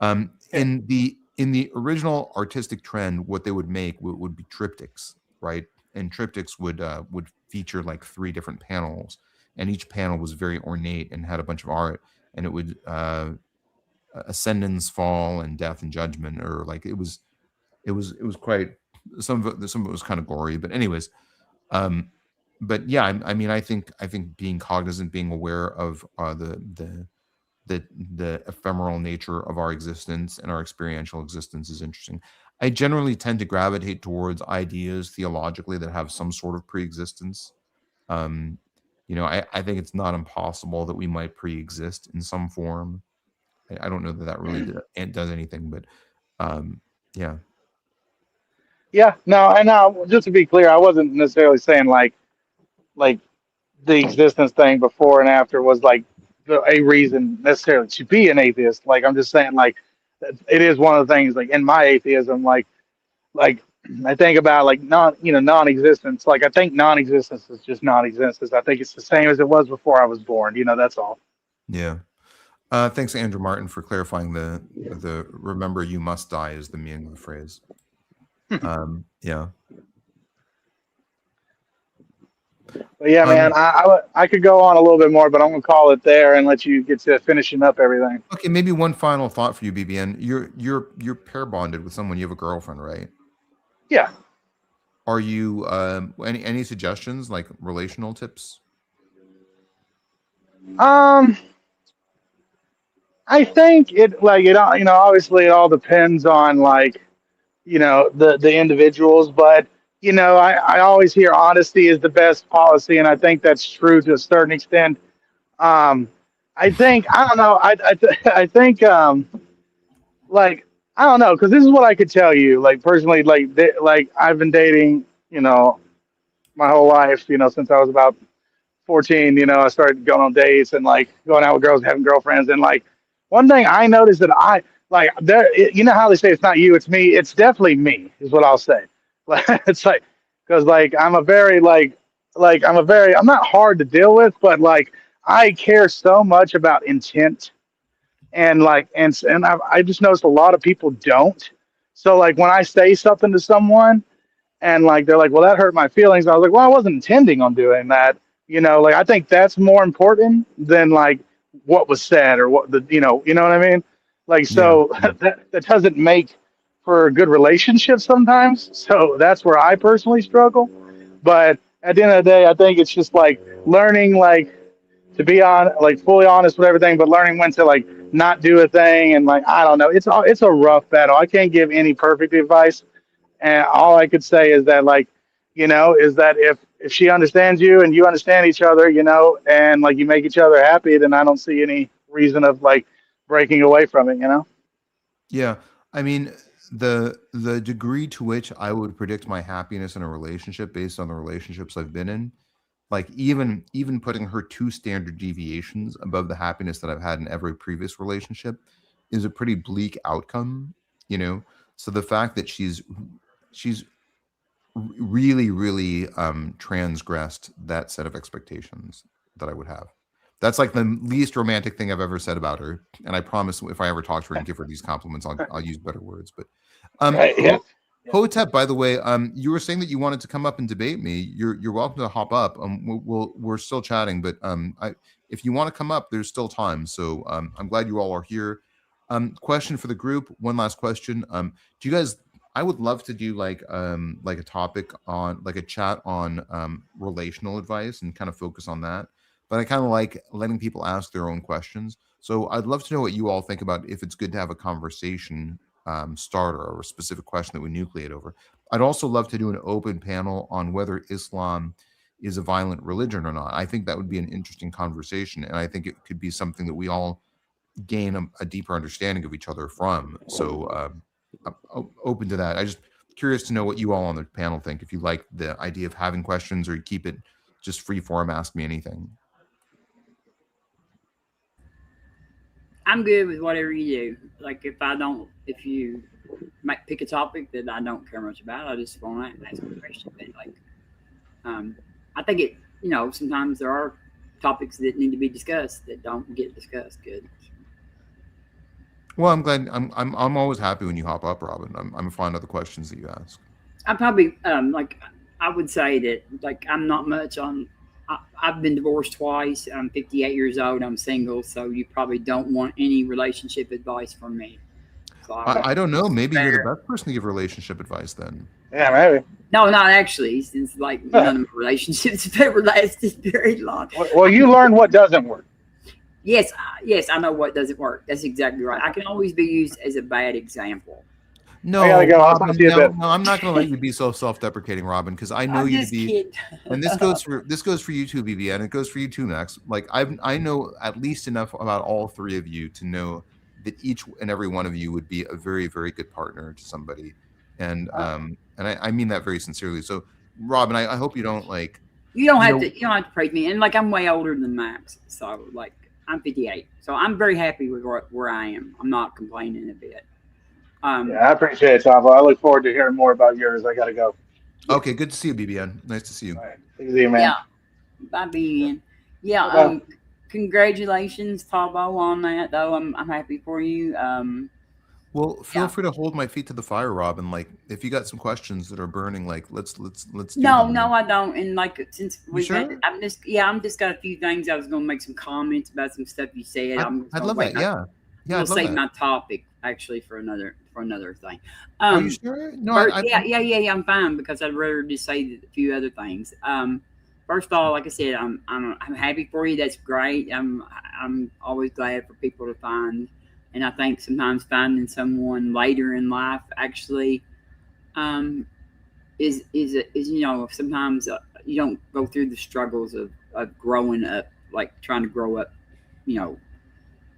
In the original artistic trend, what they would make would be triptychs, right? And triptychs would feature like 3 different panels, and each panel was very ornate and had a bunch of art, and it would ascendance, fall, and death and judgment, or like it was quite some of it was kind of gory, but anyways. But yeah, I mean, I think being cognizant, being aware of the ephemeral nature of our existence and our experiential existence is interesting. I generally tend to gravitate towards ideas theologically that have some sort of pre-existence. I think it's not impossible that we might pre-exist in some form. I don't know that really does anything, but yeah. Yeah, no, and just to be clear, I wasn't necessarily saying like the existence thing before and after was like a reason necessarily to be an atheist. Like I'm just saying like it is one of the things like in my atheism like I think about like non-existence. Like I think non-existence is just non-existence. I think it's the same as it was before I was born. That's all. Yeah. Thanks, Andrew Martin, for clarifying the remember you must die is the meaning of the phrase. Yeah. But yeah, man, I could go on a little bit more, but I'm gonna call it there and let you get to finishing up everything. Okay, maybe one final thought for you, BBN. You're pair bonded with someone. You have a girlfriend, right? Yeah. Are you any suggestions like relational tips? I think obviously it all depends on like the individuals, but I always hear honesty is the best policy, and I think that's true to a certain extent. I think I don't know. I think like I don't know, because this is what I could tell you. Like personally, like I've been dating my whole life. Since I was about 14. I started going on dates and like going out with girls, having girlfriends, and like one thing I noticed that I like there. How they say it's not you, it's me. It's definitely me, is what I'll say. It's like because like I'm not hard to deal with, but like I care so much about intent, and I just noticed a lot of people don't. So like when I say something to someone and like they're like, well, that hurt my feelings, I was like, well, I wasn't intending on doing that. Like I think that's more important than like what was said or what you know what I mean? Like so that doesn't make for a good relationship sometimes. So that's where I personally struggle. But at the end of the day, I think it's just like learning like to be fully honest with everything, but learning when to like not do a thing, and like I don't know. It's a rough battle. I can't give any perfect advice. And all I could say is that like, is that if she understands you and you understand each other, and like you make each other happy, then I don't see any reason of like breaking away from it, Yeah. I mean, the degree to which I would predict my happiness in a relationship based on the relationships I've been in, like even putting her 2 standard deviations above the happiness that I've had in every previous relationship is a pretty bleak outcome, you know. So the fact that she's really transgressed that set of expectations that I would have. That's like the least romantic thing I've ever said about her. And I promise if I ever talk to her and give her these compliments, I'll use better words. But Yeah. Hotep, by the way, you were saying that you wanted to come up and debate me. You're welcome to hop up. We're still chatting, but if you want to come up, there's still time. So I'm glad you all are here. Question for the group. One last question. Do you guys? I would love to do like a topic on like a chat on relational advice and kind of focus on that. But I kind of like letting people ask their own questions. So I'd love to know what you all think about if it's good to have a conversation starter or a specific question that we nucleate over. I'd also love to do an open panel on whether Islam is a violent religion or not. I think that would be an interesting conversation, and I think it could be something that we all gain a deeper understanding of each other from. So I'm open to that. I just curious to know what you all on the panel think. If you like the idea of having questions or you keep it just free form, ask me anything. I'm good with whatever you do. Like if you might pick a topic that I don't care much about, I just want to ask a question. But like, I think it, sometimes there are topics that need to be discussed that don't get discussed. Good. Well, I'm glad. I'm always happy when you hop up, Robin. I'm fond of the questions that you ask. I probably like I would say that like I'm not much on. I've been divorced twice. I'm 58 years old. I'm single, so you probably don't want any relationship advice from me. So I don't know. Maybe you're the best person to give relationship advice then. Yeah, maybe. No, not actually. Since like none of my relationships have ever lasted very long. Well, you learn what doesn't work. Yes, I know what doesn't work. That's exactly right. I can always be used as a bad example. No, I gotta go. I'll talk to you a bit. no, I'm not going to let you be so self-deprecating, Robin, because I know I'm you to just be. kidding. And this goes for you too, BB, and it goes for you too, Max. Like I know at least enough about all three of you to know that each and every one of you would be a very, very good partner to somebody, and I mean that very sincerely. So, Robin, I hope you don't like. You don't have to praise me, and like I'm way older than Max, so like I'm 58, so I'm very happy with where I am. I'm not complaining a bit. Yeah, I appreciate it, Tavo. I look forward to hearing more about yours. I gotta go. Okay, good to see you, BBN. Nice to see you. All right. Take it easy, man. Yeah, bye, BN. Yeah, congratulations, Tavo, on that. Though I'm happy for you. Well, feel free to hold my feet to the fire, Robin. Like, if you got some questions that are burning, like, let's do No, them. I don't. And like, since we've sure? I'm just got a few things. I was going to make some comments about some stuff you said. I'd love that. Yeah, I'll I'd love save that. my topic actually for another thing. Are you sure? No, yeah, I'm fine because I'd rather just say a few other things. First of all, like I said, I'm happy for you. That's great. I'm always glad for people to find, and I think sometimes finding someone later in life actually is sometimes you don't go through the struggles of growing up, like trying to grow up,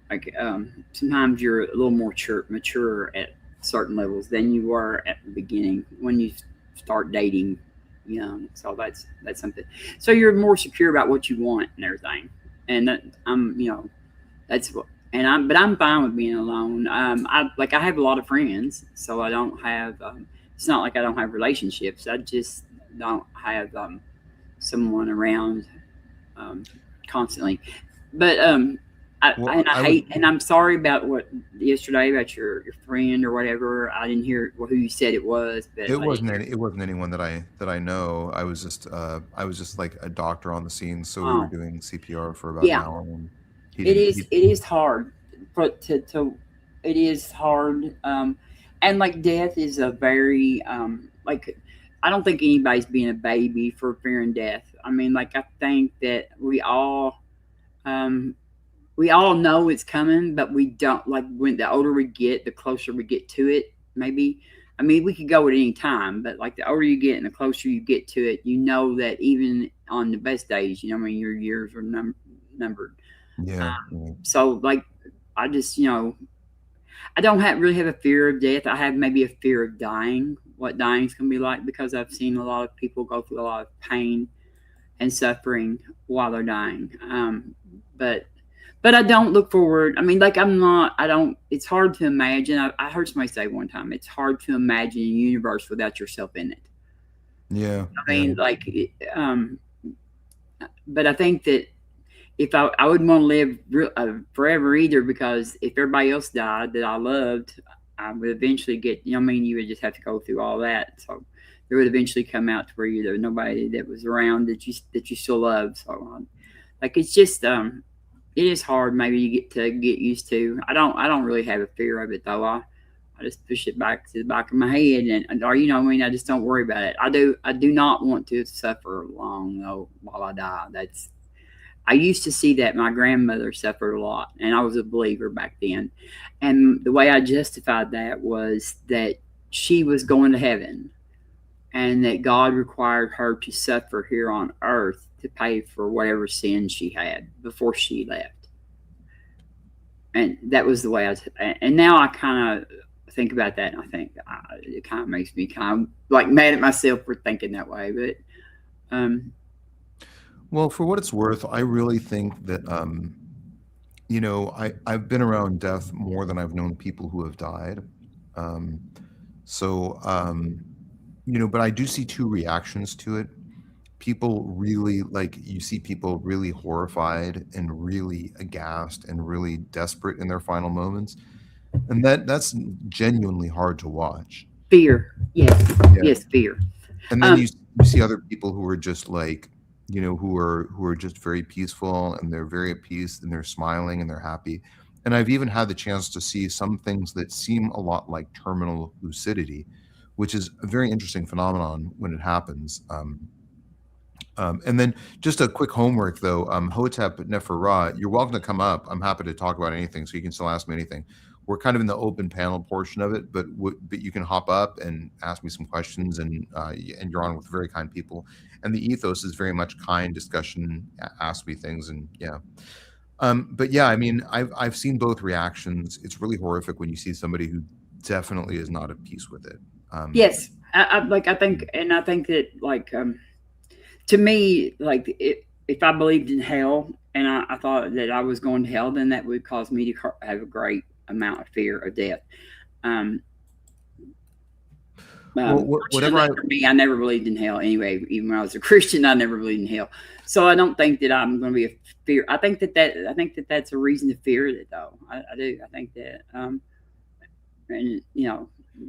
like sometimes you're a little more mature at certain levels than you were at the beginning when you start dating young. So that's something. So you're more secure about what you want and everything. And that that's what. But I'm fine with being alone. I have a lot of friends, so I don't have. It's not like I don't have relationships. I just don't have someone around constantly. But I'm sorry about what yesterday about your friend or whatever. I didn't hear who you said it was, but it wasn't anyone that I know. I was just like a doctor on the scene, so we were doing CPR for about an hour. And it is hard, but it is hard. And like death is a very like I don't think anybody's being a baby for fearing death. I mean, like I think that we all know it's coming, but we don't. Like when the older we get, the closer we get to it. Maybe, I mean, we could go at any time, but like the older you get and the closer you get to it, you know that even on the best days, your years are numbered. Yeah. So like, I just, I don't really have a fear of death. I have maybe a fear of dying, what dying's going to be like, because I've seen a lot of people go through a lot of pain and suffering while they're dying. But I don't look forward. I mean, like, it's hard to imagine. I heard somebody say one time, it's hard to imagine a universe without yourself in it. Yeah. I mean, like, but I think that if I wouldn't want to live forever either, because if everybody else died that I loved, I would eventually get, you would just have to go through all that. So there would eventually come out to where there was nobody that was around that you still love. So like, it's just, it is hard maybe you get used to. I don't really have a fear of it though. I just push it back to the back of my head, or I just don't worry about it. I do not want to suffer long though while I die. I used to see that my grandmother suffered a lot, and I was a believer back then. And the way I justified that was that she was going to heaven, and that God required her to suffer here on earth to pay for whatever sin she had before she left. And that was the way and now I kind of think about that, and I think it kind of makes me kind of like mad at myself for thinking that way. But well, for what it's worth, I really think that I've been around death more than I've known people who have died. But I do see two reactions to it. People really, like, you see people really horrified and really aghast and really desperate in their final moments, and that's genuinely hard to watch. Fear, yes, Yeah. yes, fear. And then you see other people who are just like, who are just very peaceful, and they're very at peace, and they're smiling and they're happy. And I've even had the chance to see some things that seem a lot like terminal lucidity, which is a very interesting phenomenon when it happens. And then just a quick homework though, Hotep Neferra, you're welcome to come up. I'm happy to talk about anything, so you can still ask me anything. We're kind of in the open panel portion of it, but you can hop up and ask me some questions, and you're on with very kind people. And the ethos is very much kind discussion, ask me things, and yeah. But yeah, I mean, I've seen both reactions. It's really horrific when you see somebody who definitely is not at peace with it. Yes, I think that, like, to me, like, if I believed in hell and I thought that I was going to hell, then that would cause me to have a great amount of fear of death. Whatever for me, I never believed in hell anyway. Even when I was a Christian, I never believed in hell. So I don't think that I'm going to be a fear. I think that that's a reason to fear it, though. I do. I think that,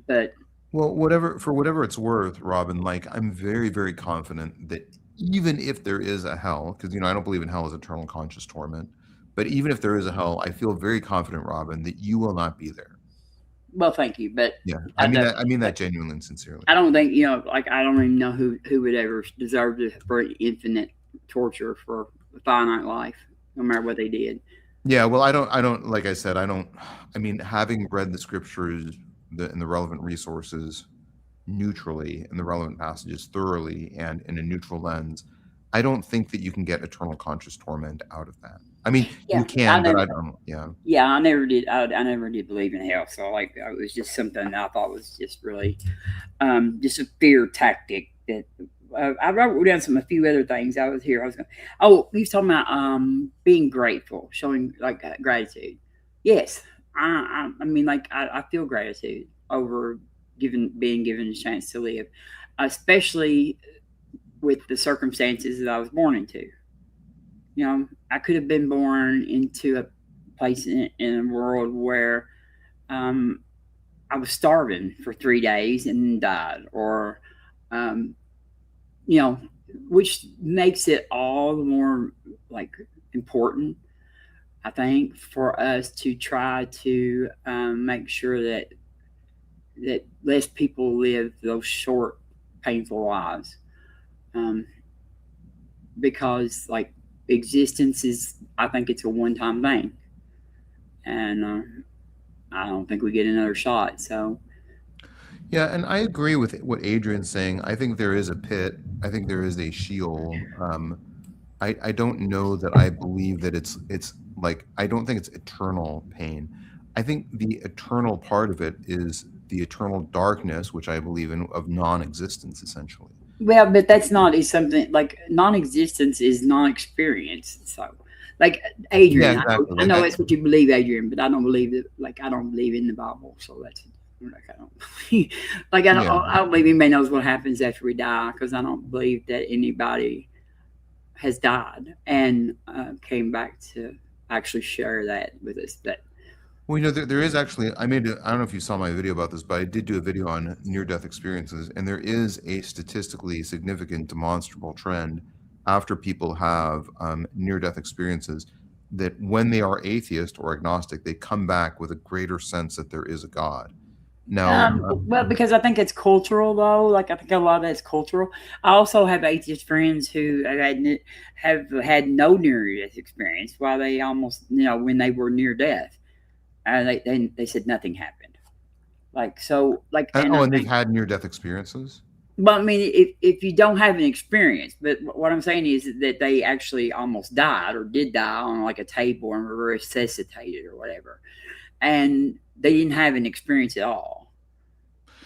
but. Well, whatever it's worth, Robin, like, I'm very, very confident that even if there is a hell, because I don't believe in hell as eternal conscious torment, but even if there is a hell, I feel very confident, Robin, that you will not be there. Well, thank you, but yeah, I mean that genuinely and sincerely. I don't think like, I don't even know who would ever deserve for infinite torture for a finite life, no matter what they did. Yeah, well, I don't like I said, I mean, having read the scriptures and the relevant resources neutrally, and the relevant passages thoroughly and in a neutral lens, I don't think that you can get eternal conscious torment out of that. I mean, you can, but I don't. Yeah. Yeah, I never did. I never did believe in hell. So, like, it was just something that I thought was just really, just a fear tactic. That I wrote down a few other things. I was going. Oh, he was talking about being grateful, showing like gratitude. Yes, I mean, like, I feel gratitude over being given a chance to live, especially with the circumstances that I was born into. I could have been born into a place in a world where I was starving for 3 days and then died, or, which makes it all the more, like, important, I think, for us to try to make sure that less people live those short, painful lives. Because, like, existence is, I think it's a one-time thing, and I don't think we get another shot. So yeah, and I agree with what Adrian's saying. I think there is a pit. I think there is a Sheol. I don't know that I believe that it's like, I don't think it's eternal pain. I think the eternal part of it is the eternal darkness, which I believe in, of non-existence, essentially. Well, but that's not is something like non-existence is non-experience. So, like Yeah, Adrian, exactly. I Like know that's what you believe, Adrian, but I don't believe it. Like I don't believe in the Bible, so that's like I don't like Yeah. I don't believe anybody knows what happens after we die because I don't believe that anybody has died and came back to actually share that with us. That Well, you know, there is actually, I don't know if you saw my video about this, but I did do a video on near-death experiences, and there is a statistically significant demonstrable trend after people have near-death experiences that when they are atheist or agnostic, they come back with a greater sense that there is a God. Now, well, because I think it's cultural though. Like I think a lot of that's cultural. I also have atheist friends who have had no near-death experience while they almost, when they were near death. They said nothing happened. Like so, like and they've had near-death experiences. But I mean, if you don't have an experience, but what I'm saying is that they actually almost died or did die on like a table and were resuscitated or whatever, and they didn't have an experience at all.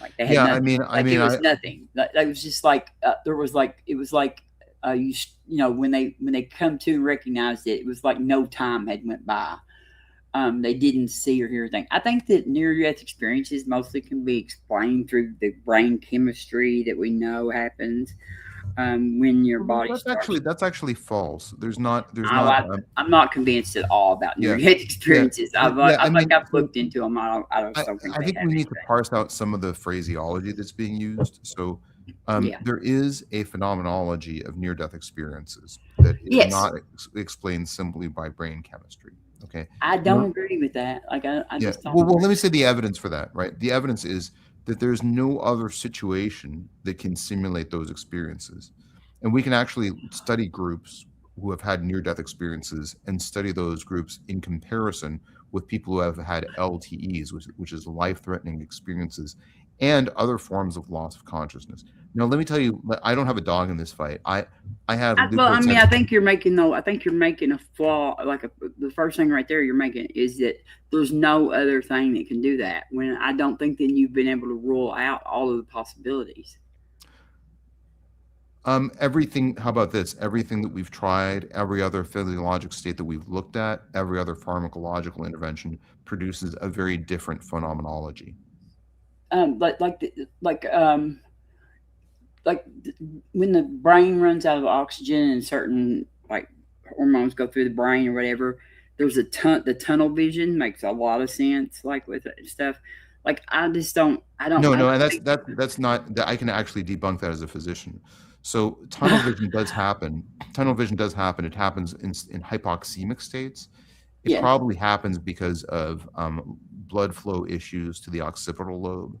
Like they had nothing. It was nothing. It was just like there was like it was like when they come to and recognized it, it was like no time had went by. They didn't see or hear anything. I think that near-death experiences mostly can be explained through the brain chemistry that we know happens when your body. That's actually false. I'm not convinced at all about near-death experiences. I've looked into them. I think we need to parse out some of the phraseology that's being used. So there is a phenomenology of near-death experiences that is not explained simply by brain chemistry. Okay. I don't agree with that. Like I just don't. Well, let me say the evidence for that, right? The evidence is that there's no other situation that can simulate those experiences. And we can actually study groups who have had near-death experiences and study those groups in comparison with people who have had LTEs, which is life-threatening experiences, and other forms of loss of consciousness. Now, let me tell you, I don't have a dog in this fight. I think you're making a flaw. The first thing right there you're making is that there's no other thing that can do that. When I don't think that you've been able to rule out all of the possibilities. Everything. How about this? Everything that we've tried, every other physiologic state that we've looked at, every other pharmacological intervention produces a very different phenomenology. Like when the brain runs out of oxygen and certain like hormones go through the brain or whatever, there's the tunnel vision makes a lot of sense. Like with stuff, like I don't. No, and that's not. I can actually debunk that as a physician. So tunnel vision does happen. It happens in hypoxemic states. It probably happens because of blood flow issues to the occipital lobe.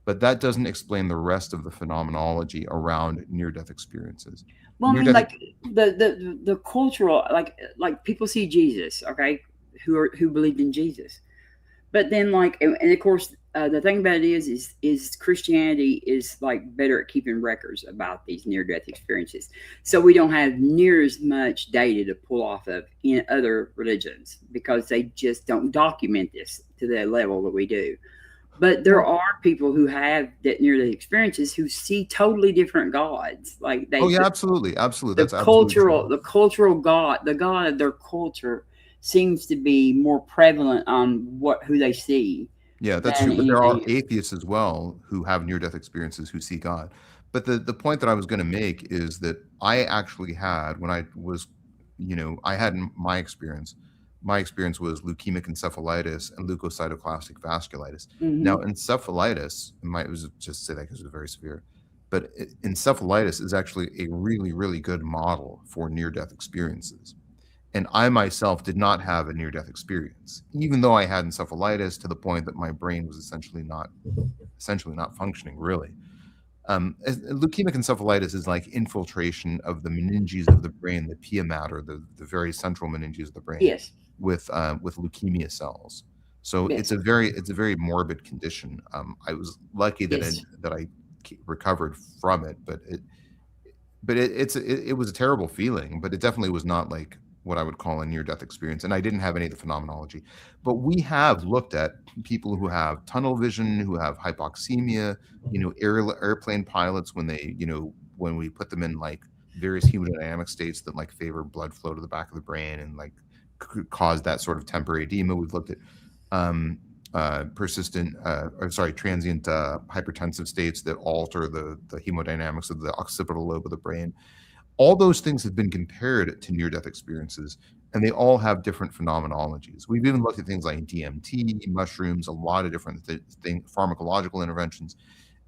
But that doesn't explain the rest of the phenomenology around near-death experiences. Well, I mean, like the cultural, like people see Jesus, okay, who believed in Jesus, but then like, and of course, the thing about it is Christianity is like better at keeping records about these near-death experiences, so we don't have near as much data to pull off of in other religions because they just don't document this to the level that we do. But there are people who have that near-death experiences who see totally different gods. Like they. Oh yeah, absolutely. The cultural God, the God of their culture, seems to be more prevalent on who they see. Yeah, that's true. But there are atheists as well who have near-death experiences who see God. But the point that I was going to make is that I actually had when I was, I had my experience. My experience was leukemic encephalitis and leukocytoclastic vasculitis. Mm-hmm. Now, encephalitis, it was just say that because it was very severe, but encephalitis is actually a really, really good model for near-death experiences. And I myself did not have a near-death experience, even though I had encephalitis to the point that my brain was essentially not functioning really. Leukemic encephalitis is like infiltration of the meninges of the brain, the pia mater, the very central meninges of the brain. Yes. With leukemia cells, so it's a very morbid condition. I was lucky that I recovered from it, but it was a terrible feeling. But it definitely was not like what I would call a near-death experience, and I didn't have any of the phenomenology. But we have looked at people who have tunnel vision, who have hypoxemia, airplane pilots when they, when we put them in like various hemodynamic states that like favor blood flow to the back of the brain and like could cause that sort of temporary edema. We've looked at transient hypertensive states that alter the hemodynamics of the occipital lobe of the brain. All those things have been compared to near-death experiences, and they all have different phenomenologies. We've even looked at things like DMT, mushrooms, a lot of different pharmacological interventions.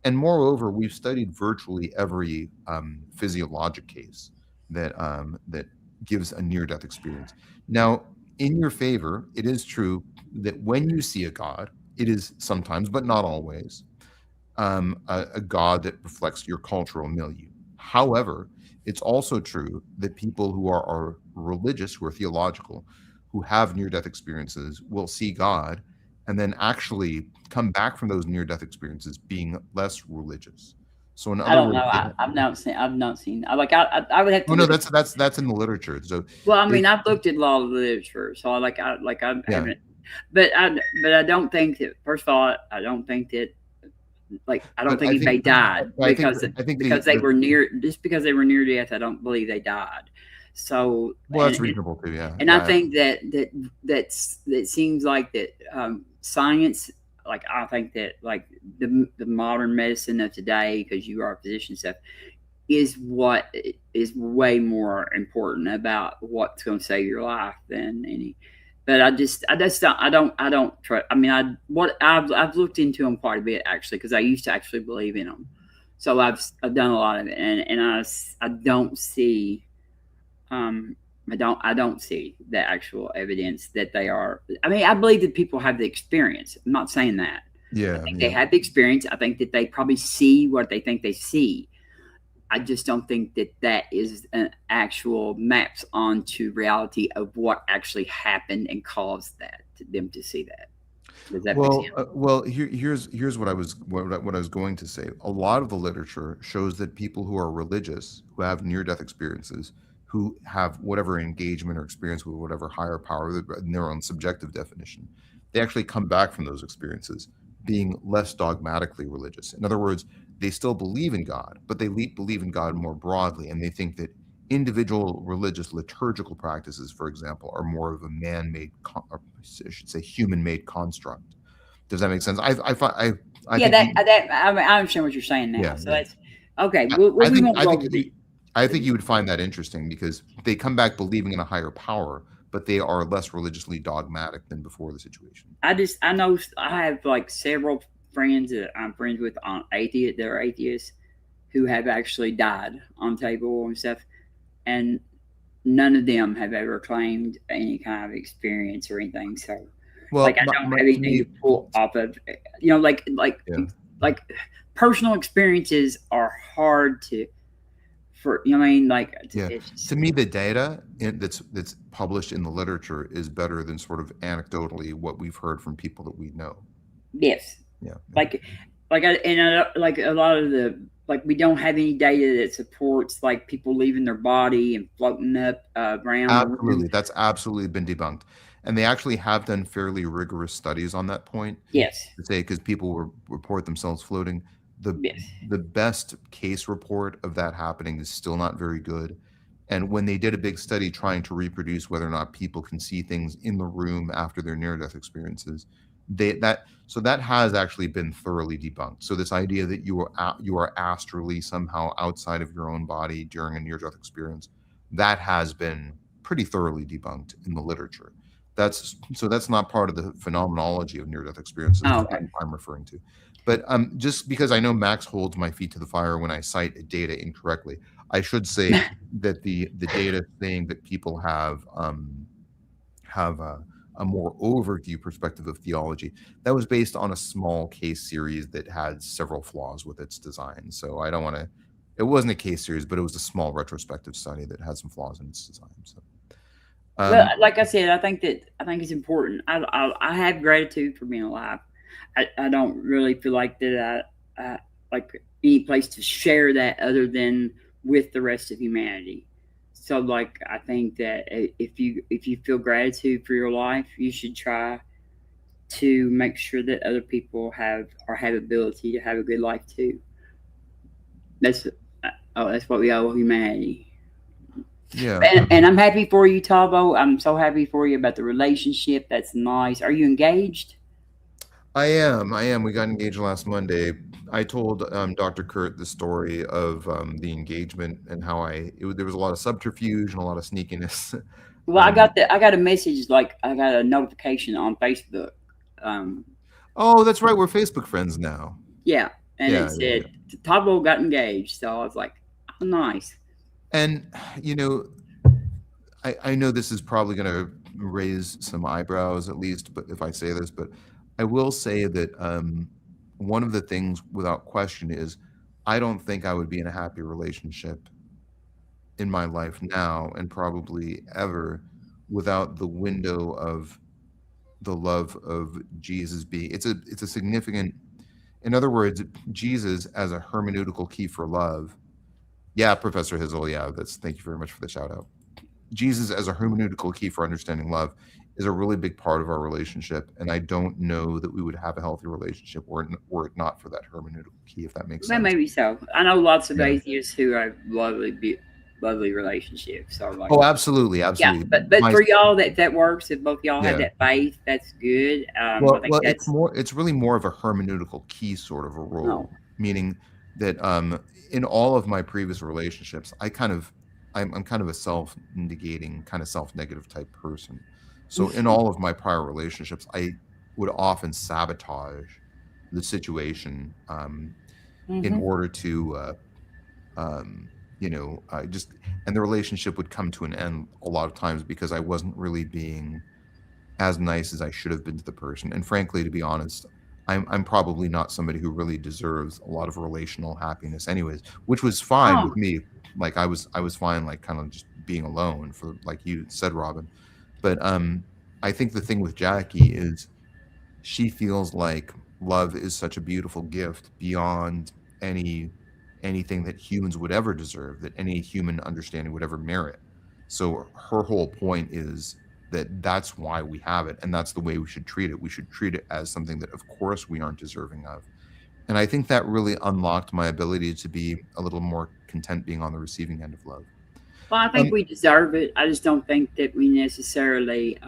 And moreover, we've studied virtually every physiologic case that gives a near-death experience. Now, in your favor, it is true that when you see a god, it is sometimes, but not always, a god that reflects your cultural milieu. However, it's also true that people who are religious, who are theological, who have near-death experiences will see God and then actually come back from those near-death experiences being less religious. So in I other don't words, know. I've not seen. I would have to. oh no, that's in the literature. So well, I mean, I've looked at a lot of literature, so I haven't. But I don't think that. First of all, I don't think that. Like, I don't think anybody died because they were near. Just because they were near death, I don't believe they died. So that's reasonable too, yeah. And I think that seems like that science. Like, I think that like the modern medicine of today, because you are a physician and stuff, is what is way more important about what's going to save your life than any. But I don't try. I mean, I've looked into them quite a bit actually, because I used to actually believe in them. So I've done a lot of it, and I don't see, I don't see the actual evidence that they are. I mean, I believe that people have the experience. I'm not saying that. Yeah, I think they have the experience. I think that they probably see what they think they see. I just don't think that is an actual maps onto reality of what actually happened and caused them to see that. Does that make sense? Here's what I was going to say. A lot of the literature shows that people who are religious, who have near-death experiences, who have whatever engagement or experience with whatever higher power in their own subjective definition, they actually come back from those experiences being less dogmatically religious. In other words, they still believe in God, but they believe in God more broadly, and they think that individual religious liturgical practices, for example, are more of a man-made, or I should say, human-made construct. Does that make sense? I understand what you're saying now. Yeah, so that's okay. I think you would find that interesting because they come back believing in a higher power, but they are less religiously dogmatic than before the situation. I know I have like several friends that I'm friends with on they're atheists who have actually died on table and stuff, and none of them have ever claimed any kind of experience or anything. So, I don't have anything to pull off of. Like personal experiences are hard to. To me, the data that's published in the literature is better than sort of anecdotally what we've heard from people that we know. Yes. Yeah. Like a lot of we don't have any data that supports like people leaving their body and floating up around. Absolutely, that's absolutely been debunked, and they actually have done fairly rigorous studies on that point. Yes. To say because people report themselves floating. The best case report of that happening is still not very good. And when they did a big study trying to reproduce whether or not people can see things in the room after their near-death experiences, that has actually been thoroughly debunked. So this idea that you are astrally somehow outside of your own body during a near-death experience, that has been pretty thoroughly debunked in the literature. That's not part of the phenomenology of near-death experiences I'm referring to. But just because I know Max holds my feet to the fire when I cite data incorrectly, I should say that the data saying that people have a more overview perspective of theology, that was based on a small case series that had several flaws with its design. So I don't want to. It wasn't a case series, but it was a small retrospective study that had some flaws in its design. So. Well, like I said, I think it's important. I have gratitude for being alive. I don't really feel like that I like any place to share that other than with the rest of humanity. So like I think that if you feel gratitude for your life, you should try to make sure that other people have ability to have a good life too. That's that's what we owe humanity. Yeah. And I'm happy for you, Tavo. I'm so happy for you about the relationship. That's nice. Are you engaged? I am. We got engaged last Monday. I told Dr. Curt the story of the engagement and how there was a lot of subterfuge and a lot of sneakiness. Well, I got a message, like I got a notification on Facebook. Oh, that's right. We're Facebook friends now. Yeah, and Yeah, it said Tavo got engaged. So I was like, oh, nice. And I know this is probably going to raise some eyebrows, at least, but if I say this, but I will say that one of the things, without question, is I don't think I would be in a happy relationship in my life now, and probably ever, without the window of the love of Jesus being. It's a significant. In other words, Jesus as a hermeneutical key for love. Yeah, Professor Hizzle. Yeah, thank you very much for the shout out. Jesus as a hermeneutical key for understanding love is a really big part of our relationship, and I don't know that we would have a healthy relationship were it not for that hermeneutical key, if that makes sense. That may be so. I know lots of atheists who have lovely relationships. So like, oh, absolutely. Yeah, but for y'all that works. If both y'all have that faith, that's good. Well, it's really more of a hermeneutical key sort of a role, meaning that in all of my previous relationships, I'm kind of a self-negating, kind of self-negative type person. So in all of my prior relationships, I would often sabotage the situation in order to, and the relationship would come to an end a lot of times because I wasn't really being as nice as I should have been to the person. And frankly, to be honest, I'm probably not somebody who really deserves a lot of relational happiness anyways, which was fine with me. Like I was fine, like kind of just being alone, for like you said, Robin. But I think the thing with Jackie is she feels like love is such a beautiful gift beyond anything that humans would ever deserve, that any human understanding would ever merit. So her whole point is that that's why we have it, and that's the way we should treat it. We should treat it as something that, of course, we aren't deserving of. And I think that really unlocked my ability to be a little more content being on the receiving end of love. Well, I think we deserve it. I just don't think that we necessarily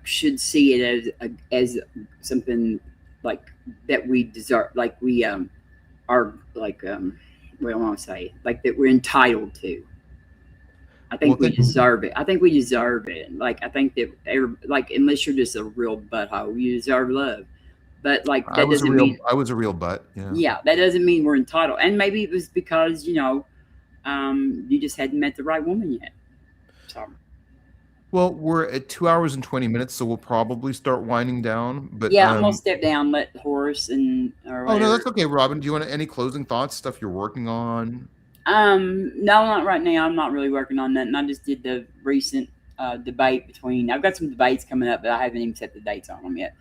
should see it as something like that we deserve, like we are like what do I want to say, like that we're entitled to. I think we deserve it. I think we deserve it. Like I think that unless you're just a real butthole, you deserve love. But like that doesn't mean I was a real butt. Yeah, that doesn't mean we're entitled. And maybe it was because you just hadn't met the right woman yet. So. Well, we're at 2 hours and 20 minutes, so we'll probably start winding down. But yeah, I'm gonna step down, let Horus and. Oh no, that's okay, Robin. Do you want any closing thoughts? Stuff you're working on? No, not right now. I'm not really working on that. And I just did the recent debate between. I've got some debates coming up, but I haven't even set the dates on them yet.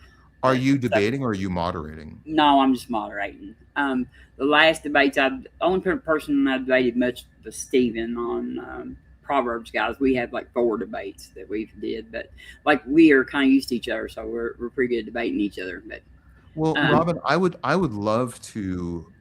Are you debating or are you moderating? No, I'm just moderating. The last debates, the only person I debated much was Stephen on Proverbs, guys. We have like 4 debates that we've did, but like we are kind of used to each other, so we're pretty good at debating each other. But well, Robin, I would love to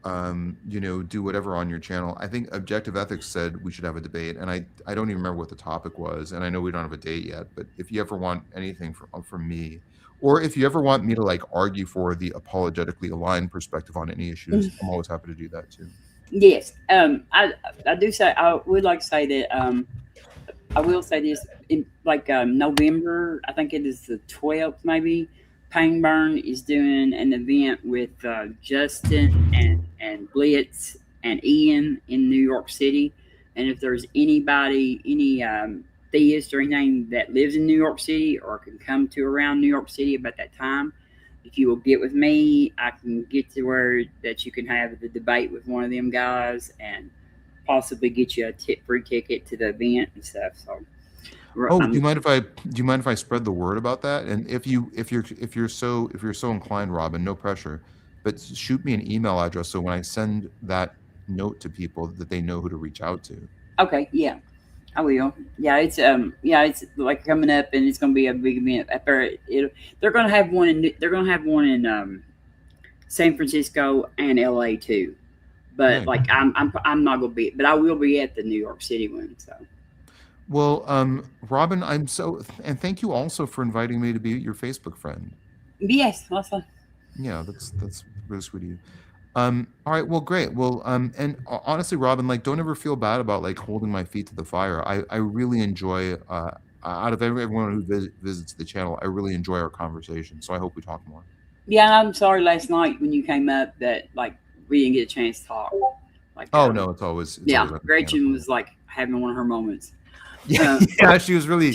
do whatever on your channel. I think Objective Ethics said we should have a debate, and I don't even remember what the topic was, and I know we don't have a date yet. But if you ever want anything from me, or if you ever want me to like argue for the apologetically aligned perspective on any issues, I'm always happy to do that too. Yes, I do say I would like to say that I will say this in like November. I think it is the 12th, maybe. Painburn is doing an event with Justin and Blitz and Ian in New York City. And if there's anybody, any theist or anything that lives in New York City or can come to around New York City about that time, if you will get with me, I can get to where that you can have the debate with one of them guys and possibly get you a free ticket to the event and stuff. So. Oh, do you mind if I spread the word about that? And if you're so inclined, Robin, no pressure, but shoot me an email address so when I send that note to people that they know who to reach out to. Okay, yeah, I will. Yeah, it's like coming up, and it's gonna be a big event. They're gonna have one in San Francisco and LA too. But Nice. like I'm not gonna be, but I will be at the New York City one. So Well, Robin, and thank you also for inviting me to be your Facebook friend. yes, that's fun. Yeah, that's really sweet of you. All right, well, great. Well, and honestly, Robin, like, don't ever feel bad about like holding my feet to the fire. I really enjoy, out of everyone who visits the channel, I really enjoy our conversation. So I hope we talk more. Yeah, I'm sorry last night when you came up that like we didn't get a chance to talk. Like, Oh no, it's always Gretchen was like having one of her moments. Yeah, yeah, she was really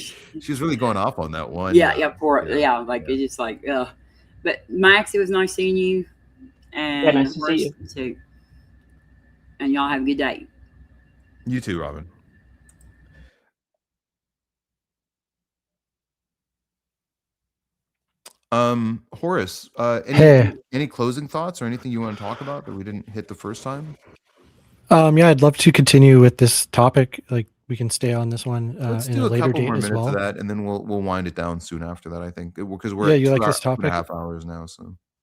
going off on that one. Like it's just like, but Max, it was nice seeing you, and nice to see you too. And y'all have a good day. You too, Robin. Horus, any closing thoughts or anything you want to talk about that we didn't hit the first time? Yeah, I'd love to continue with this topic. Like, we can stay on this one Let's in do a a later couple date more as minutes well. of that, and then we'll wind it down soon after that. I think because we're you at like this topic? 2.5 hours now.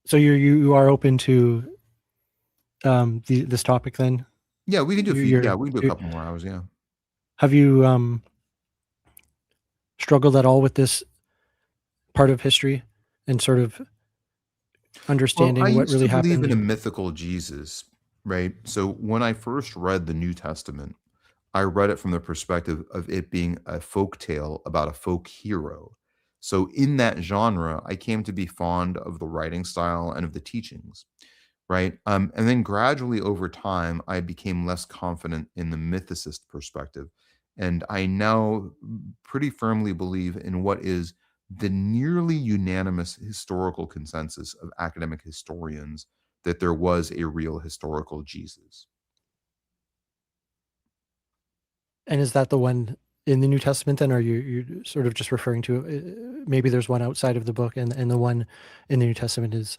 So you are open to this topic then? Yeah, we can do we can do a couple more hours. Yeah. Have you struggled at all with this part of history and sort of understanding what really happened? I used to believe in a mythical Jesus, right? So when I first read the New Testament, I read it from the perspective of it being a folk tale about a folk hero. So in that genre, I came to be fond of the writing style and of the teachings, right? And then gradually over time, I became less confident in the mythicist perspective. And I now pretty firmly believe in what is the nearly unanimous historical consensus of academic historians that there was a real historical Jesus. And is that the one in the New Testament then, or you sort of just referring to maybe there's one outside of the book and the one in the New Testament is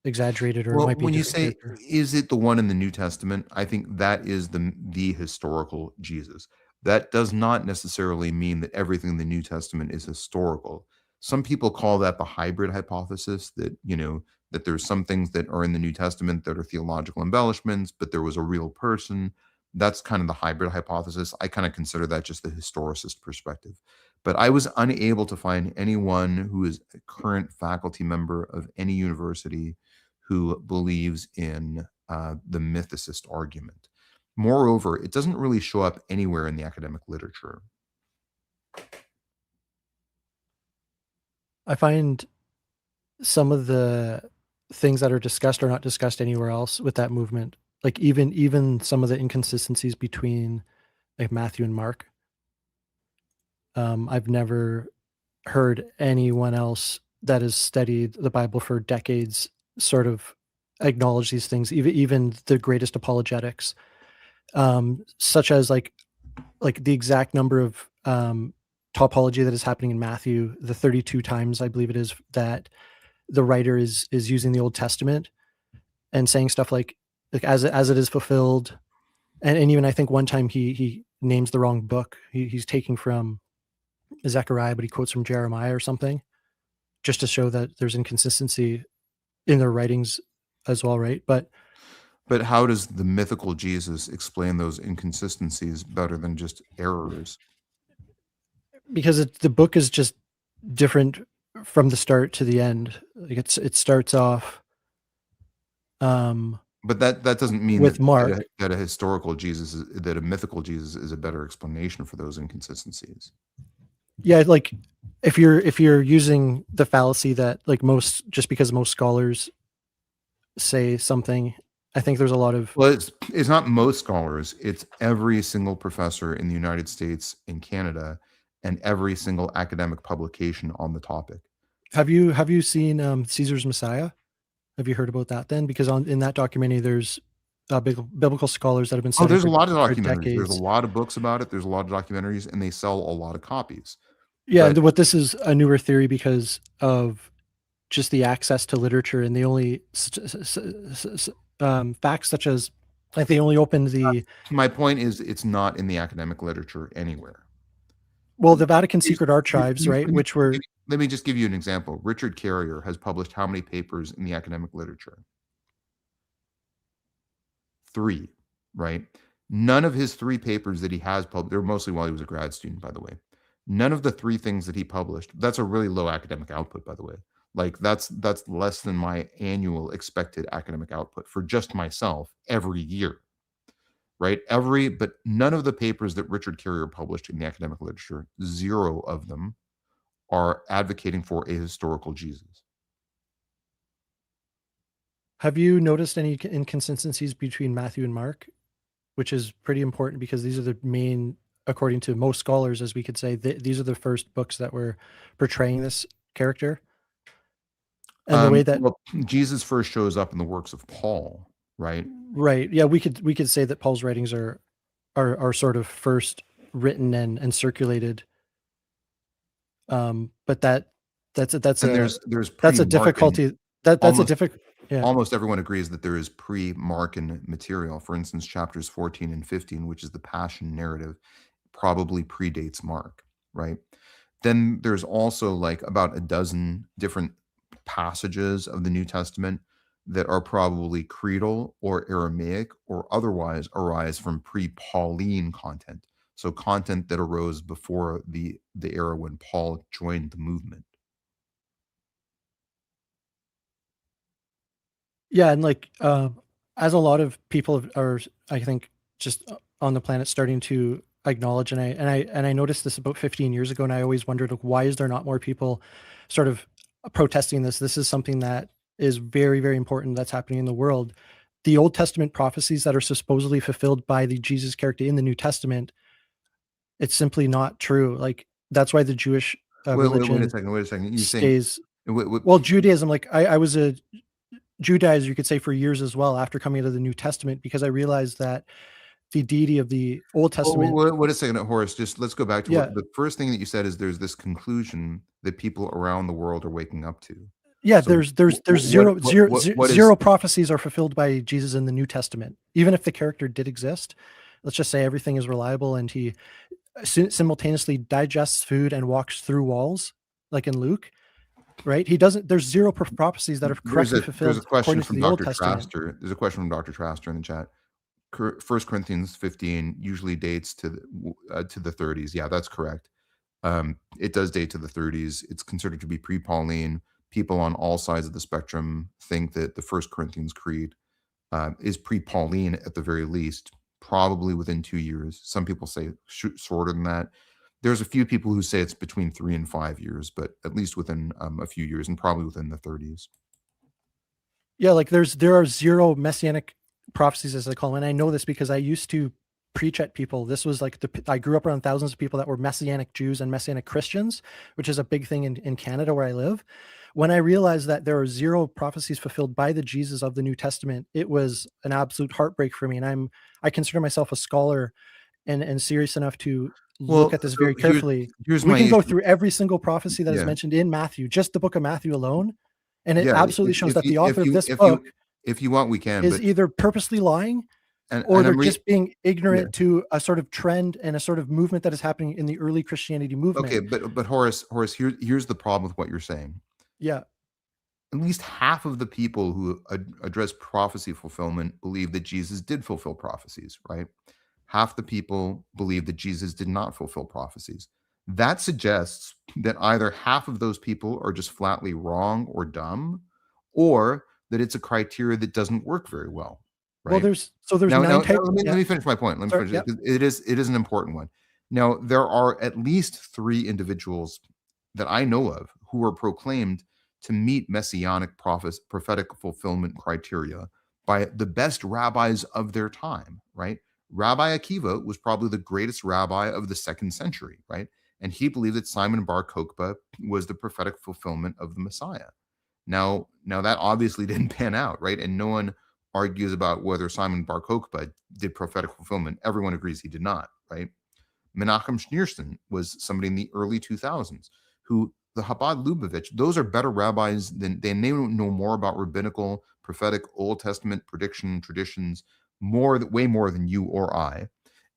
exaggerated, or it might be when you different say, character? is it the one in the New Testament? I think that is the historical Jesus. That does not necessarily mean that everything in the New Testament is historical. Some people call that the hybrid hypothesis, that, that there's some things that are in the New Testament that are theological embellishments, but there was a real person. That's kind of the hybrid hypothesis. I kind of consider that just the historicist perspective. But I was unable to find anyone who is a current faculty member of any university who believes in the mythicist argument. Moreover, it doesn't really show up anywhere in the academic literature. I find some of the things that are discussed are not discussed anywhere else with that movement. Like even some of the inconsistencies between like Matthew and Mark. I've never heard anyone else that has studied the Bible for decades sort of acknowledge these things, even the greatest apologetics, such as like the exact number of topology that is happening in Matthew, the 32 times I believe it is that the writer is using the Old Testament and saying stuff like as it is fulfilled, and even I think one time he names the wrong book. He's taking from Zechariah, but he quotes from Jeremiah or something, just to show that there's inconsistency in their writings as well, right? But how does the mythical Jesus explain those inconsistencies better than just errors? Because the book is just different from the start to the end. Like it starts off. But that doesn't mean with Mark that a historical Jesus, that a mythical Jesus is a better explanation for those inconsistencies. Yeah, like if you're using the fallacy that like just because most scholars say something, I think there's a lot of... Well, it's not most scholars, it's every single professor in the United States and Canada and every single academic publication on the topic. Have you seen Caesar's Messiah? Have you heard about that then? Because in that documentary, there's biblical scholars that have been studying. There's a lot of documentaries. Decades. There's a lot of books about it. There's a lot of documentaries, and they sell a lot of copies. Yeah, but what this is a newer theory because of just the access to literature, and the only facts such as Like they only opened the My point is, it's not in the academic literature anywhere. Vatican Secret Archives, right? Which were Let me just give you an example. Richard Carrier has published how many papers in the academic literature? 3, right? None of his 3 papers that he has published, they're mostly while he was a grad student, by the way. None of the 3 things that he published, that's a really low academic output, by the way. Like that's less than my annual expected academic output for just myself every year, right? But none of the papers that Richard Carrier published in the academic literature, 0 of them are advocating for a historical Jesus. Have you noticed any inconsistencies between Matthew and Mark, which is pretty important because these are the main, according to most scholars, as we could say, these are the first books that were portraying this character. And the way that Jesus first shows up in the works of Paul, right? Right. Yeah, we could say that Paul's writings are sort of first written and circulated. But that's a difficulty. That's a difficult. Yeah. Almost everyone agrees that there is pre-Markan material. For instance, chapters 14 and 15, which is the Passion narrative, probably predates Mark, right? Then there's also like about a dozen different passages of the New Testament that are probably creedal or Aramaic or otherwise arise from pre-Pauline content. So content that arose before the era when Paul joined the movement. Yeah, and like as a lot of people are, I think, just on the planet starting to acknowledge, and I noticed this about 15 years ago, and I always wondered, like, why is there not more people sort of protesting this? This is something that is very, very important that's happening in the world. The Old Testament prophecies that are supposedly fulfilled by the Jesus character in the New Testament, it's simply not true. Like that's why the Jewish religion wait a second. You stays. Well, Judaism, like I was a Judaizer, you could say, for years as well after coming out of the New Testament, because I realized that the deity of the Old Testament. Wait a second, Horace. Just let's go back to what the first thing that you said is there's this conclusion that people around the world are waking up to. Yeah, so there's zero prophecies are fulfilled by Jesus in the New Testament. Even if the character did exist, let's just say everything is reliable and he simultaneously digests food and walks through walls, like in Luke. Right? He doesn't. There's 0 prophecies that are correctly fulfilled. There's a question from Dr. Traster. There's a question from Dr. Traster in the chat. 1 Corinthians 15 usually dates to the 30s. Yeah, that's correct. It does date to the 30s. It's considered to be pre-Pauline. People on all sides of the spectrum think that the 1 Corinthians Creed is pre-Pauline at the very least, probably within 2 years. Some people say shorter than that. There's a few people who say it's between 3 and 5 years, but at least within a few years and probably within the 30s. Yeah, like there are 0 messianic prophecies, as I call them. And I know this because I used to preach at people. This was like I grew up around thousands of people that were Messianic Jews and Messianic Christians, which is a big thing in Canada where I live. When I realized that there are 0 prophecies fulfilled by the Jesus of the New Testament, it was an absolute heartbreak for me. And I consider myself a scholar and serious enough to look at this very carefully. We can go through every single prophecy that is mentioned in Matthew, just the book of Matthew alone. And it absolutely shows that the author of this book, if you want, we can, is either purposely lying or they're just being ignorant to a sort of trend and a sort of movement that is happening in the early Christianity movement. Okay, but Horace, here's the problem with what you're saying. Yeah. At least half of the people who address prophecy fulfillment believe that Jesus did fulfill prophecies, right? Half the people believe that Jesus did not fulfill prophecies. That suggests that either half of those people are just flatly wrong or dumb, or that it's a criteria that doesn't work very well. Right? Well, there's 9 types. Let me finish my point. It is an important one. Now, there are at least 3 individuals that I know of who are proclaimed to meet messianic prophetic fulfillment criteria by the best rabbis of their time, right? Rabbi Akiva was probably the greatest rabbi of the 2nd century, right? And he believed that Simon Bar Kokhba was the prophetic fulfillment of the Messiah. Now that obviously didn't pan out, right? And no one argues about whether Simon Bar Kokhba did prophetic fulfillment. Everyone agrees he did not, right? Menachem Schneerson was somebody in the early 2000s who the Chabad Lubavitch, those are better rabbis than they know more about rabbinical, prophetic, Old Testament prediction traditions way more than you or I.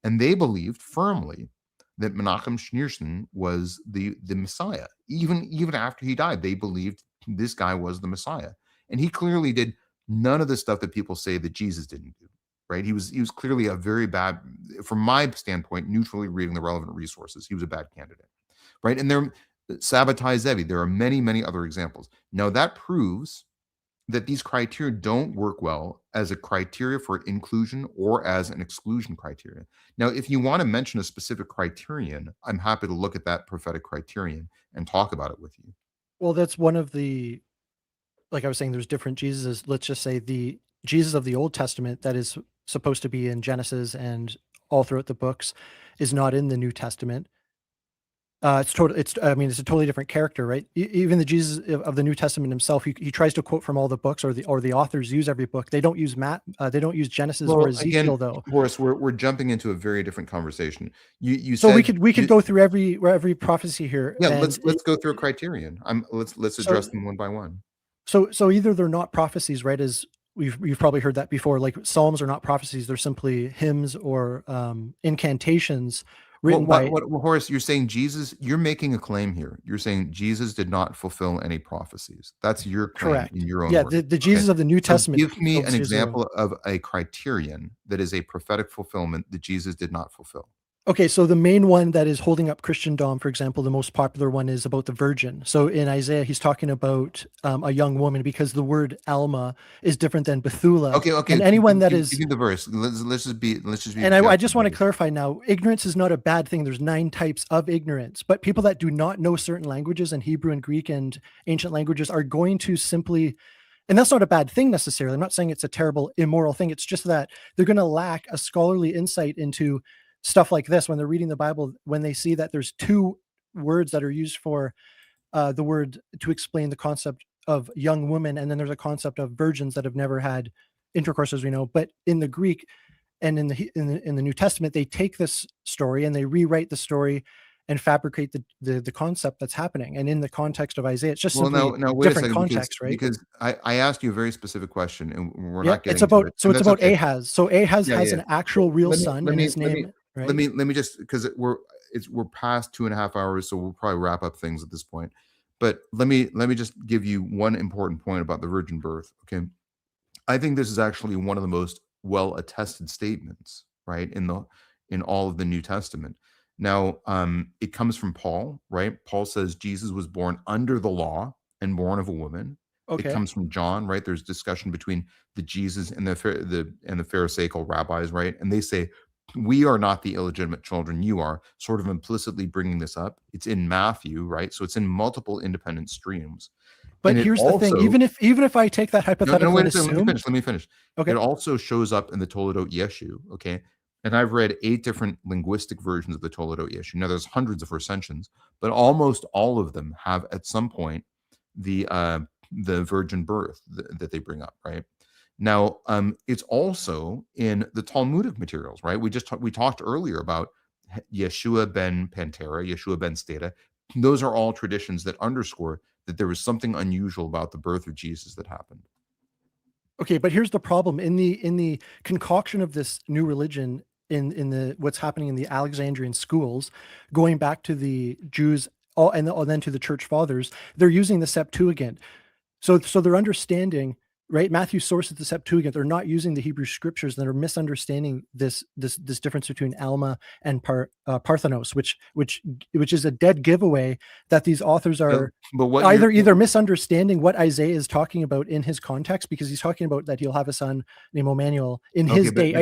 And they believed firmly that Menachem Schneerson was the Messiah. Even after he died, they believed this guy was the Messiah. And he clearly did none of the stuff that people say that Jesus didn't do, right? He was clearly a very bad, from my standpoint, neutrally reading the relevant resources, he was a bad candidate, right? And there, Sabbatai Zevi, there are many, many other examples. Now that proves that these criteria don't work well as a criteria for inclusion or as an exclusion criteria. Now, if you want to mention a specific criterion, I'm happy to look at that prophetic criterion and talk about it with you. Well, that's one of the, like I was saying, there's different Jesuses. Let's just say the Jesus of the Old Testament that is supposed to be in Genesis and all throughout the books is not in the New Testament. It's a totally different character, right? Even the Jesus of the New Testament himself, he tries to quote from all the books, or the authors use every book. They don't use they don't use Genesis or Ezekiel, though. Horace, we're jumping into a very different conversation. You so said we could go through every prophecy here. Yeah, let's go through a criterion. Let's address them one by one. So either they're not prophecies, right? As you've probably heard that before. Like Psalms are not prophecies; they're simply hymns or incantations. Horace, you're saying Jesus, you're making a claim here. You're saying Jesus did not fulfill any prophecies. That's your claim. Correct. In your own Yeah, words. the Jesus of the New Testament. Give me an example of a criterion that is a prophetic fulfillment that Jesus did not fulfill. Okay, so the main one that is holding up Christendom, for example, the most popular one is about the virgin. So in Isaiah, he's talking about a young woman, because the word Alma is different than Bethula. Okay. And anyone that give is, me the verse. Let's just be. And I just want to clarify now: ignorance is not a bad thing. There's 9 types of ignorance, but people that do not know certain languages, and Hebrew and Greek and ancient languages, are going to simply. And that's not a bad thing necessarily. I'm not saying it's a terrible, immoral thing. It's just that they're going to lack a scholarly insight into stuff like this when they're reading the Bible, when they see that there's 2 words that are used for the word to explain the concept of young women, and then there's a concept of virgins that have never had intercourse, as we know. But in the Greek and in the New Testament, they take this story and they rewrite the story and fabricate the concept that's happening. And in the context of Isaiah, it's just simply now wait different a second, context, right? Because I asked you a very specific question, and we're Yeah, not getting it's about to it. so And it's that's about okay. Ahaz. So Ahaz has an actual real son, and his name. Right? Let me just, because we're past 2.5 hours, so we'll probably wrap up things at this point. But let me just give you one important point about the virgin birth. Okay, I think this is actually one of the most well attested statements, right, in all of the New Testament. Now, it comes from Paul, right? Paul says Jesus was born under the law and born of a woman. Okay. It comes from John, right? There's discussion between the Jesus and the Pharisaical rabbis, right? And they say, we are not the illegitimate children, you are, sort of implicitly bringing this up. It's in Matthew, right? So it's in multiple independent streams. But here's the thing: even if I take that hypothetical, wait a second, let me finish. Okay. It also shows up in the Toledot Yeshu, okay? And I've read 8 different linguistic versions of the Toledot Yeshu. Now there's hundreds of recensions, but almost all of them have at some point the virgin birth that they bring up, right? Now, it's also in the Talmudic materials, right? We talked earlier about Yeshua ben Pantera, Yeshua ben Stata. Those are all traditions that underscore that there was something unusual about the birth of Jesus that happened. Okay, but here's the problem: in the concoction of this new religion, in the what's happening in the Alexandrian schools, going back to the Jews, and then to the church fathers, they're using the Septuagint. So they're understanding, right? Matthew's source is the Septuagint. They're not using the Hebrew scriptures. They're misunderstanding this difference between Alma and Parthenos, which is a dead giveaway that these authors are either misunderstanding what Isaiah is talking about in his context, because he's talking about that he'll have a son named Emmanuel in his day,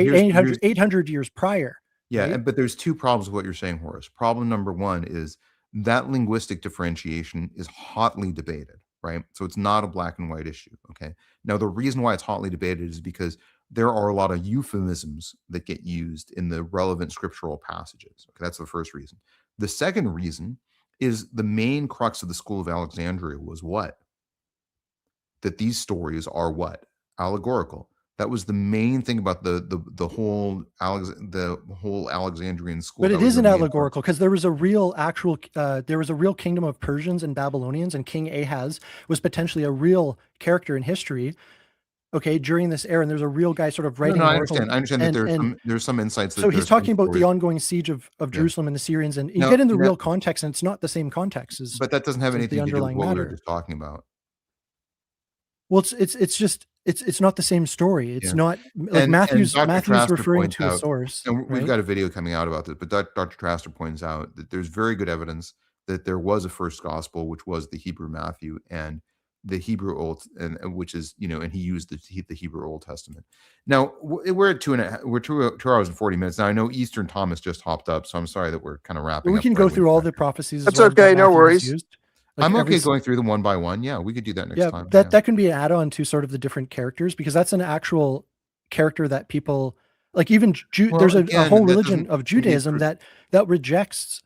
800 years prior. Yeah, right? but there's 2 problems with what you're saying, Horace. Problem number 1 is that linguistic differentiation is hotly debated. Right? So it's not a black and white issue. Okay. Now, the reason why it's hotly debated is because there are a lot of euphemisms that get used in the relevant scriptural passages. Okay. That's the first reason. The second reason is the main crux of the School of Alexandria was what? That these stories are what? Allegorical. That was the main thing about the whole Alexandrian school. But it isn't allegorical, because there was a real kingdom of Persians and Babylonians, and King Ahaz was potentially a real character in history. okay, during this era, and there's a real guy sort of No, writing no, I an oracle. understand. I understand that there's some insights that So he's there's some talking about the stories. ongoing siege of Jerusalem and the Syrians, and you No, get into no. real context, and it's not the same context as But that doesn't have the anything to do with underlying what we were matter. just talking about. Well, it's just it's not the same story. It's Yeah. not like And Matthew's Dr. Traster referring points to a out, source, and we've right? got a video coming out about this, but Dr. Traster points out that there's very good evidence that there was a first gospel, which was the Hebrew Matthew, and the Hebrew Old, and which is, and he used the Hebrew Old Testament. Now we're at 2 hours and 40 minutes. Now I know Eastern Thomas just hopped up, so I'm sorry that we're kind of wrapping We up can right go away through all back the here. prophecies. That's as well okay, that no Matthew has worries. used. I'm every okay going through them one by one. Yeah, we could do that next time. that can be an add-on to sort of the different characters, because that's an actual character that people like. Even Well, there's a again, whole that religion doesn't of need Judaism for- that rejects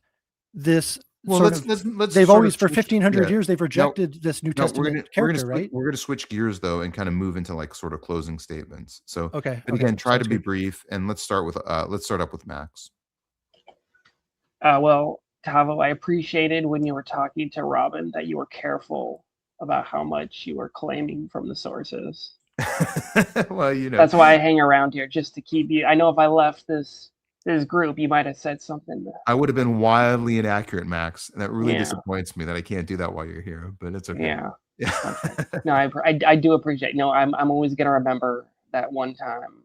this. Well, sort let's of, let's they've sort always of for switch- 1500 yeah. years they've rejected this New No, Testament character, right? We're gonna switch gears though and kind of move into like sort of closing statements. So, Okay. but again, try to be brief, and let's start up with Max. Well, Tavo, I appreciated when you were talking to Robin that you were careful about how much you were claiming from the sources. Well, That's why I hang around here, just to keep you. I know if I left this group, you might have said something. I would have been wildly inaccurate, Max, and that really Yeah. disappoints me that I can't do that while you're here. But it's okay. Yeah. Yeah. Okay. No, I do appreciate. No, I'm always gonna remember that one time.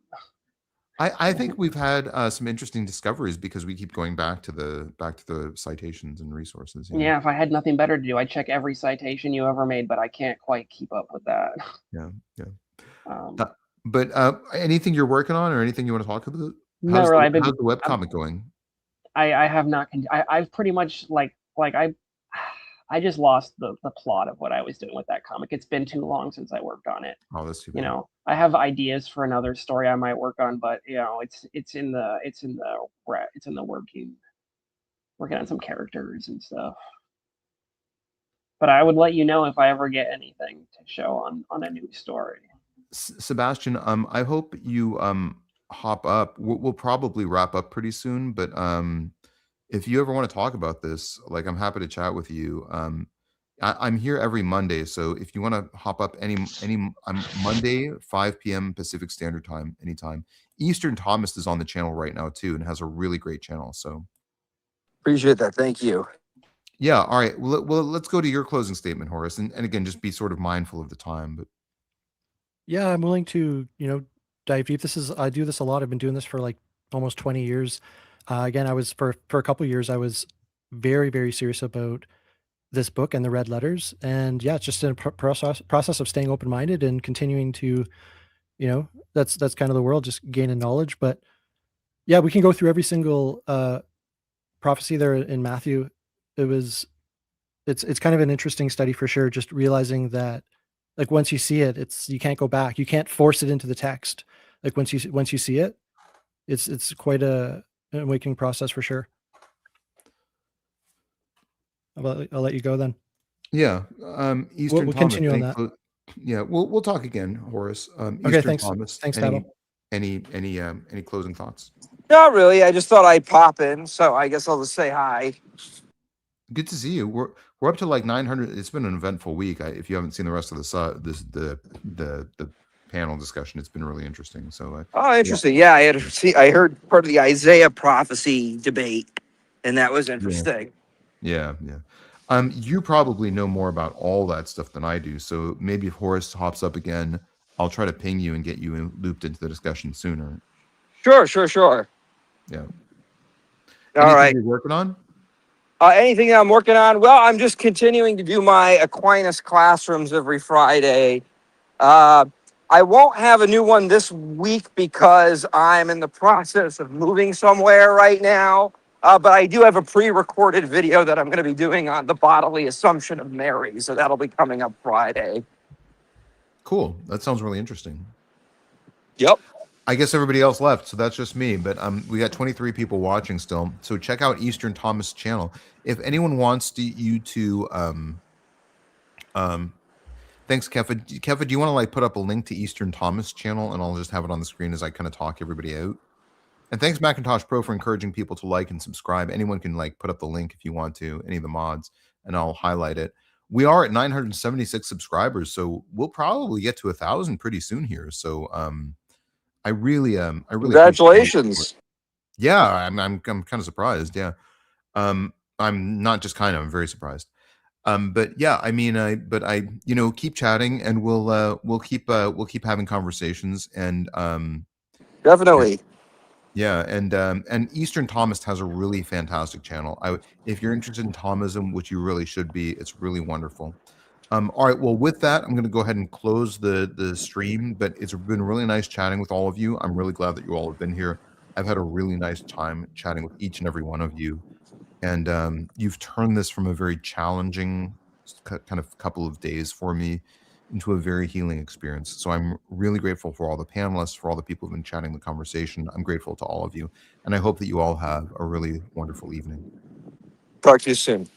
I think we've had some interesting discoveries because we keep going back to the citations and resources. Yeah, if I had nothing better to do, I'd check every citation you ever made, but I can't quite keep up with that. Yeah. But anything you're working on or anything you want to talk about? No, really. How's the webcomic going? I have not. I've pretty much I just lost the plot of what I was doing with that comic. It's been too long since I worked on it. Oh, that's too bad. I have ideas for another story I might work on, but it's in the working on some characters and stuff. But I would let you know if I ever get anything to show on a new story. Sebastian, I hope you hop up. We'll probably wrap up pretty soon, but if you ever want to talk about this, like, I'm happy to chat with you. I'm here every Monday, so if you want to hop up any I'm Monday 5 p.m. Pacific Standard Time, anytime. Eastern Thomas is on the channel right now too, and has a really great channel. So Appreciate that. Thank you. yeah, all right. Well, let's go to your closing statement, Horus, and again, just be sort of mindful of the time. But Yeah, I'm willing to, dive deep. I do this a lot. I've been doing this for like almost 20 years. Again, I was for a couple of years, I was very, very serious about this book and the red letters. And yeah, it's just a process of staying open-minded and continuing to, that's kind of the world, just gaining knowledge. But yeah, we can go through every single prophecy there in Matthew. It's kind of an interesting study for sure. Just realizing that, like, once you see it, you can't go back. You can't force it into the text. Like once you see it, it's quite an awakening process for sure. I'll let you go then. yeah, Eastern We'll Thomas, continue on that. yeah, we'll talk again, Horus. Okay, Eastern thanks. Thomas, Thanks, Tavo. any closing thoughts? Not really. I just thought I'd pop in, so I guess I'll just say hi. Good to see you. We're up to like 900. It's been an eventful week. If you haven't seen the rest of the panel discussion, it's been really interesting. So Oh, interesting. Yeah, I heard part of the Isaiah prophecy debate, and that was interesting. yeah. You probably know more about all that stuff than I do. So maybe if Horus hops up again, I'll try to ping you and get you looped into the discussion sooner. Sure. Yeah. All right. You're working on? Anything that I'm working on? Well, I'm just continuing to do my Aquinas classrooms every Friday. I won't have a new one this week because I'm in the process of moving somewhere right now. But I do have a pre-recorded video that I'm going to be doing on the bodily assumption of Mary. So that'll be coming up Friday. Cool. That sounds really interesting. Yep. I guess everybody else left, so that's just me. But we got 23 people watching still. So check out Eastern Thomas' channel. If anyone wants you to, thanks, Kefa. Kefa, do you want to like put up a link to Eastern Thomas' channel, and I'll just have it on the screen as I kind of talk everybody out. And thanks, Macintosh Pro, for encouraging people to like and subscribe. Anyone can like put up the link if you want to, any of the mods, and I'll highlight it. we are at 976 subscribers, so we'll probably get to 1,000 pretty soon here. So I really appreciate Congratulations. yeah, I'm kind of surprised. Yeah. I'm not just kind of, I'm very surprised. But yeah, I mean, keep chatting, and we'll keep having conversations, and Definitely. yeah, and Eastern Thomist has a really fantastic channel. If you're interested in Thomism, which you really should be, it's really wonderful. All right, well, with that, I'm going to go ahead and close the stream, but it's been really nice chatting with all of you. I'm really glad that you all have been here. I've had a really nice time chatting with each and every one of you. And you've turned this from a very challenging kind of couple of days for me into a very healing experience. So I'm really grateful for all the panelists, for all the people who've been chatting the conversation. I'm grateful to all of you. And I hope that you all have a really wonderful evening. Talk to you soon.